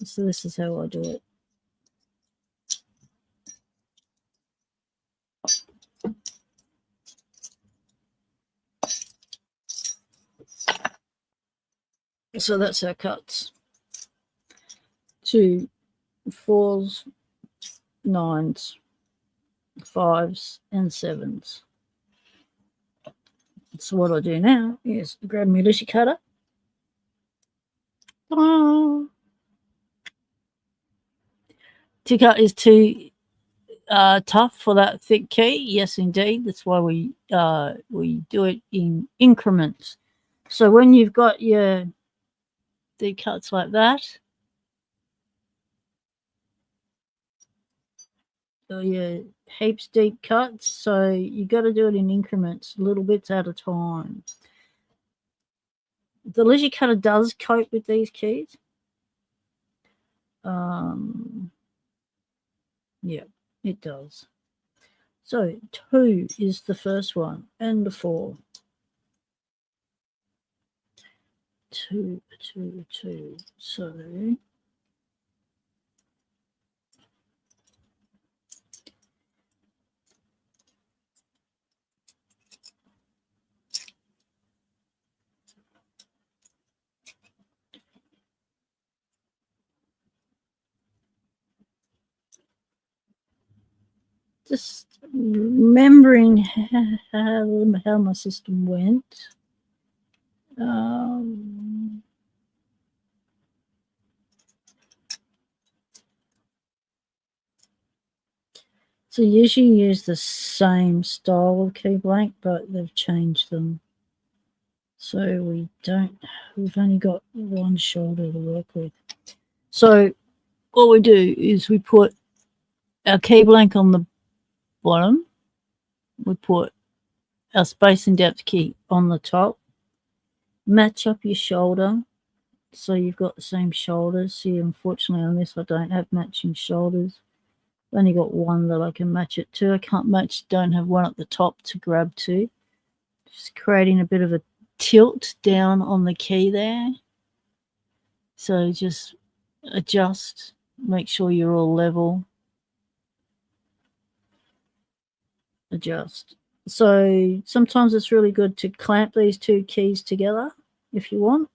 So this is how I do it. So that's our cuts. 2 4s, 9s, 5s, and 7s. So what I do now is grab my Lucy cutter. To cut is too tough for that thick key. Yes, indeed. That's why we do it in increments. So when you've got your deep cuts like that, or your heaps deep cuts, so you got to do it in increments, little bits at a time. The Lizzie cutter does cope with these keys. Yeah, it does. So 2 is the first one, and the 4. 2, 2, 2. So just remembering how my system went. So you usually use the same style of key blank, but they've changed them. So we've only got one shoulder to work with. So what we do is we put our key blank on the bottom. We put our space and depth key on the top. Match up your shoulder so you've got the same shoulders. See, unfortunately on this I don't have matching shoulders. I've only got one that I can match it to. I don't have one at the top to grab to. Just creating a bit of a tilt down on the key there. So just adjust, make sure you're all level. Adjust. So sometimes it's really good to clamp these two keys together if you want.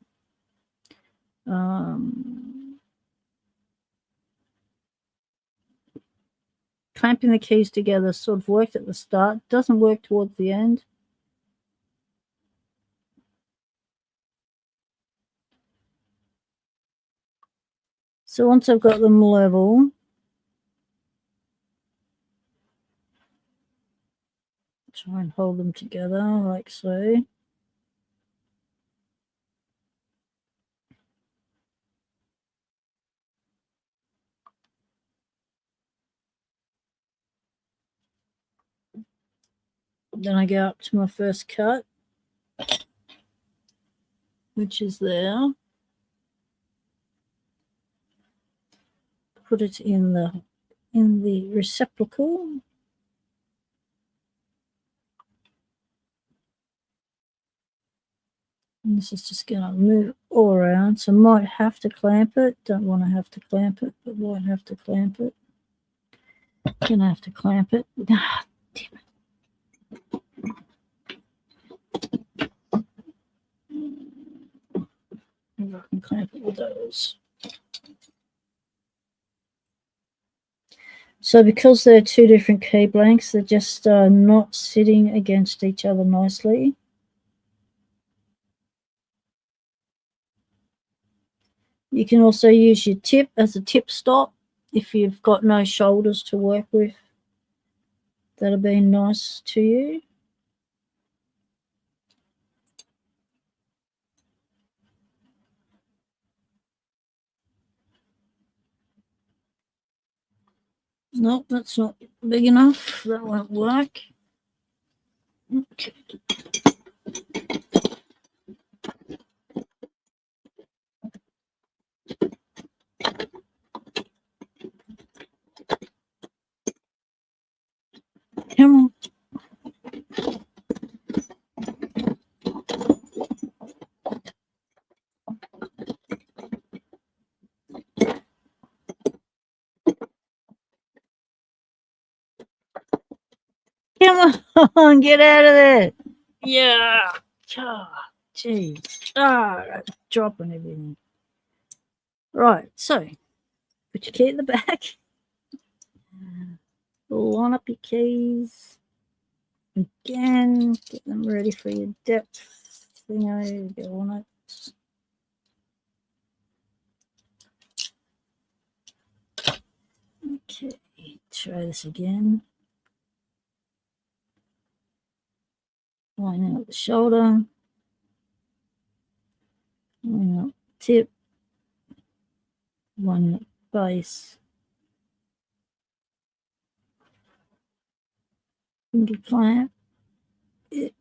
Clamping the keys together sort of worked at the start, doesn't work towards the end. So once I've got them level, try and hold them together like so. Then I go up to my first cut, which is there. Put it in the receptacle. And this is just going to move all around. So might have to clamp it. Don't want to have to clamp it, but might have to clamp it. Gonna have to clamp it. Ah, damn it. Maybe I can clamp it with those. So because they're two different key blanks, they're just not sitting against each other nicely. You can also use your tip as a tip stop if you've got no shoulders to work with that have been nice to you. No, that's not big enough. That won't work. Okay. Come on. Come on, get out of there. Yeah. Oh, jeez. dropping everything. Right, so put your key at the back. Line up your keys. Again, get them ready for your depth. Go on it. Okay, try this again. Line out the shoulder. Line up the tip. Line up the base. Finger clamp it.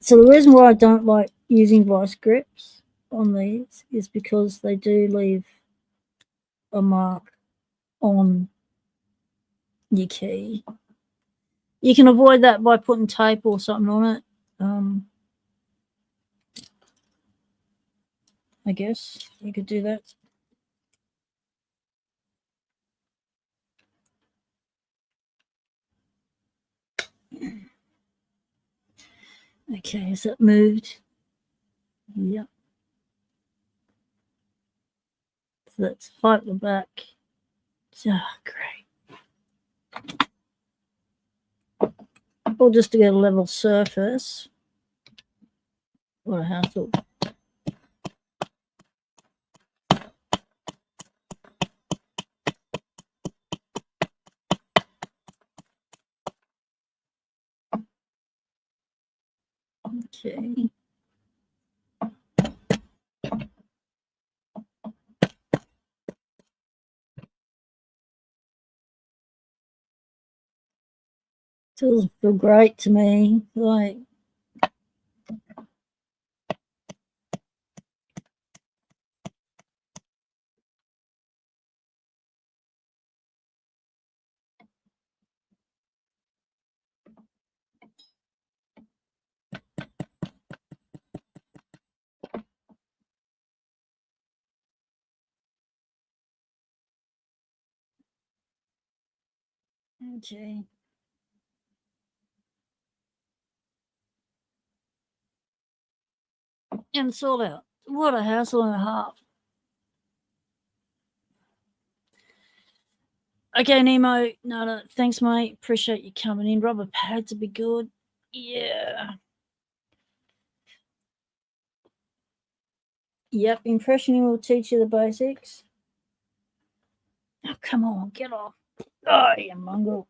So the reason why I don't like using vice grips on these is because they do leave a mark on your key. You can avoid that by putting tape or something on it. I guess you could do that. Okay, is that moved? Yep. So let's fight the back. Ah, great. Or just to get a level surface. What a hassle. Okay. Doesn't feel great to me. Like, okay. And it's all out. What a hassle and a half. Okay, Nemo. No, thanks, mate. Appreciate you coming in. Rubber pads would be good. Yeah. Yep, impressioning will teach you the basics. Oh, come on, get off. Oh, you mongrel.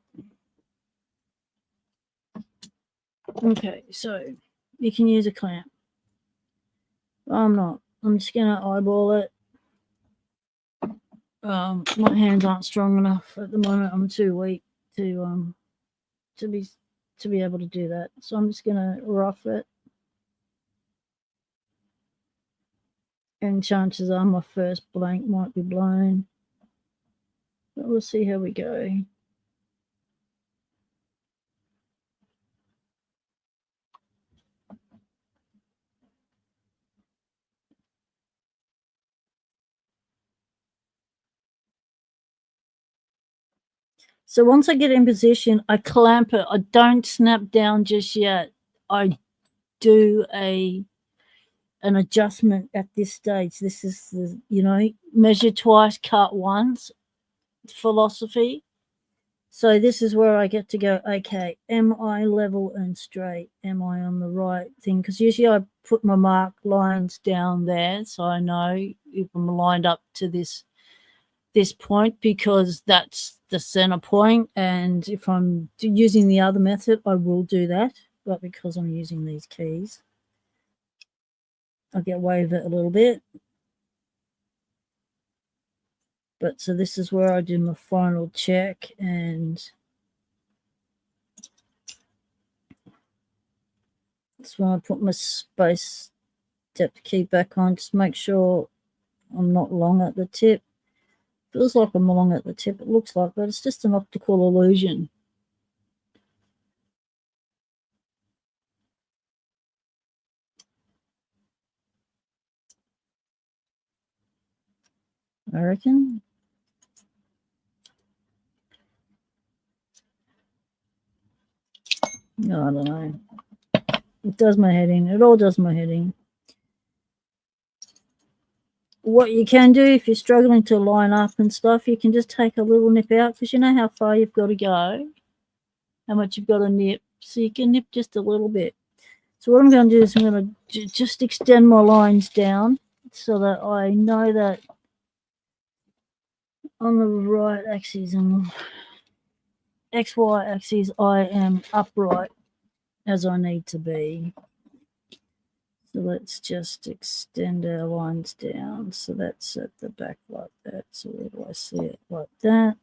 Okay, so you can use a clamp. I'm not. I'm just going to eyeball it. My hands aren't strong enough at the moment. I'm too weak to be able to do that. So I'm just going to rough it. And chances are my first blank might be blown. But we'll see how we go. So once I get in position, I clamp it. I don't snap down just yet. I do an adjustment at this stage. This is the, measure twice, cut once philosophy. So this is where I get to go, okay, am I level and straight? Am I on the right thing? Because usually I put my mark lines down there so I know if I'm lined up to this point, because that's the center point. And if I'm using the other method, I will do that. But because I'm using these keys, I'll get away with it a little bit. But so this is where I do my final check, and that's when I put my space depth key back on. Just make sure I'm not long at the tip. Feels like I'm long at the tip, it looks like, but it's just an optical illusion. I reckon. I don't know. It does my head in. It all does my head in. What you can do if you're struggling to line up and stuff, you can just take a little nip out because you know how far you've got to go, how much you've got to nip. So you can nip just a little bit. So what I'm going to do is I'm going to just extend my lines down so that I know that on the right axis and XY axis I am upright as I need to be. So let's just extend our lines down. So that's at the back like that. So where do I see it? Like that.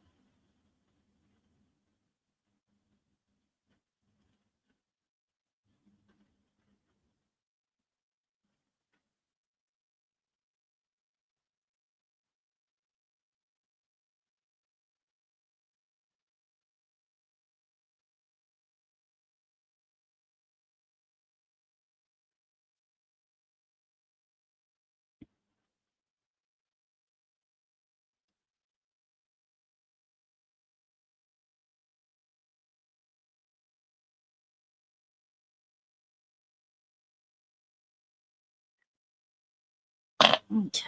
Okay.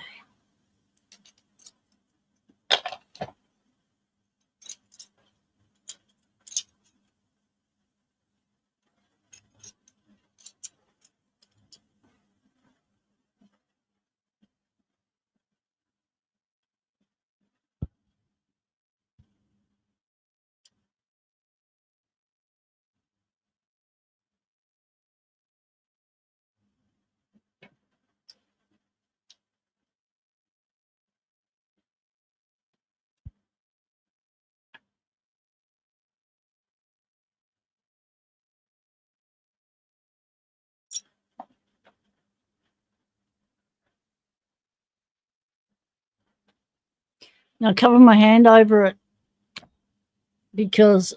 Now cover my hand over it because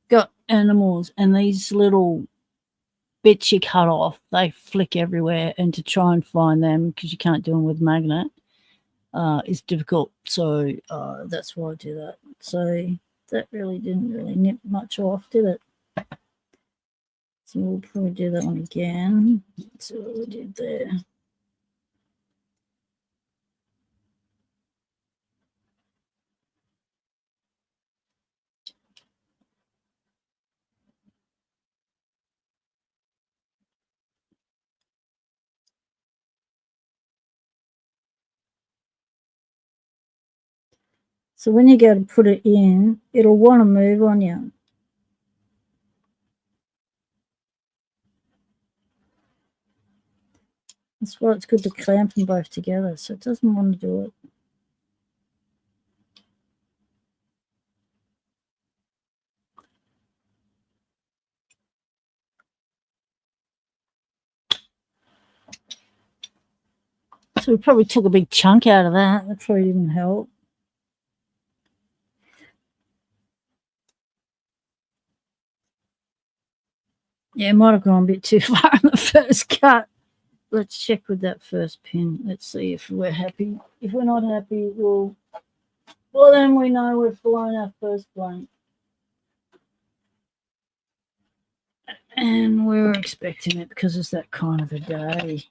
got animals and these little bits you cut off, they flick everywhere, and to try and find them because you can't do them with magnet is difficult. So that's why I do that. So that really didn't really nip much off, did it? So we'll probably do that one again. Let's see what we did there. So when you go to put it in, it'll want to move on you. That's why it's good to clamp them both together, so it doesn't want to do it. So we probably took a big chunk out of that. That probably didn't help. Yeah, it might have gone a bit too far in the first cut. Let's check with that first pin. Let's see if we're happy. If we're not happy, well then we know we've blown our first blank. And we were expecting it because it's that kind of a day.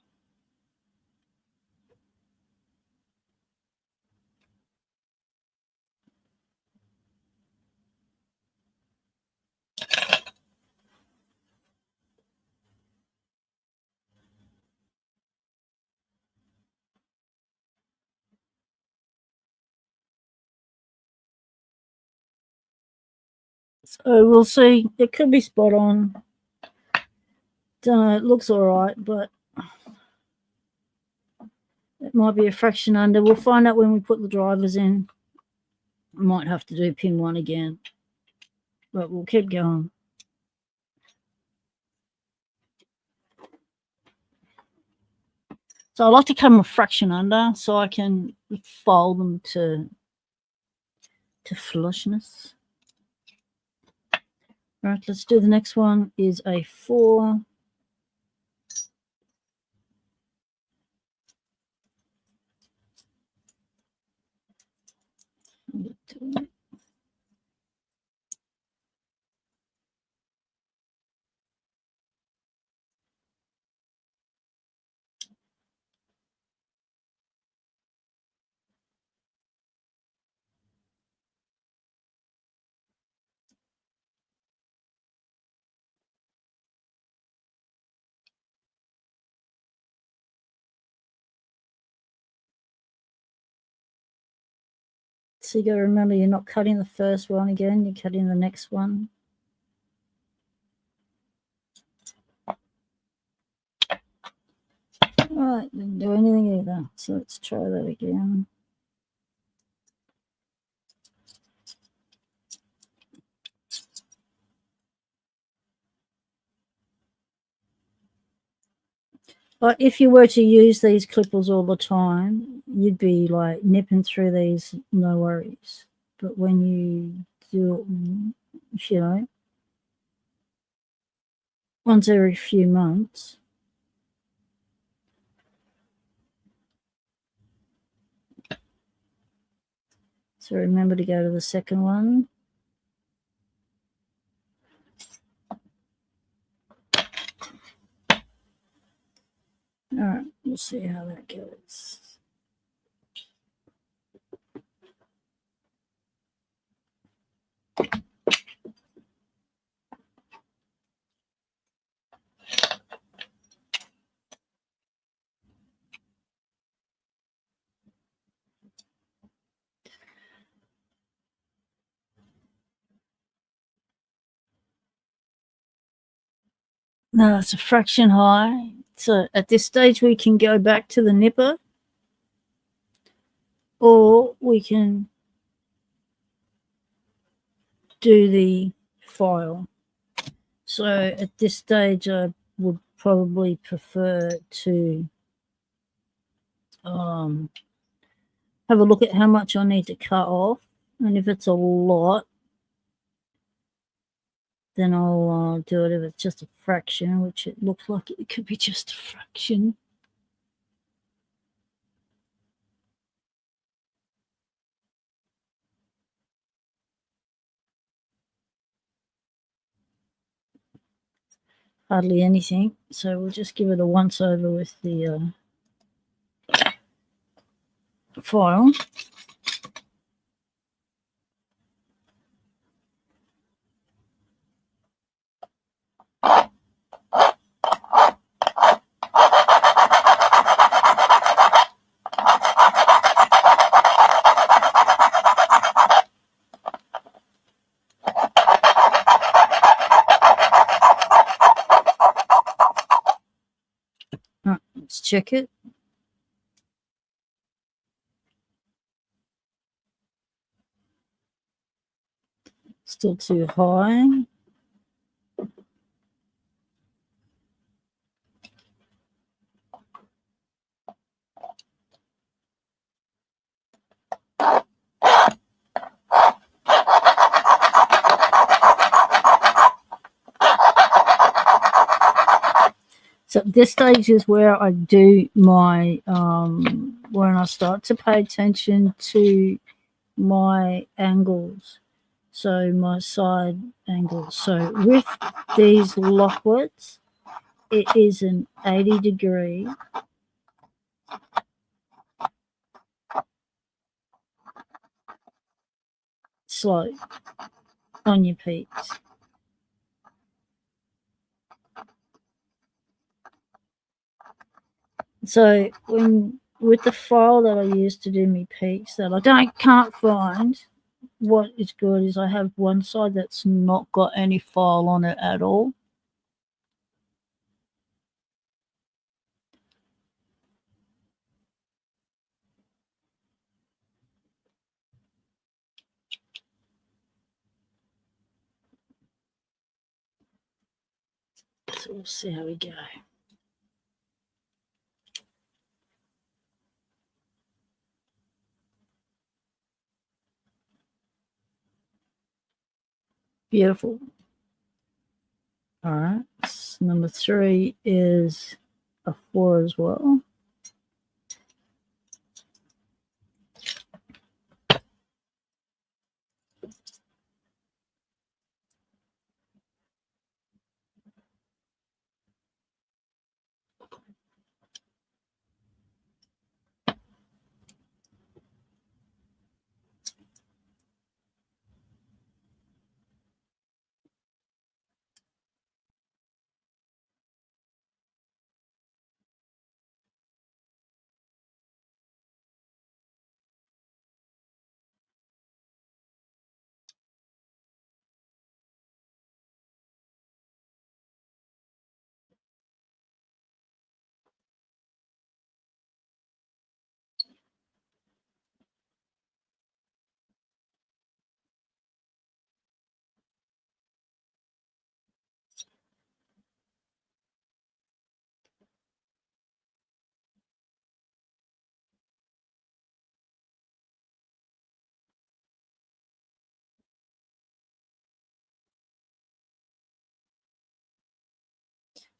So we'll see. It could be spot on. Don't know. It looks all right, but it might be a fraction under. We'll find out when we put the drivers in. I might have to do pin 1 again, but we'll keep going. So I like to come a fraction under so I can fold them to flushness. Right, let's do the next one is a 4. So you got to remember you're not cutting the first one again, you're cutting the next one. Right, didn't do anything either. So let's try that again. But if you were to use these clippers all the time, you'd be like nipping through these, no worries. But when you do it, you know, once every few months, so remember to go to the second one. All right, we'll see how that goes. No, it's a fraction high. So at this stage, we can go back to the nipper, or we can do the file. So at this stage, I would probably prefer to have a look at how much I need to cut off. And if it's a lot, then I'll do it if it's just a fraction, which it looks like it could be just a fraction. Hardly anything. So we'll just give it a once over with the file. Right, let's check it. Still too high. So this stage is where I do my when I start to pay attention to my angles, so my side angles. So with these Lockwarts, it is an 80-degree slope on your peaks. So when with the file that I use to do my peaks that I can't find, what is good is I have one side that's not got any file on it at all. So we'll see how we go. Beautiful. All right. Number 3 is a 4 as well.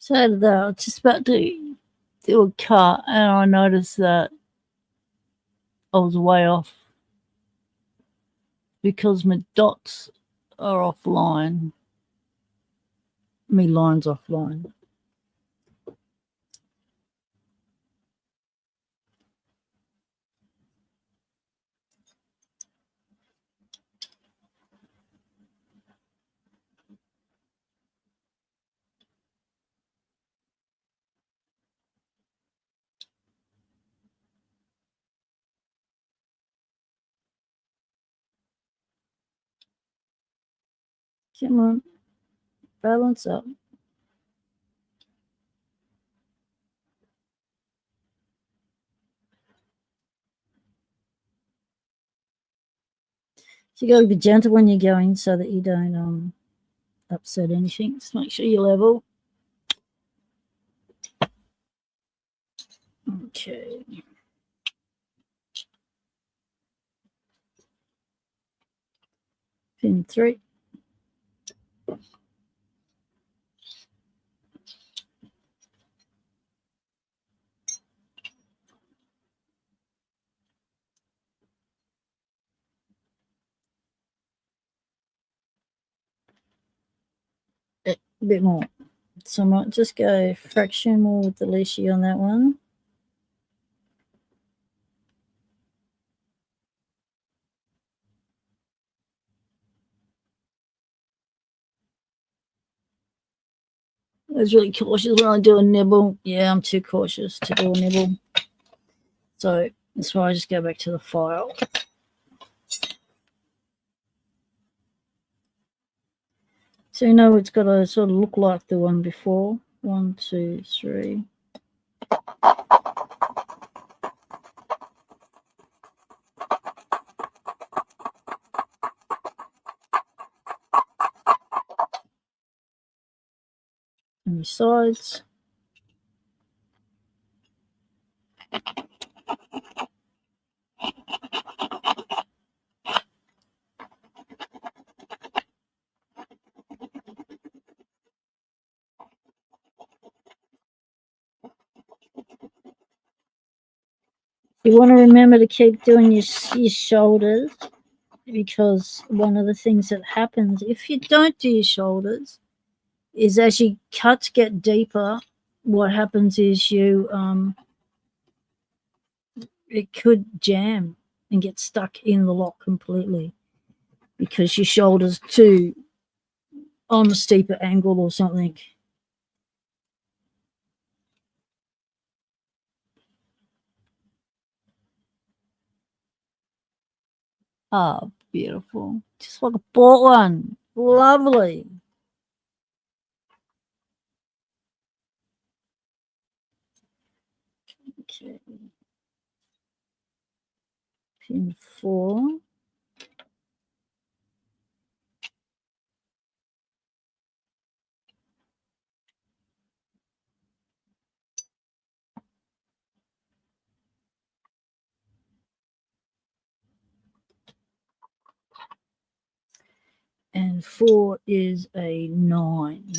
So I was just about to do a cut, and I noticed that I was way off because my dots are offline. My line's offline. Come on, balance up. So you got to be gentle when you're going so that you don't upset anything. Just make sure you're level. Okay. Pin 3. A bit more. So I might just go fraction more with the leashy on that one. I was really cautious when I do a nibble. Yeah, I'm too cautious to do a nibble. So that's why I just go back to the file. So you know it's got to sort of look like the one before. 1, 2, 3. And the sides. You want to remember to keep doing your shoulders, because one of the things that happens if you don't do your shoulders is as your cuts get deeper, what happens is it could jam and get stuck in the lock completely because your shoulder's too on a steeper angle or something. Oh, beautiful. Just like a bought one. Lovely. Okay. Pin 4. And 4 is a 9.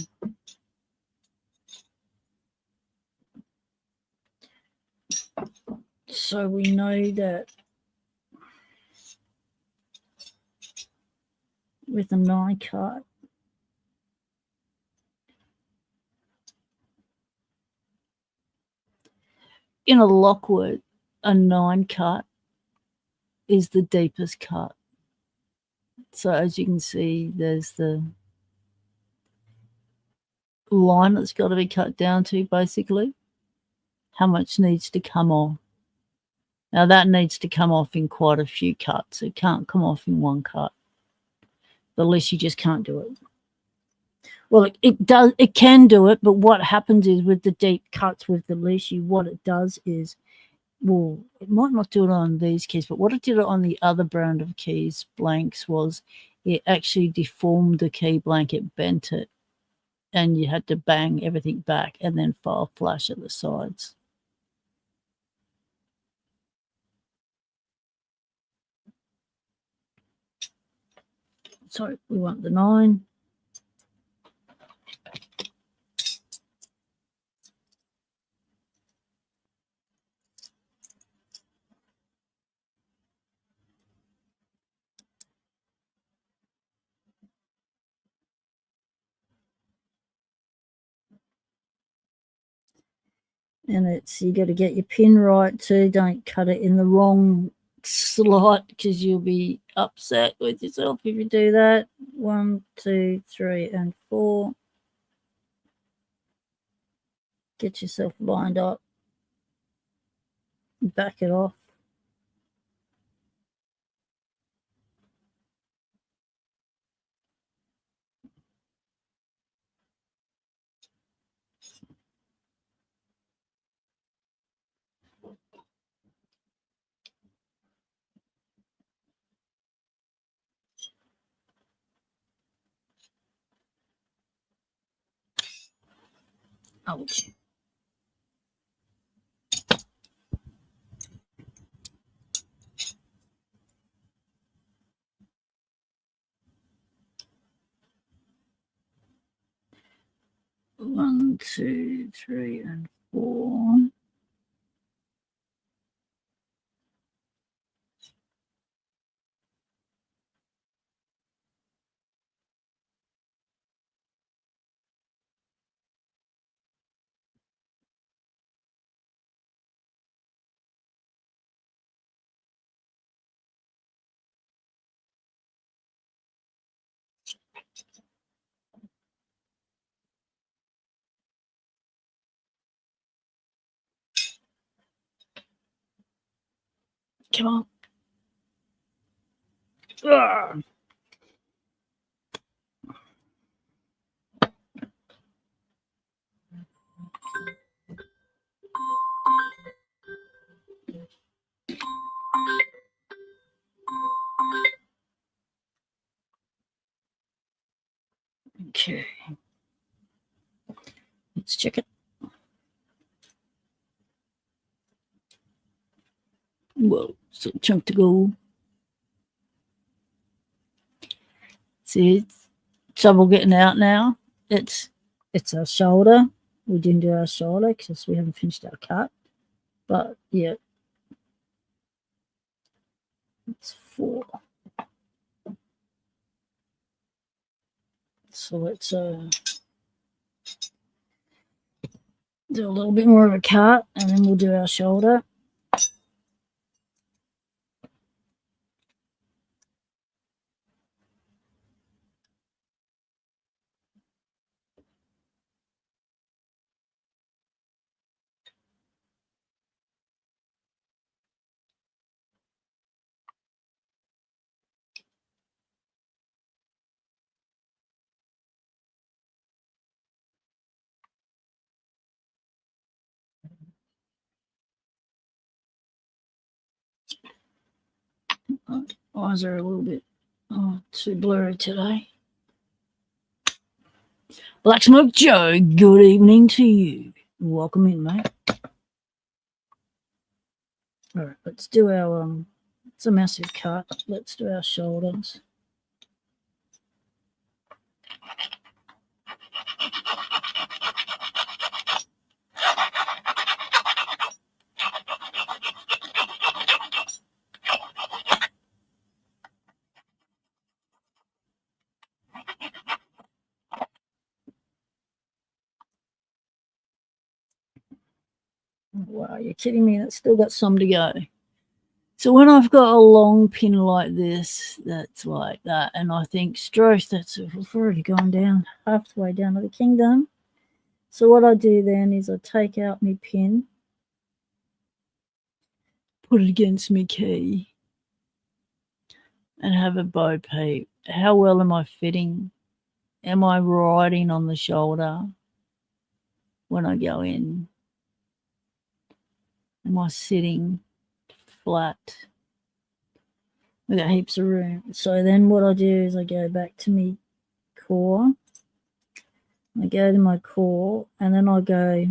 So we know that with a 9 cut, in a lockwood, a 9 cut is the deepest cut. So as you can see, there's the line that's got to be cut down to, basically. How much needs to come off. Now that needs to come off in quite a few cuts. It can't come off in one cut. The less you just can't do it. Well, it does. It can do it, but what happens is with the deep cuts with the leashy, what it does is, well, it might not do it on these keys, but what it did on the other brand of keys blanks was it actually deformed the key blank. It bent it, and you had to bang everything back and then file flash at the sides. So we want the 9. And you got to get your pin right too. Don't cut it in the wrong slot because you'll be upset with yourself if you do that. 1, 2, 3, and 4. Get yourself lined up. Back it off. Ouch. One, 2, 3, and 4. Come on. Ugh. Okay. Let's check it. Whoa, so chunk to go. See, it's trouble getting out now. It's our shoulder. We didn't do our shoulder because we haven't finished our cut. But yeah, it's 4. So let's do a little bit more of a cut, and then we'll do our shoulder. Eyes are a little bit too blurry today. Black Smoke Joe, good evening to you. Welcome in, mate. All right, let's do our it's a massive cut. Let's do our shoulders. Wow, you're kidding me. It's still got some to go. So when I've got a long pin like this, that's like that, and I think stroke, we've already gone down halfway down to the kingdom. So what I do then is I take out my pin, put it against my key, and have a bow peep. How well am I fitting? Am I riding on the shoulder when I go in? Am I sitting flat? We got heaps of room. So then what I do is I go back to my core. I go to my core, and then I go,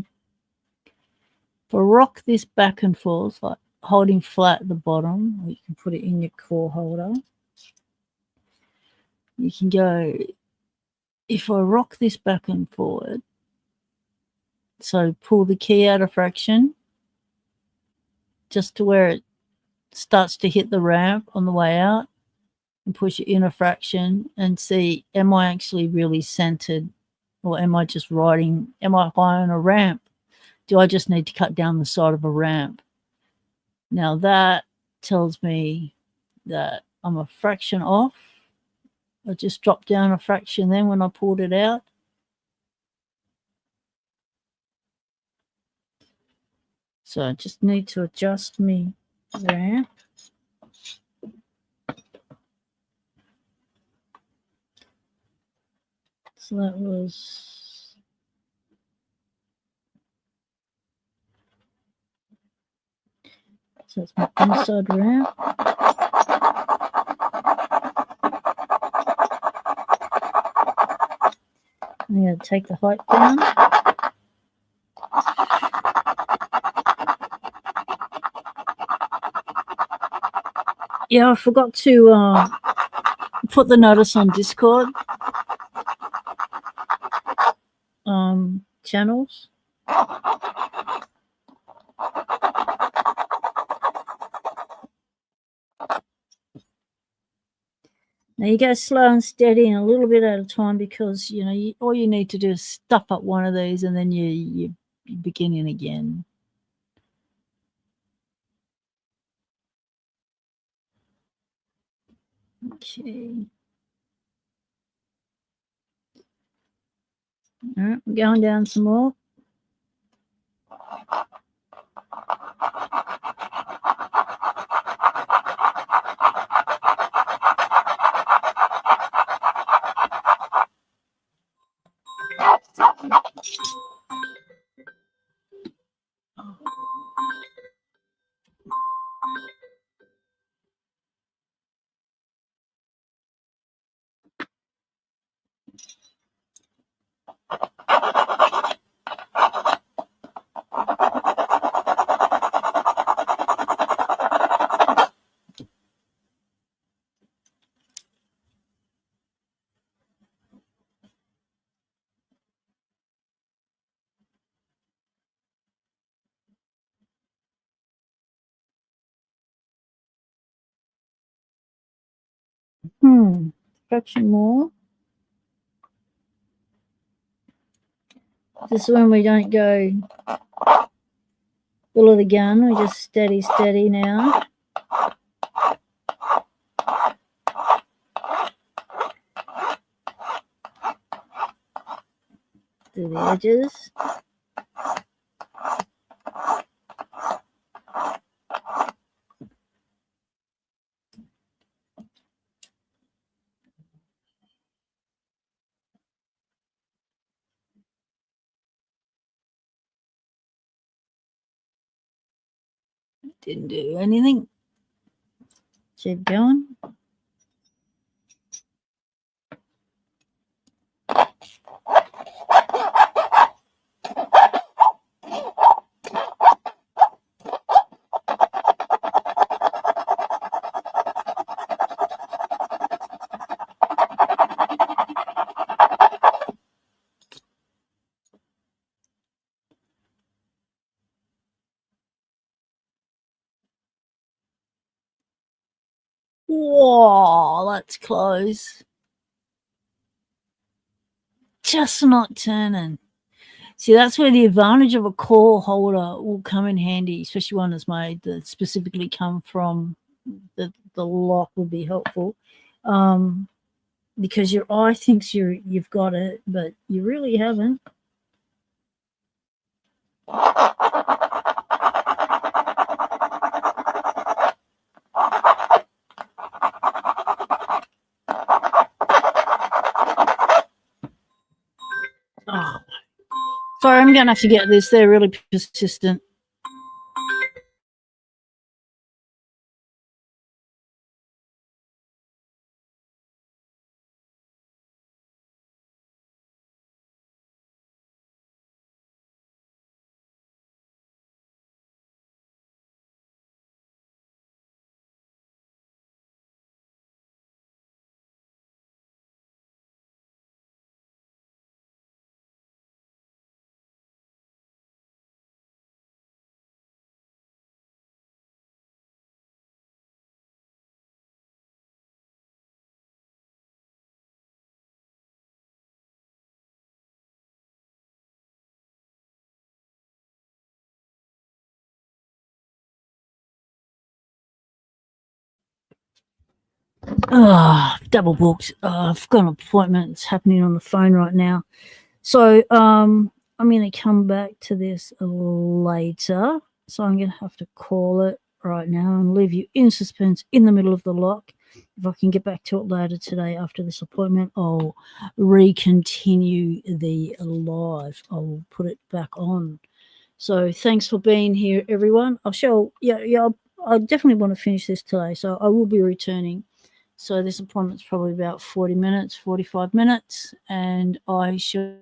if I rock this back and forth, like holding flat at the bottom, or you can put it in your core holder. You can go, if I rock this back and forward, so pull the key out of fraction, just to where it starts to hit the ramp on the way out, and push it in a fraction and see, am I actually really centered, or am I just riding, am I high on a ramp? do I just need to cut down the side of a ramp? Now that tells me that I'm a fraction off. I just dropped down a fraction then when I pulled it out. So I just need to adjust me ramp. So that was that's my inside ramp. I'm going to take the height down. Yeah, I forgot to put the notice on Discord channels. Now you go slow and steady and a little bit at a time, because you know all you need to do is stuff up one of these and then you're beginning again. Okay. All right, I'm going down some more. Fraction more. This is when we don't go full of the gun. We just steady now. Do the edges. Didn't do anything. Keep going. Whoa, that's close. Just not turning. See, that's where the advantage of a core holder will come in handy, especially one that's made that specifically come from the lock will be helpful. Because your eye thinks you've got it, but you really haven't. Oh. Sorry, I'm going to have to get this. They're really persistent. Double booked. I've got an appointment that's happening on the phone right now. So I'm going to come back to this later. So I'm going to have to call it right now and leave you in suspense in the middle of the lock. If I can get back to it later today after this appointment, I'll re-continue the live. I'll put it back on. So thanks for being here, everyone. I definitely want to finish this today, so I will be returning. So this appointment's probably about 40 minutes, 45 minutes, and I shall